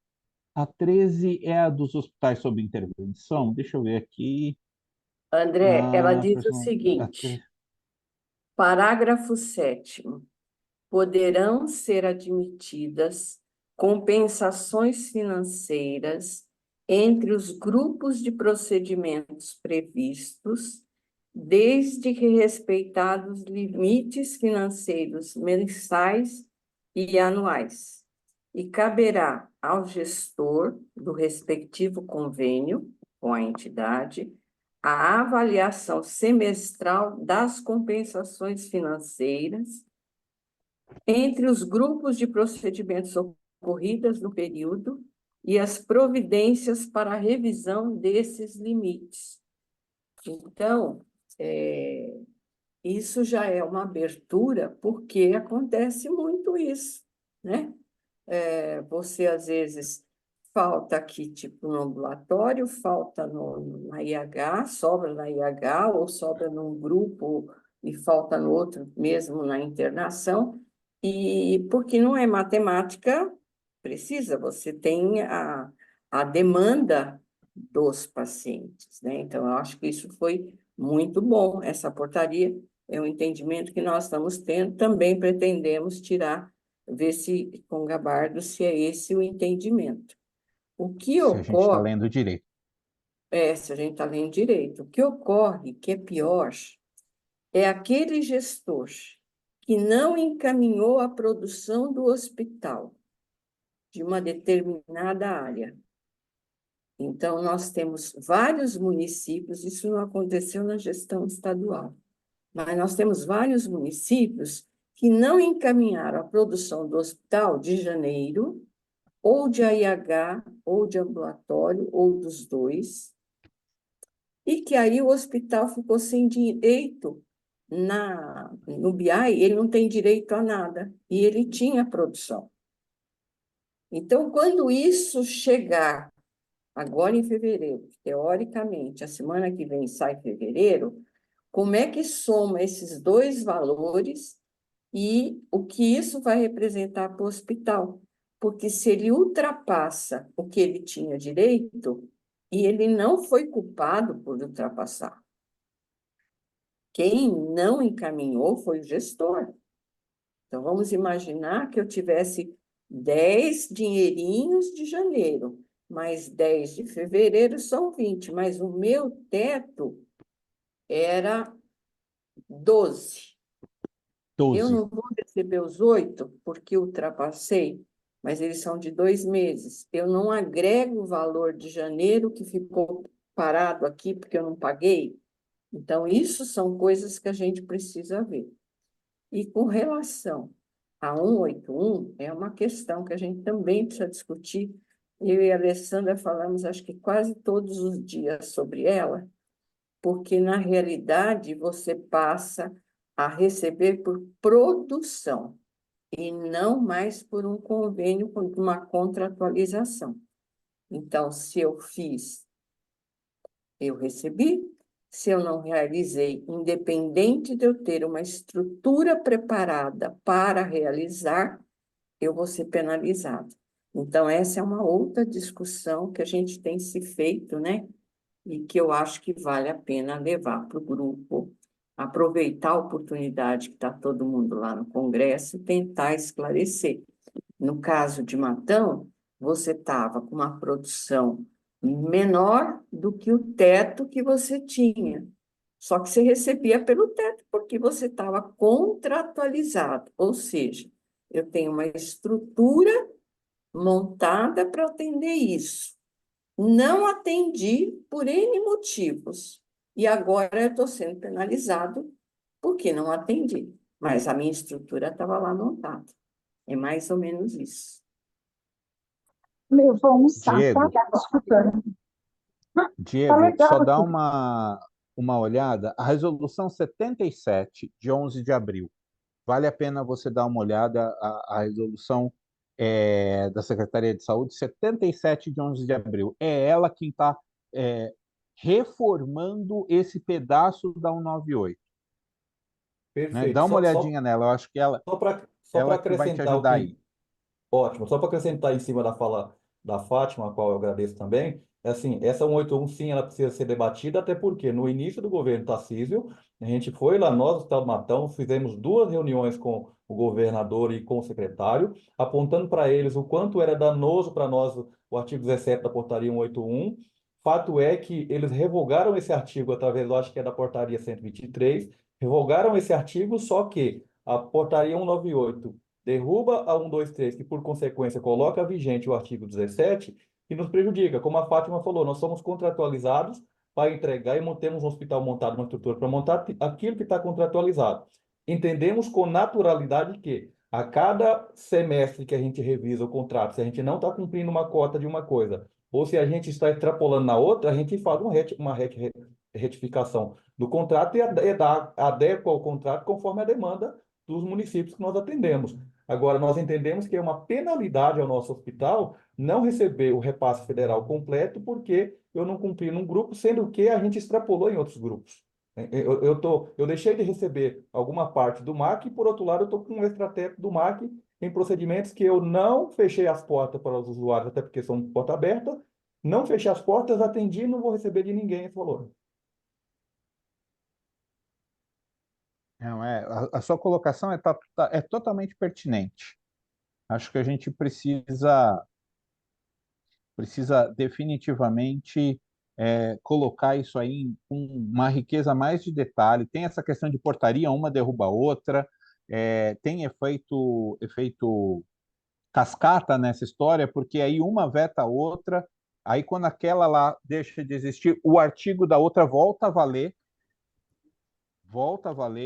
Speaker 2: é a dos hospitais sob intervenção. Deixa eu ver aqui.
Speaker 13: André, ela diz o
Speaker 2: A
Speaker 13: seguinte, parágrafo 7º. Poderão ser admitidas compensações financeiras entre os grupos de procedimentos previstos, desde que respeitados limites financeiros mensais e anuais, e caberá ao gestor do respectivo convênio com a entidade a avaliação semestral das compensações financeiras entre os grupos de procedimentos ocorridas no período e as providências para a revisão desses limites. Então, isso já é uma abertura, porque acontece muito isso, né? Você, às vezes, falta aqui, tipo, no ambulatório, falta na IH, sobra na IH, ou sobra num grupo e falta no outro, mesmo na internação, e porque não é matemática, precisa, você tem a demanda dos pacientes, né? Então, eu acho que isso foi muito bom, essa portaria é um entendimento que nós estamos tendo, também pretendemos tirar, ver se, com Gabardo, se é esse o entendimento. O que
Speaker 2: Se a gente está
Speaker 13: ocorre,
Speaker 2: lendo direito.
Speaker 13: se a gente está lendo direito, o que ocorre, que é pior, é aquele gestor que não encaminhou a produção do hospital de uma determinada área. Então, nós temos vários municípios, isso não aconteceu na gestão estadual, mas nós temos vários municípios que não encaminharam a produção do hospital de janeiro, ou de AIH, ou de ambulatório, ou dos dois, e que aí o hospital ficou sem direito no BI, ele não tem direito a nada, e ele tinha produção. Então, quando isso chegar agora em fevereiro, teoricamente, a semana que vem sai fevereiro, como é que soma esses dois valores e o que isso vai representar para o hospital? Porque se ele ultrapassa o que ele tinha direito, e ele não foi culpado por ultrapassar. Quem não encaminhou foi o gestor. Então, vamos imaginar que eu tivesse 10 dinheirinhos de janeiro, mais 10 de fevereiro são 20, mas o meu teto era 12. Eu não vou receber os 8 porque ultrapassei, mas eles são de 2 meses. Eu não agrego o valor de janeiro que ficou parado aqui porque eu não paguei. Então, isso são coisas que a gente precisa ver. E com relação a 181, é uma questão que a gente também precisa discutir. Eu e a Alessandra falamos, acho que quase todos os dias sobre ela, porque, na realidade, você passa a receber por produção e não mais por um convênio com uma contratualização. Então, se eu fiz, eu recebi. Se eu não realizei, independente de eu ter uma estrutura preparada para realizar, eu vou ser penalizado. Então, essa é uma outra discussão que a gente tem se feito, né? E que eu acho que vale a pena levar para o grupo, aproveitar a oportunidade que está todo mundo lá no Congresso e tentar esclarecer. No caso de Matão, você estava com uma produção menor do que o teto que você tinha. Só que você recebia pelo teto porque você estava contratualizado, ou seja, eu tenho uma estrutura montada para atender isso. Não atendi por N motivos. E agora eu estou sendo penalizado porque não atendi. Mas a minha estrutura estava lá montada. É mais ou menos isso.
Speaker 3: Vamos
Speaker 2: Diego,
Speaker 3: escutando. Tá
Speaker 2: Diego,
Speaker 3: legal
Speaker 2: só dá
Speaker 3: aqui.
Speaker 2: uma olhada. A resolução 77, de 11 de abril. Vale a pena você dar uma olhada. A resolução da Secretaria de Saúde, 77, de 11 de abril. É ela quem está reformando esse pedaço da 198. Né?
Speaker 15: Perfeito.
Speaker 2: Dá uma olhadinha nela. Eu acho que ela
Speaker 15: Só para
Speaker 2: que vai te
Speaker 15: acrescentar o
Speaker 2: ajudar
Speaker 15: que.
Speaker 2: aí.
Speaker 15: Ótimo. Só para acrescentar em cima da fala da Fátima, a qual eu agradeço também, é assim, essa 181, sim, ela precisa ser debatida, até porque no início do governo Tarcísio, a gente foi lá, nós, o Estado do Matão, fizemos 2 reuniões com o governador e com o secretário, apontando para eles o quanto era danoso para nós o artigo 17 da portaria 181. Fato é que eles revogaram esse artigo através, eu acho que é da portaria 123, revogaram esse artigo, só que a portaria 198 derruba a 123, que por consequência coloca vigente o artigo 17 e nos prejudica. Como a Fátima falou, nós somos contratualizados para entregar e temos um hospital montado, uma estrutura para montar aquilo que está contratualizado. Entendemos com naturalidade que A cada semestre que a gente revisa o contrato, se a gente não está cumprindo uma cota de uma coisa, ou se a gente está extrapolando na outra, a gente faz uma retificação do contrato e adequa o contrato conforme a demanda dos municípios que nós atendemos. Agora, nós entendemos que é uma penalidade ao nosso hospital não receber o repasse federal completo porque eu não cumpri num grupo, sendo que a gente extrapolou em outros grupos. Eu deixei de receber alguma parte do MAC e, por outro lado, eu estou com um extrateto do MAC em procedimentos que eu não fechei as portas para os usuários, até porque são porta aberta, não fechei as portas, atendi e não vou receber de ninguém esse valor.
Speaker 2: Não, a sua colocação é totalmente pertinente. Acho que a gente precisa definitivamente colocar isso aí com uma riqueza mais de detalhe. Tem essa questão de portaria, uma derruba a outra, tem efeito cascata nessa história, porque aí uma veta a outra, aí quando aquela lá deixa de existir, o artigo da outra volta a valer,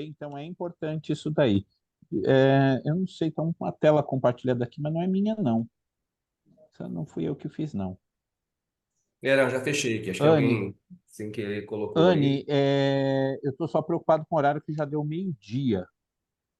Speaker 2: então é importante isso daí. Eu não sei, está uma tela compartilhada aqui, mas não é minha, não. Essa não fui eu que fiz, não.
Speaker 1: Não, já fechei aqui. Acho que
Speaker 2: Anne,
Speaker 1: alguém sem querer colocou aí.
Speaker 2: Anne, eu estou só preocupado com o horário que já deu meio-dia.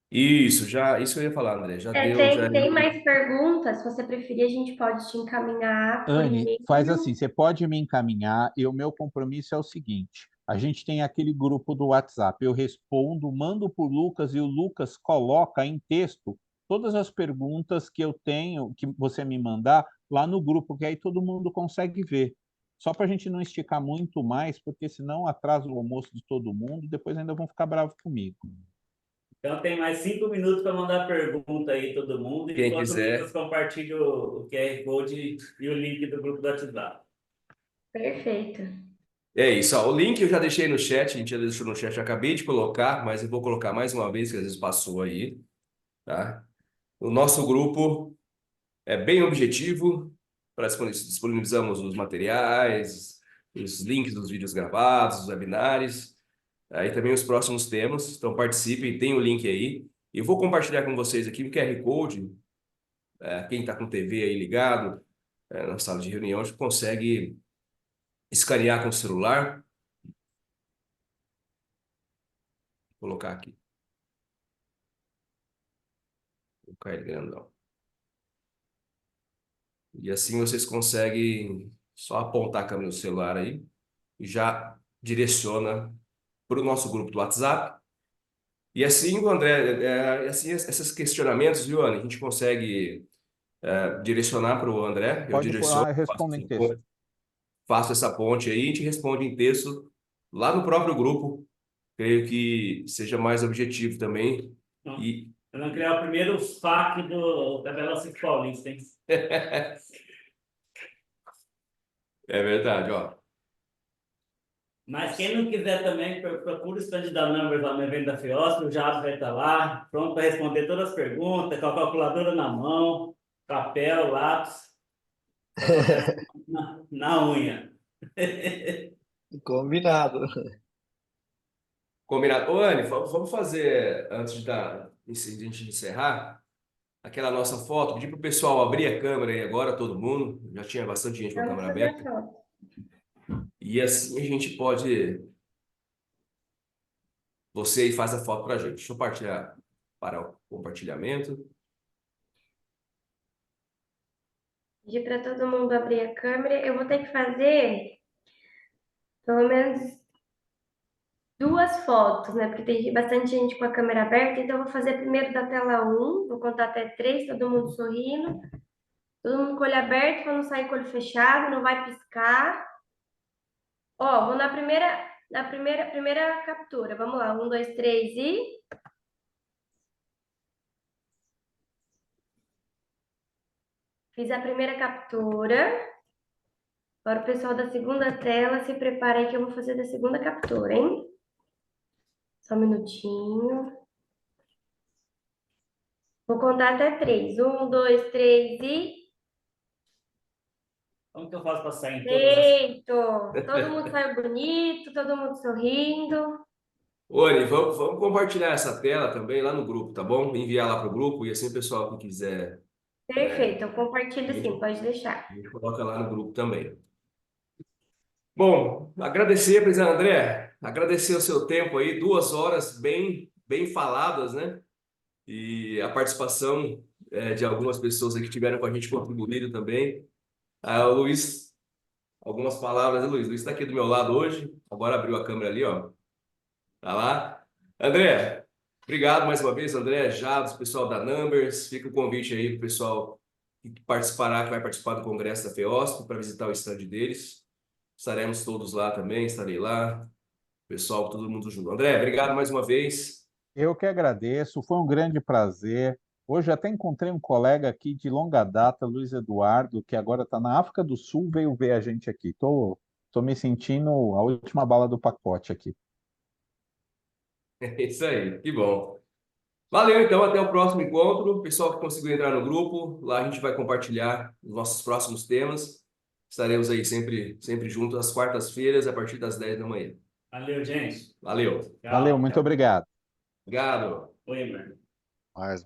Speaker 1: Isso que eu ia falar, André. Já deu, já.
Speaker 4: Tem mais perguntas? Se você preferir, a gente pode te encaminhar por
Speaker 2: Anne, faz
Speaker 4: e-mail.
Speaker 2: assim, você pode me encaminhar e o meu compromisso é o seguinte, a gente tem aquele grupo do WhatsApp, eu respondo, mando para o Lucas e o Lucas coloca em texto todas as perguntas que eu tenho, que você me mandar lá no grupo, que aí todo mundo consegue ver. Só para a gente não esticar muito mais, porque senão atrasa o almoço de todo mundo, depois ainda vão ficar bravos comigo.
Speaker 11: Então tem mais 5 minutos para mandar pergunta aí todo mundo.
Speaker 1: Quem
Speaker 11: Enquanto
Speaker 1: quiser.
Speaker 11: o Lucas compartilha o QR Code e o link do grupo do WhatsApp.
Speaker 4: Perfeito.
Speaker 1: É isso, ó, o link eu já deixei no chat, a gente já deixou no chat, eu acabei de colocar, mas eu vou colocar mais uma vez, que às vezes passou aí, tá? O nosso grupo é bem objetivo, disponibilizamos os materiais, os links dos vídeos gravados, os webinários, aí também os próximos temas, então participem, tem o link aí. Eu vou compartilhar com vocês aqui o QR Code, quem está com TV aí ligado, na sala de reunião, a gente consegue escanear com o celular. Vou colocar aqui. Vou colocar ele grandão. E assim vocês conseguem só apontar a câmera do celular aí e já direciona para o nosso grupo do WhatsApp. E assim, o André, assim, esses questionamentos, viu, Ana? A gente consegue direcionar para o André. Eu
Speaker 2: Pode
Speaker 1: direciono,
Speaker 2: responder em texto.
Speaker 1: faço essa ponte aí, a gente responde em texto lá no próprio grupo. Creio que seja mais objetivo também. E
Speaker 11: Eu não criar o primeiro FAQ da Bela Cif Paulista, hein?
Speaker 1: É verdade, ó.
Speaker 11: Mas quem não quiser também, procura o stand da Numbers lá no evento da FIOSP, o Jabs vai estar lá, pronto para responder todas as perguntas, com a calculadora na mão, papel, lápis, na unha.
Speaker 12: Combinado.
Speaker 1: Combinado. Ô, Anne, vamos fazer, antes de a gente encerrar, aquela nossa foto, pedir para o pessoal abrir a câmera aí agora, todo mundo. Já tinha bastante gente com a câmera aberta. E assim a gente pode... Você aí faz a foto para a gente. Deixa eu partilhar para o compartilhamento.
Speaker 4: Pedir para todo mundo abrir a câmera. Eu vou ter que fazer pelo menos 2 fotos, né? Porque tem bastante gente com a câmera aberta, então eu vou fazer primeiro da tela 1, vou contar até 3, todo mundo sorrindo. Todo mundo com o olho aberto, para não sair com o olho fechado, não vai piscar. Ó, vou na primeira captura. Vamos lá, 1, 2, 3 e... Fiz a primeira captura. Agora o pessoal da segunda tela, se prepara aí que eu vou fazer da segunda captura, hein? Só um minutinho. Vou contar até 3. 1, 2, 3 e...
Speaker 11: Como que eu faço para sair em
Speaker 4: Feito! Todo mundo saiu bonito, todo mundo sorrindo.
Speaker 1: Oni, vamos compartilhar essa tela também lá no grupo, tá bom? Enviar lá para o grupo e assim o pessoal que quiser,
Speaker 4: Perfeito, eu compartilho sim, pode deixar.
Speaker 1: a gente coloca lá no grupo também. Bom, agradecer, presidente André, agradecer o seu tempo aí, 2 horas bem faladas, né? E a participação de algumas pessoas aqui que tiveram com a gente contribuído também. O Luiz, algumas palavras, né, Luiz? O Luiz está aqui do meu lado hoje, agora abriu a câmera ali, ó. Tá lá. André, obrigado mais uma vez, André, Jados, pessoal da Numbers. Fica o convite aí para o pessoal que vai participar do congresso da FEOSP para visitar o stand deles. Estaremos todos lá também, estarei lá. Pessoal, todo mundo junto. André, obrigado mais uma vez.
Speaker 2: Eu que agradeço, foi um grande prazer. Hoje até encontrei um colega aqui de longa data, Luiz Eduardo, que agora está na África do Sul, veio ver a gente aqui. Tô me sentindo a última bala do pacote aqui.
Speaker 1: É isso aí, que bom. Valeu, então, até o próximo encontro. Pessoal que conseguiu entrar no grupo, lá a gente vai compartilhar os nossos próximos temas. Estaremos aí sempre juntos às quartas-feiras, a partir das 10 da manhã.
Speaker 11: Valeu, gente.
Speaker 1: Valeu.
Speaker 2: Valeu, muito obrigado.
Speaker 1: Obrigado.
Speaker 11: Oi, mano.